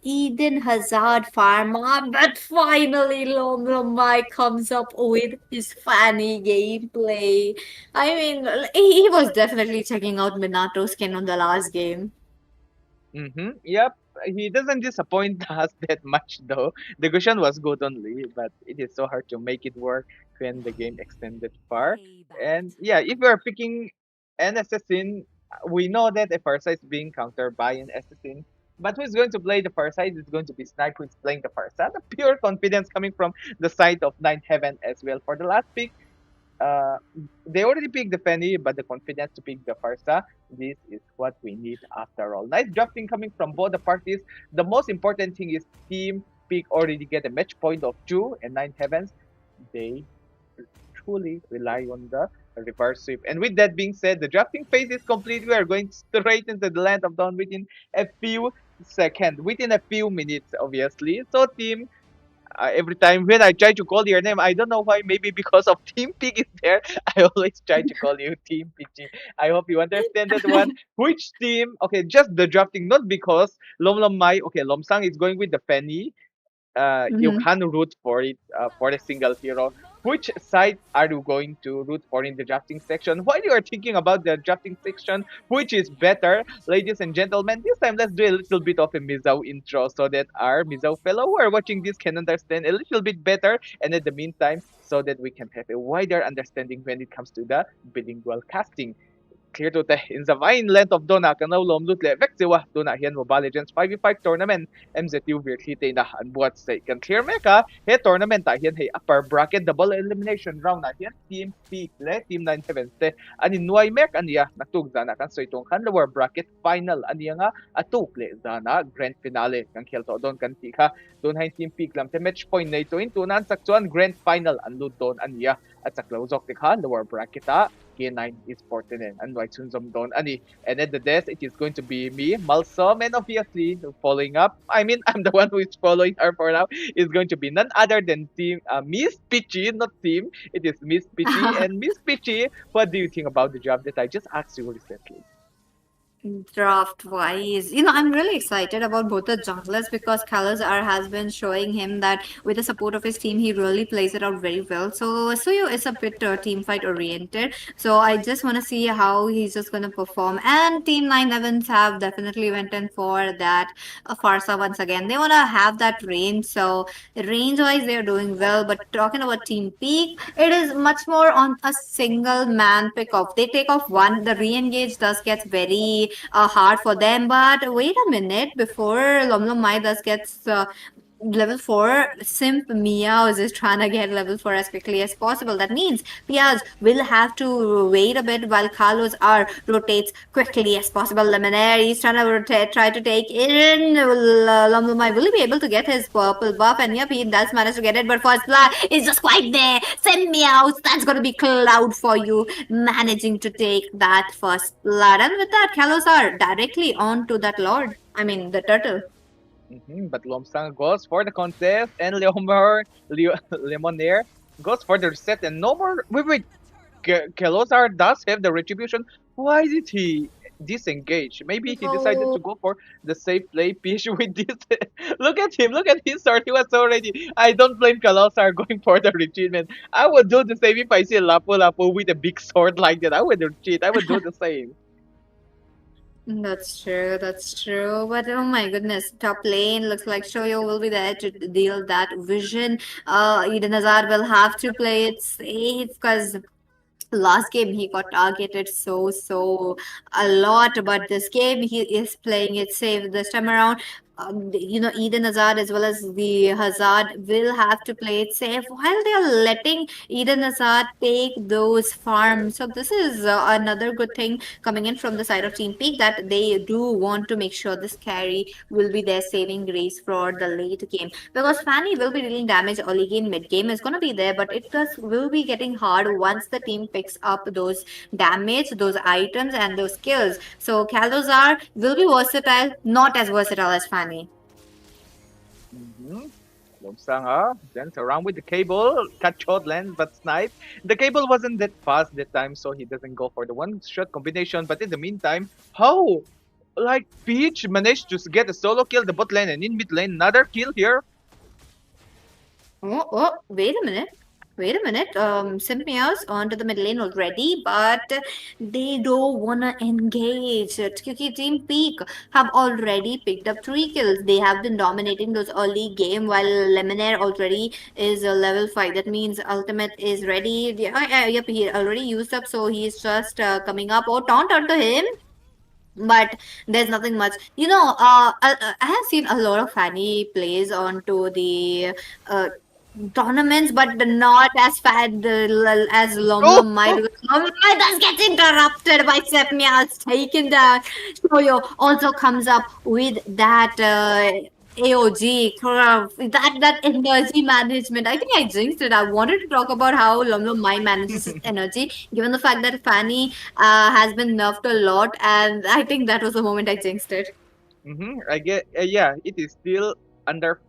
Eden Hazard Pharma, but finally Lomlomai comes up with his funny gameplay. I mean, he was definitely checking out Minato's skin on the last game. Yep. He doesn't disappoint us that much though. The cushion was good only, but it is so hard to make it work when the game extended far. And yeah, if we are picking an assassin, we know that a Farsight is being countered by an assassin. But who's going to play the Farsight is going to be Snipe who's playing the Farsight. The pure confidence coming from the side of Ninth Heaven as well. For the last pick, they already picked the Penny, but the confidence to pick the Farsa, this is what we need after all. Nice drafting coming from both the parties. The most important thing is Team Peak already get a match point of 2 and Nine Heavens. They truly rely on the reverse sweep. And with that being said, the drafting phase is complete. We are going straight into the Land of Dawn within a few seconds, within a few minutes, obviously. So team, every time when I try to call your name, I don't know why, maybe because of Team Pig is there, I always try to call you Team PG. I hope you understand that one. Which team? Okay, just the drafting, not because Lom Mai, okay, Lomsang is going with the Penny. You Mhm. can root for it, for a single hero. which side are you going to root for in the drafting section? While you are thinking about the drafting section, which is better, ladies and gentlemen, this time let's do a little bit of a MZU intro so that our MZU fellow who are watching this can understand a little bit better, and in the meantime, so that we can have a wider understanding when it comes to the bilingual casting. Clear to te in the vine length of dona kanaw lom lutle veksewa dona hian Mobile Legends 5v5 tournament MZU Virthli te na an buat say kan clear meka he tournament ta hian he upper bracket double elimination round na hian team P le team 9 heavens te ani nuai mek ania natug zana kan soitong kan lower bracket final ania nga atuk le zana grand finale kan khel to don kan ti kha don hai team P lam te match point nei to in tunan sakchuan grand final an lut don ania at saklaw zok te kha lower bracket ta K9 Esports and White Sunzom Don Ani. And at the desk, it is going to be me, Malsom, and obviously following up. I mean, I'm the one who is following her for now. Is going to be none other than team Miss Pitchy, not team. It is Miss Pitchy. And Miss Pitchy, what do you think about the job that I just asked you recently? Draft wise, I'm really excited about both the junglers because Kalazar has been showing him that with the support of his team, he really plays it out very well. So Suyo is a bit team fight oriented. So I just want to see how he's just going to perform. And Team 9 Evans have definitely went in for that Farsa once again. They want to have that range. So range wise, they're doing well. But talking about Team Peak, it is much more on a single man pick off. They take off one. The re-engage does get very hard for them, but wait a minute, before Lomlom Mai thus gets level 4, Simp Meows is trying to get level 4 as quickly as possible. That means Piaz will have to wait a bit while Carlos R rotates quickly as possible. Lemonade is trying to try to take in Lomlom Mai. Will he be able to get his purple buff? And yep, he does manage to get it, but first blood is just quite there. Simp Meows, that's going to be Cloud for you, managing to take that first blood. And with that, Carlos R directly on to that Lord. I mean, the turtle. But Lomsang goes for the contest, and Lemonaire goes for the reset, and no more. Wait. Kelosar does have the retribution. Why did he disengage? Maybe he decided to go for the safe play pitch with this. Look at him. Look at his sword. He was so ready. I don't blame Kelosar going for the retreatment. I would do the same if I see Lapu with a big sword like that. I would retreat. I would do the same. That's true. But oh my goodness, top lane looks like Shoyo will be there to deal that vision. Eden Hazard will have to play it safe because last game he got targeted so a lot, but this game he is playing it safe this time around. Eden Hazard as well as the Hazard will have to play it safe while they are letting Eden Hazard take those farms. So this is another good thing coming in from the side of Team Peak, that they do want to make sure this carry will be their saving grace for the late game, because Fanny will be dealing damage early game, mid game is going to be there, but it will be getting hard once the team picks up those damage, those items and those skills. So Kalazar will be versatile, not as versatile as Fanny. Lomsang dance around with the cable, cut short lens, but snipe. The cable wasn't that fast that time, so he doesn't go for the one-shot combination. But in the meantime, how? Like, Peach managed to get a solo kill the bot lane, and in mid lane, another kill here. Oh, wait a minute. Simp Meows onto the mid lane already, but they don't wanna engage it. Because Team Peak have already picked up 3 kills. They have been dominating those early game, while Lemonade already is a level 5. That means ultimate is ready. Yep, he already used up, so he's just coming up. Oh, taunt onto him. But there's nothing much. I have seen a lot of Fanny plays onto the tournaments, but not as fast as Lomlom Mai. Lomlom Mai does get interrupted by Sepmia's taken down. Shoyo also comes up with that AOG, that energy management. I think I jinxed it. I wanted to talk about how Lomlom Mai manages his energy, given the fact that Fanny has been nerfed a lot, and I think that was the moment I jinxed it. I get, yeah, it is still under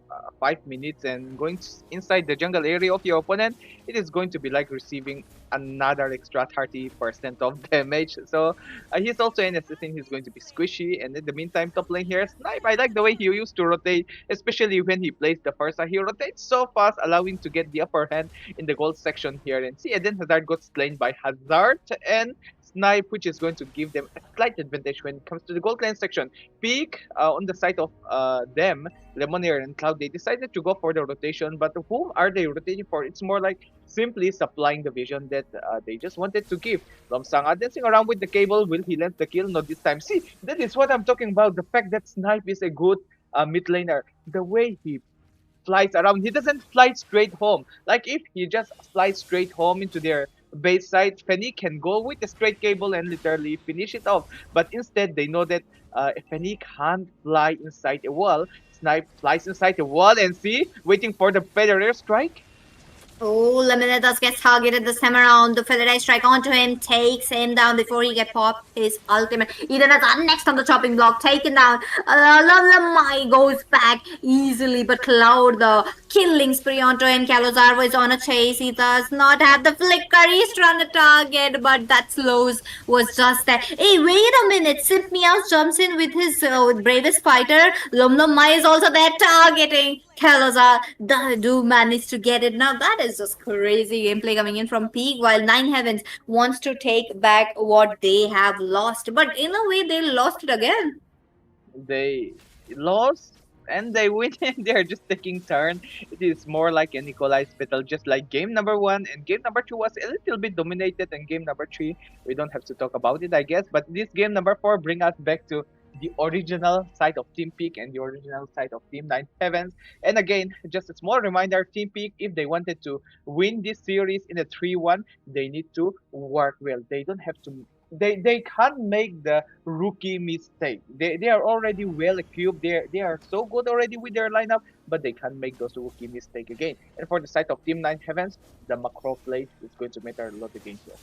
5 minutes and going inside the jungle area of your opponent, it is going to be like receiving another extra 30% of damage. So he's also an assassin. He's going to be squishy. And in the meantime, top lane here, Snipe, I like the way he used to rotate, especially when he plays the first. He rotates so fast, allowing to get the upper hand in the gold section here. And see, Eden Hazard got slain by Hazard and Snipe, which is going to give them a slight advantage when it comes to the gold lane section. Peak on the side of them, Lemonade and Cloud, they decided to go for the rotation, but whom are they rotating for? It's more like simply supplying the vision that they just wanted to give. Lomsang dancing around with the cable. Will he land the kill? Not this time. See, that is what I'm talking about. The fact that Snipe is a good mid laner. The way he flies around, he doesn't fly straight home. Like if he just flies straight home into their base side, Fanny can go with a straight cable and literally finish it off. But instead, they know that Fanny can't fly inside a wall. Snipe flies inside a wall and see, waiting for the Federer strike. Oh, Lemonade does get targeted this time around. The Federer strike onto him, takes him down before he get popped his ultimate. Eden Hazard next on the chopping block, taken down. Lamai goes back easily, but Cloud, the killing spree onto him. Calozarvo is on a chase. He does not have the flicker. He's trying to target, but that slows was just there. Hey, wait a minute. Simp Meows jumps in with his bravest fighter. Mai is also there targeting Calazar. Do manage to get it. Now that is just crazy gameplay coming in from Peak, while Nine Heavens wants to take back what they have lost. But in a way, they lost it again. They lost and they win and they're just taking turn. It is more like an equalized battle, just like game number 1 and game number 2 was a little bit dominated, and game number 3 we don't have to talk about it, I guess. But this game number 4 bring us back to the original side of Team Peak and the original side of Team Nine Heavens. And again, just a small reminder, Team Peak, if they wanted to win this series in a 3-1, they need to work well. They don't have to. They can't make the rookie mistake. They are already well equipped. They are so good already with their lineup, but they can't make those rookie mistake again. And for the side of Team Nine Heavens, the macro play is going to matter a lot against here.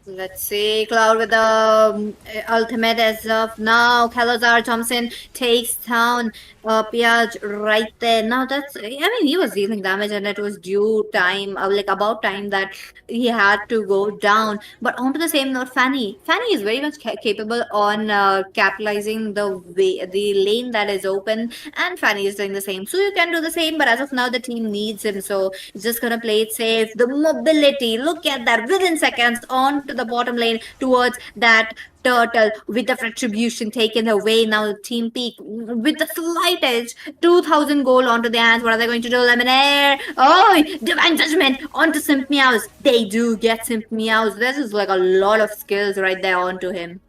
Let's see, Cloud with the ultimate as of now. Calazar Thompson takes down Piaj right there. Now that's, I mean, he was dealing damage and it was due time, like about time that he had to go down. But onto the same note, Fanny is very much capable on capitalizing the lane that is open, and Fanny is doing the same. So you can do the same, but as of now, the team needs him. So it's just gonna play it safe. The mobility, look at that, within seconds onto the bottom lane towards that turtle with the retribution taken away. Now Team Peak with the slight edge, 2,000 gold onto their hands. What are they going to do? Lemonade, oh, divine judgment onto Simp Meows. They do get Simp Meows. This is like a lot of skills right there onto him.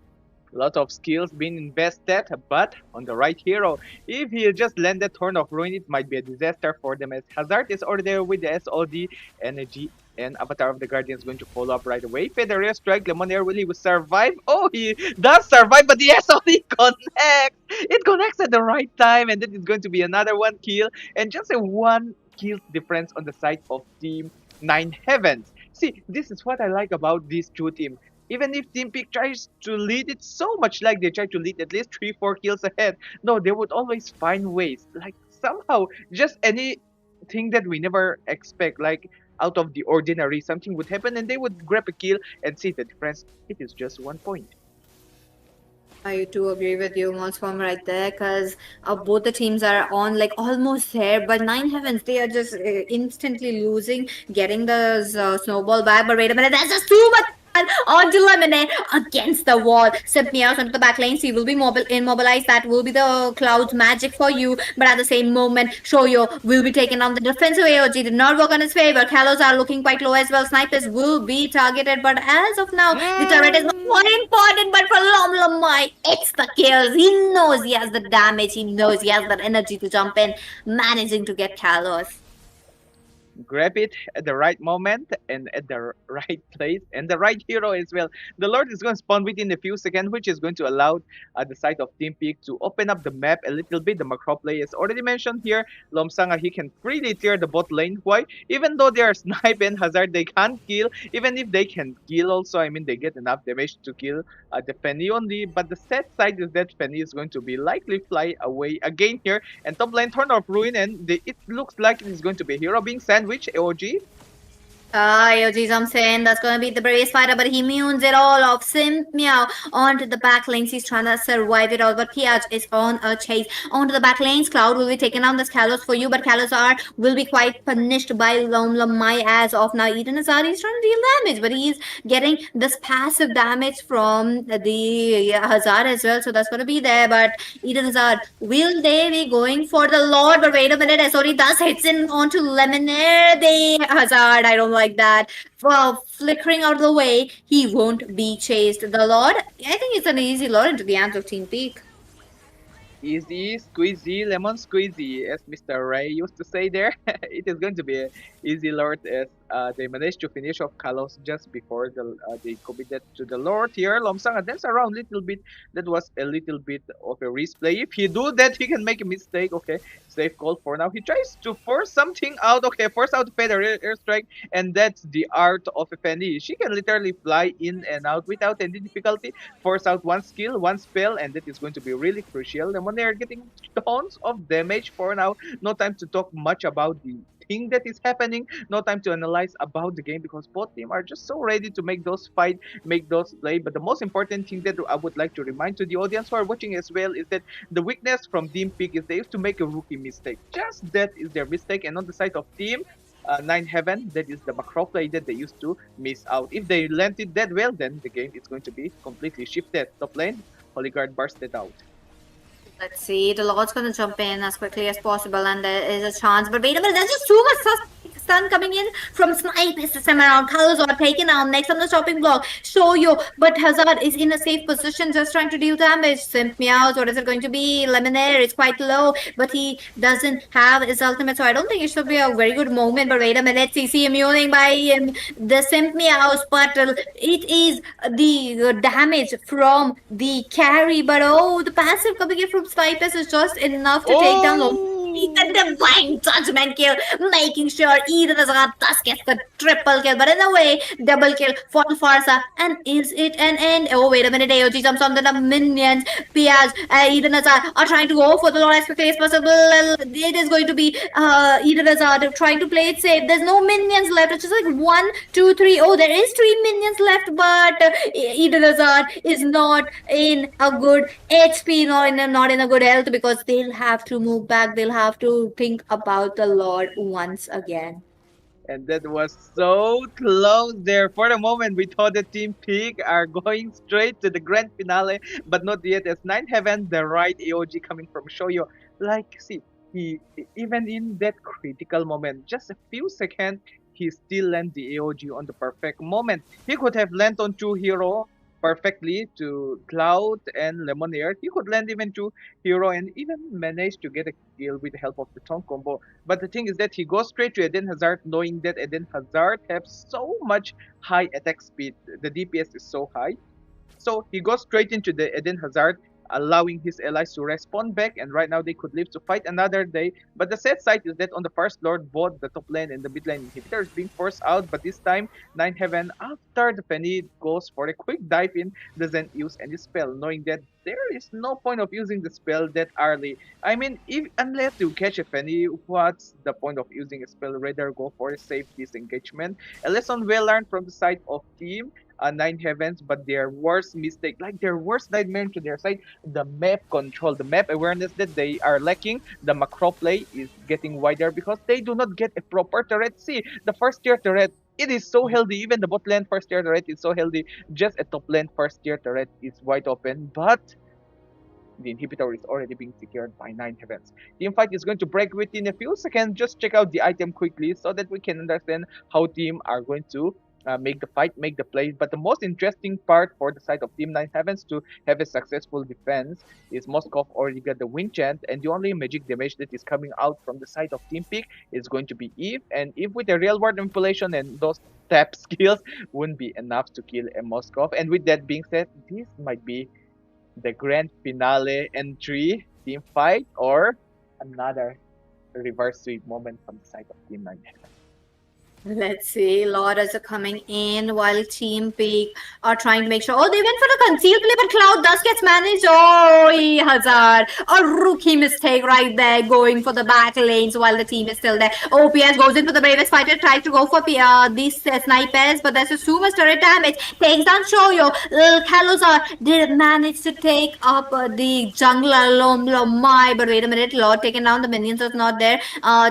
A lot of skills being invested, but on the right hero. If he just landed Horn of Ruin, it might be a disaster for them, as Hazard is already there with the SOD energy, and Avatar of the Guardian is going to follow up right away. Federer strike, Lemonade, will he survive? Oh, he does survive, but the SOD connects! It connects at the right time, and then it's going to be another 1 kill, and just a 1 kill difference on the side of Team Nine Heavens. See, this is what I like about these two teams. Even if Team Peak tries to lead it so much, like they try to lead at least 3-4 kills ahead, no, they would always find ways. Like somehow, just anything that we never expect, like out of the ordinary, something would happen and they would grab a kill, and see the difference. It is just 1 point. I too agree with you, Monsform, right there, because both the teams are on like almost there, but Nine Heavens, they are just instantly losing, getting the snowball back. But wait a minute, that's just too much onto Lemonade against the wall. Simp Meows onto the back lane. He will be immobilized. That will be the Cloud's magic for you. But at the same moment, Shoyo will be taken on. The defensive AOG did not work on his favor. Kalos are looking quite low as well. Snipers will be targeted. But as of now, the turret is not more important. But for Lamai, it's the kills. He knows he has the damage. He knows he has that energy to jump in, managing to get Kalos. grab it at the right moment and at the right place and the right hero as well. The Lord is going to spawn within a few seconds, which is going to allow the side of Team Peak to open up the map a little bit. The macro play is already mentioned here. Lomsanga, he can freely tear the bot lane. Why? Even though they are Snipe and Hazard, they can't kill. Even if they can kill also, I mean, they get enough damage to kill the Penny only. But the sad side is that Penny is going to be likely fly away again here. And top lane turn off Ruin, and it looks like it is going to be a hero being sandwiched. AOG. AOG, I'm saying that's going to be the bravest fighter, but he immunes it all off. Simp Meow onto the back lanes. He's trying to survive it all, but Piaj is on a chase onto the back lanes. Cloud will be taking down this Kalos for you, but Kalos will be quite punished by Lamai as of now. Eden Hazard is trying to deal damage, but he's getting this passive damage from the Hazard as well, so that's going to be there. But Eden Hazard, will they be going for the Lord? But wait a minute, SOD does hits in onto Lemonade. The Hazard, I don't like that. Well, flickering out of the way, he won't be chased. The Lord, I think it's an easy Lord into the hands of Team Peak. Easy, squeezy, lemon squeezy, as Mr. Ray used to say there. It is going to be an easy Lord as they managed to finish off Kalos just before they committed to the Lord here. Lomsanga dance around a little bit. That was a little bit of a risk play. If he do that, he can make a mistake. Okay, safe call for now. He tries to force something out. Okay, force out the airstrike, and that's the art of a Penny. She can literally fly in and out without any difficulty. Force out one skill, one spell, and that is going to be really crucial. And when they are getting tons of damage for now, no time to talk much about the thing that is happening, no time to analyze about the game, because both teams are just so ready to make those fight, make those play. But the most important thing that I would like to remind to the audience who are watching as well is that the weakness from Team Peak is they used to make a rookie mistake. Just that is their mistake. And on the side of Team Nine Heaven, that is the macro play that they used to miss out. If they landed it that well, then the game is going to be completely shifted. Top lane, Holy Guard bursted out. Let's see, the Lord's going to jump in as quickly as possible, and there is a chance. But wait a minute, there's just too much stun coming in from Snipe this time around. Colors are taken down next on the chopping block. Shoyo, but Hazard is in a safe position, just trying to deal damage. Simp Meows, what is it going to be? Lemonade is quite low, but he doesn't have his ultimate, so I don't think it should be a very good moment. But wait a minute, CC immuning by the Simp Meows, but it is the damage from the carry. But oh, the passive coming in from Snipers is just enough to take down the divine judgment kill, making sure Eden Hazard thus gets the triple kill, but in a way, double kill for Farsa. And is it an end? Oh, wait a minute, AOG jumps on the minions. Piaz, Eden Hazard are trying to go for the Lord as quickly as possible. It is going to be Eden Hazard trying to play it safe. There's no minions left. It's just like 1, 2, 3. Oh, there is 3 minions left, but Eden Hazard is not in a good HP, not in a good health, because they'll have to move back. They'll have to think about the Lord once again. And that was so close there. For the moment, we thought the Team Peak are going straight to the grand finale, but not yet, as Nine Heaven, the right AOG coming from Shoyo. Like, see, he even in that critical moment, just a few seconds, he still landed the AOG on the perfect moment. He could have landed on 2 hero perfectly to Cloud and Lemonade. He could land even to hero and even manage to get a kill with the help of the Tong combo. But the thing is that he goes straight to Eden Hazard, knowing that Eden Hazard has so much high attack speed. The DPS is so high. So he goes straight into the Eden Hazard, allowing his allies to respond back, and right now they could live to fight another day. But the sad side is that on the first Lord, both the top lane and the mid lane inhibitor is being forced out, but this time Nine Heaven, after the Penny goes for a quick dive in, doesn't use any spell, knowing that there is no point of using the spell that early. I mean, unless you catch a Penny, what's the point of using a spell? Rather go for a safe disengagement. A lesson well learned from the side of Team Nine Heavens, but their worst mistake, like their worst nightmare to their side, the map control, the map awareness that they are lacking. The macro play is getting wider because they do not get a proper turret. See, the first tier turret, it is so healthy. Even the bot lane first tier turret is so healthy. Just a top lane first tier turret is wide open, but the inhibitor is already being secured by Nine Heavens. Team fight is going to break within a few seconds. Just check out the item quickly so that we can understand how team are going to make the fight, make the play. But the most interesting part for the side of Team 9 Heavens to have a successful defense is Moskov already got the win chant, and the only magic damage that is coming out from the side of Team Peak is going to be Eve. And Eve with the real world manipulation and those tap skills wouldn't be enough to kill a Moskov. And with that being said, this might be the grand finale entry, team fight, or another reverse sweep moment from the side of Team 9 Heavens. Let's see, Laura's are coming in while Team Peak are trying to make sure. Oh, they went for the concealed play, but Cloud thus gets managed. Oh, Hazard. A rookie mistake right there, going for the back lanes while the team is still there. OPS goes in for the bravest fighter, tries to go for these snipers, but there's just too much turret damage. Takes down Shoyo. Kalozar did manage to take up the jungler Lomai, but wait a minute, Lord taken down, the minions was not there.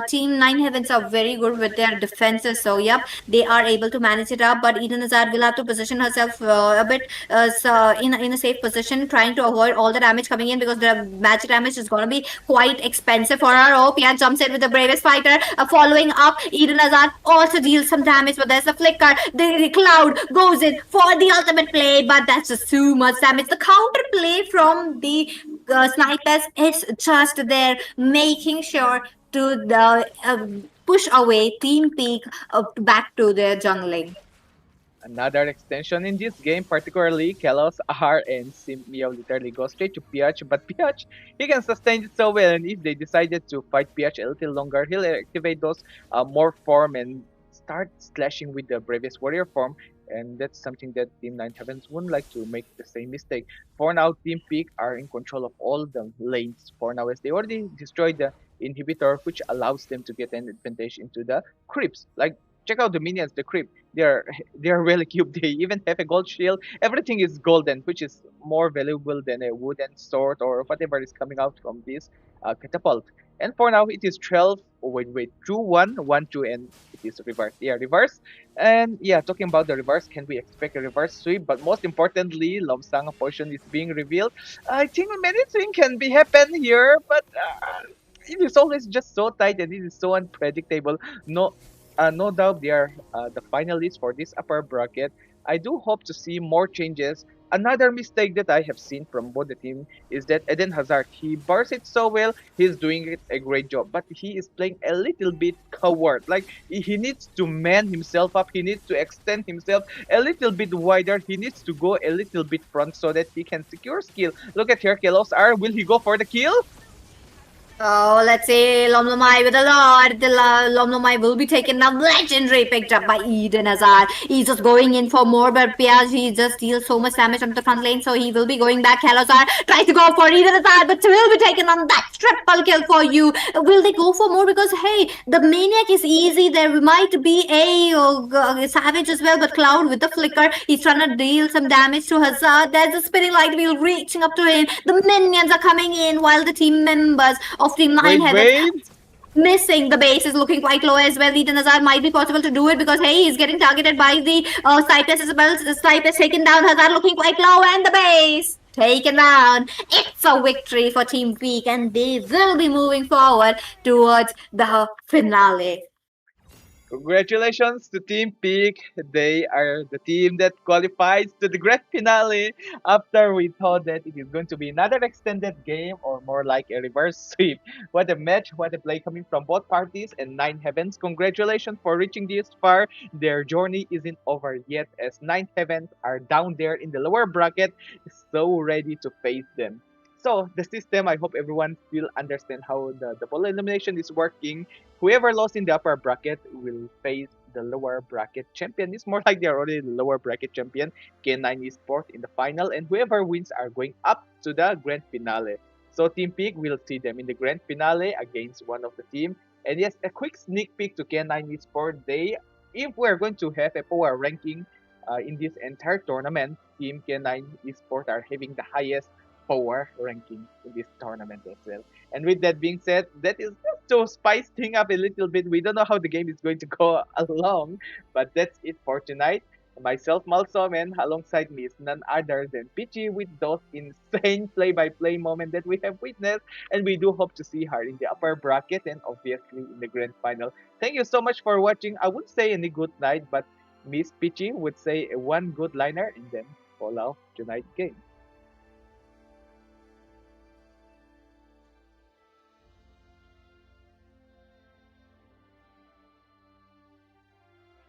Team 9 Heavens are very good with their defenses. So, yep, they are able to manage it up. But Eden Hazard will have to position herself a bit in a safe position, trying to avoid all the damage coming in, because the magic damage is going to be quite expensive for her. Oh, Pia jumps in with the bravest fighter. Following up, Eden Hazard also deals some damage, but there's a flicker. The Cloud goes in for the ultimate play, but that's just too much damage. The counter play from the snipers is just there, making sure to the push away Team Peak back to their jungling. Another extension in this game, particularly Kalos, R, and Simp Meow literally go straight to Piach, but Piach, he can sustain it so well, and if they decided to fight Piach a little longer, he'll activate those more form and start slashing with the Bravest Warrior form, and that's something that Team 9 Heavens wouldn't like to make the same mistake. For now, Team Peak are in control of all the lanes for now, as they already destroyed the inhibitor, which allows them to get an advantage into the creeps. Like, check out the minions, the creep. They're really cute. They even have a gold shield. Everything is golden, which is more valuable than a wooden sword or whatever is coming out from this catapult. And for now, it is 12. Oh, wait, 2-1, 1-2, and it is reverse. Yeah, reverse. And yeah, talking about the reverse, can we expect a reverse sweep? But most importantly, Lomsang potion is being revealed. I think many things can be happen here, but it is always just so tight and it is so unpredictable. No doubt they are the finalists for this upper bracket. I do hope to see more changes. Another mistake that I have seen from both the team is that Eden Hazard, he bars it so well, he's doing it a great job, but he is playing a little bit coward. Like, he needs to man himself up, he needs to extend himself a little bit wider, he needs to go a little bit front so that he can secure skill. Look at here, Kelos R, will he go for the kill? Oh, let's see, Lomlomai with a lot. The Lomlomai will be taken down. Legendary picked up by Eden Hazard. He's just going in for more, but Piaz, he just deals so much damage on the front lane, so he will be going back. Kalozar tries to go for Eden Hazard, but will be taken on. That's triple kill for you. Will they go for more? Because, hey, the Maniac is easy. There might be a Savage as well, but Cloud with the flicker, he's trying to deal some damage to Hazard. There's a spinning light wheel reaching up to him. The minions are coming in while the team members of Team 9 Heavens missing. The base is looking quite low as well. Eden Hazard might be possible to do it because, hey, he's getting targeted by the Cypress as well. The Cypress taken down. Hazard looking quite low, and the base taken down. It's a victory for Team Peak, and they will be moving forward towards the finale. Congratulations to Team Peak. They are the team that qualifies to the grand finale after we thought that it is going to be another extended game or more like a reverse sweep. What a match, what a play coming from both parties, and 9 Heavens. Congratulations for reaching this far. Their journey isn't over yet, as 9 Heavens are down there in the lower bracket, so ready to face them. So, the system, I hope everyone still understand how the double elimination is working. Whoever lost in the upper bracket will face the lower bracket champion. It's more like they're already the lower bracket champion, K9 Esports, in the final. And whoever wins are going up to the grand finale. So, Team Peak will see them in the grand finale against one of the team. And yes, a quick sneak peek to K9 Esports. If we're going to have a power ranking in this entire tournament, Team K9 Esports are having the highest power ranking in this tournament as well. And with that being said, that is just to spice things up a little bit. We don't know how the game is going to go along, but that's it for tonight. Myself, Malsom, and alongside me is none other than Pichi with those insane play-by-play moments that we have witnessed, and we do hope to see her in the upper bracket and obviously in the grand final. Thank you so much for watching. I wouldn't say any good night, but Miss Peachy would say one good liner and then call out tonight's game.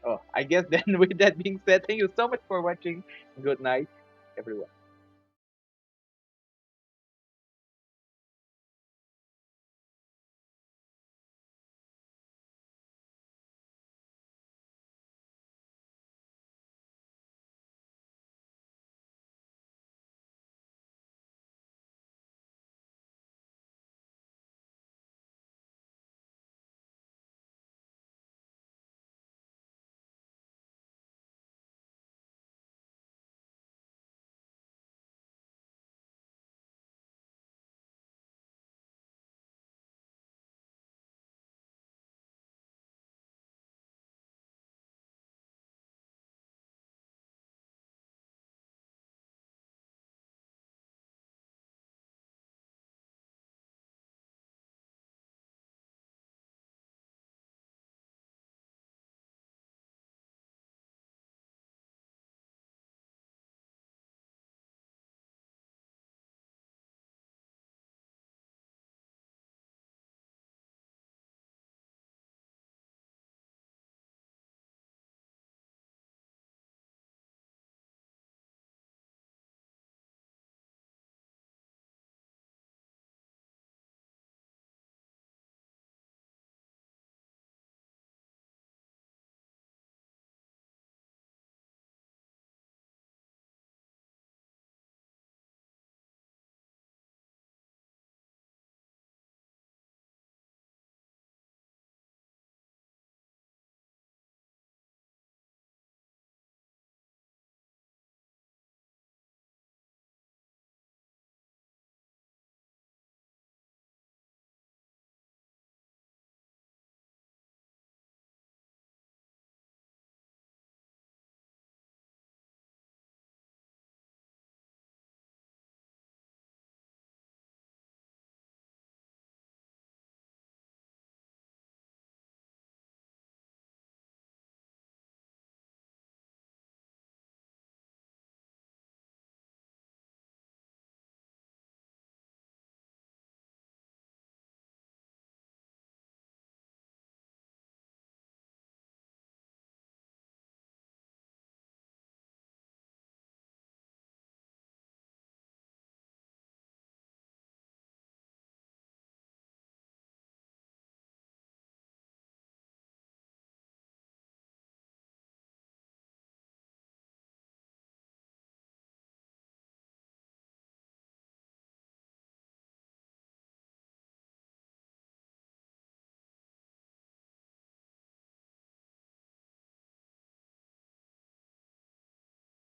Oh, I guess then with that being said, thank you so much for watching. Good night, everyone.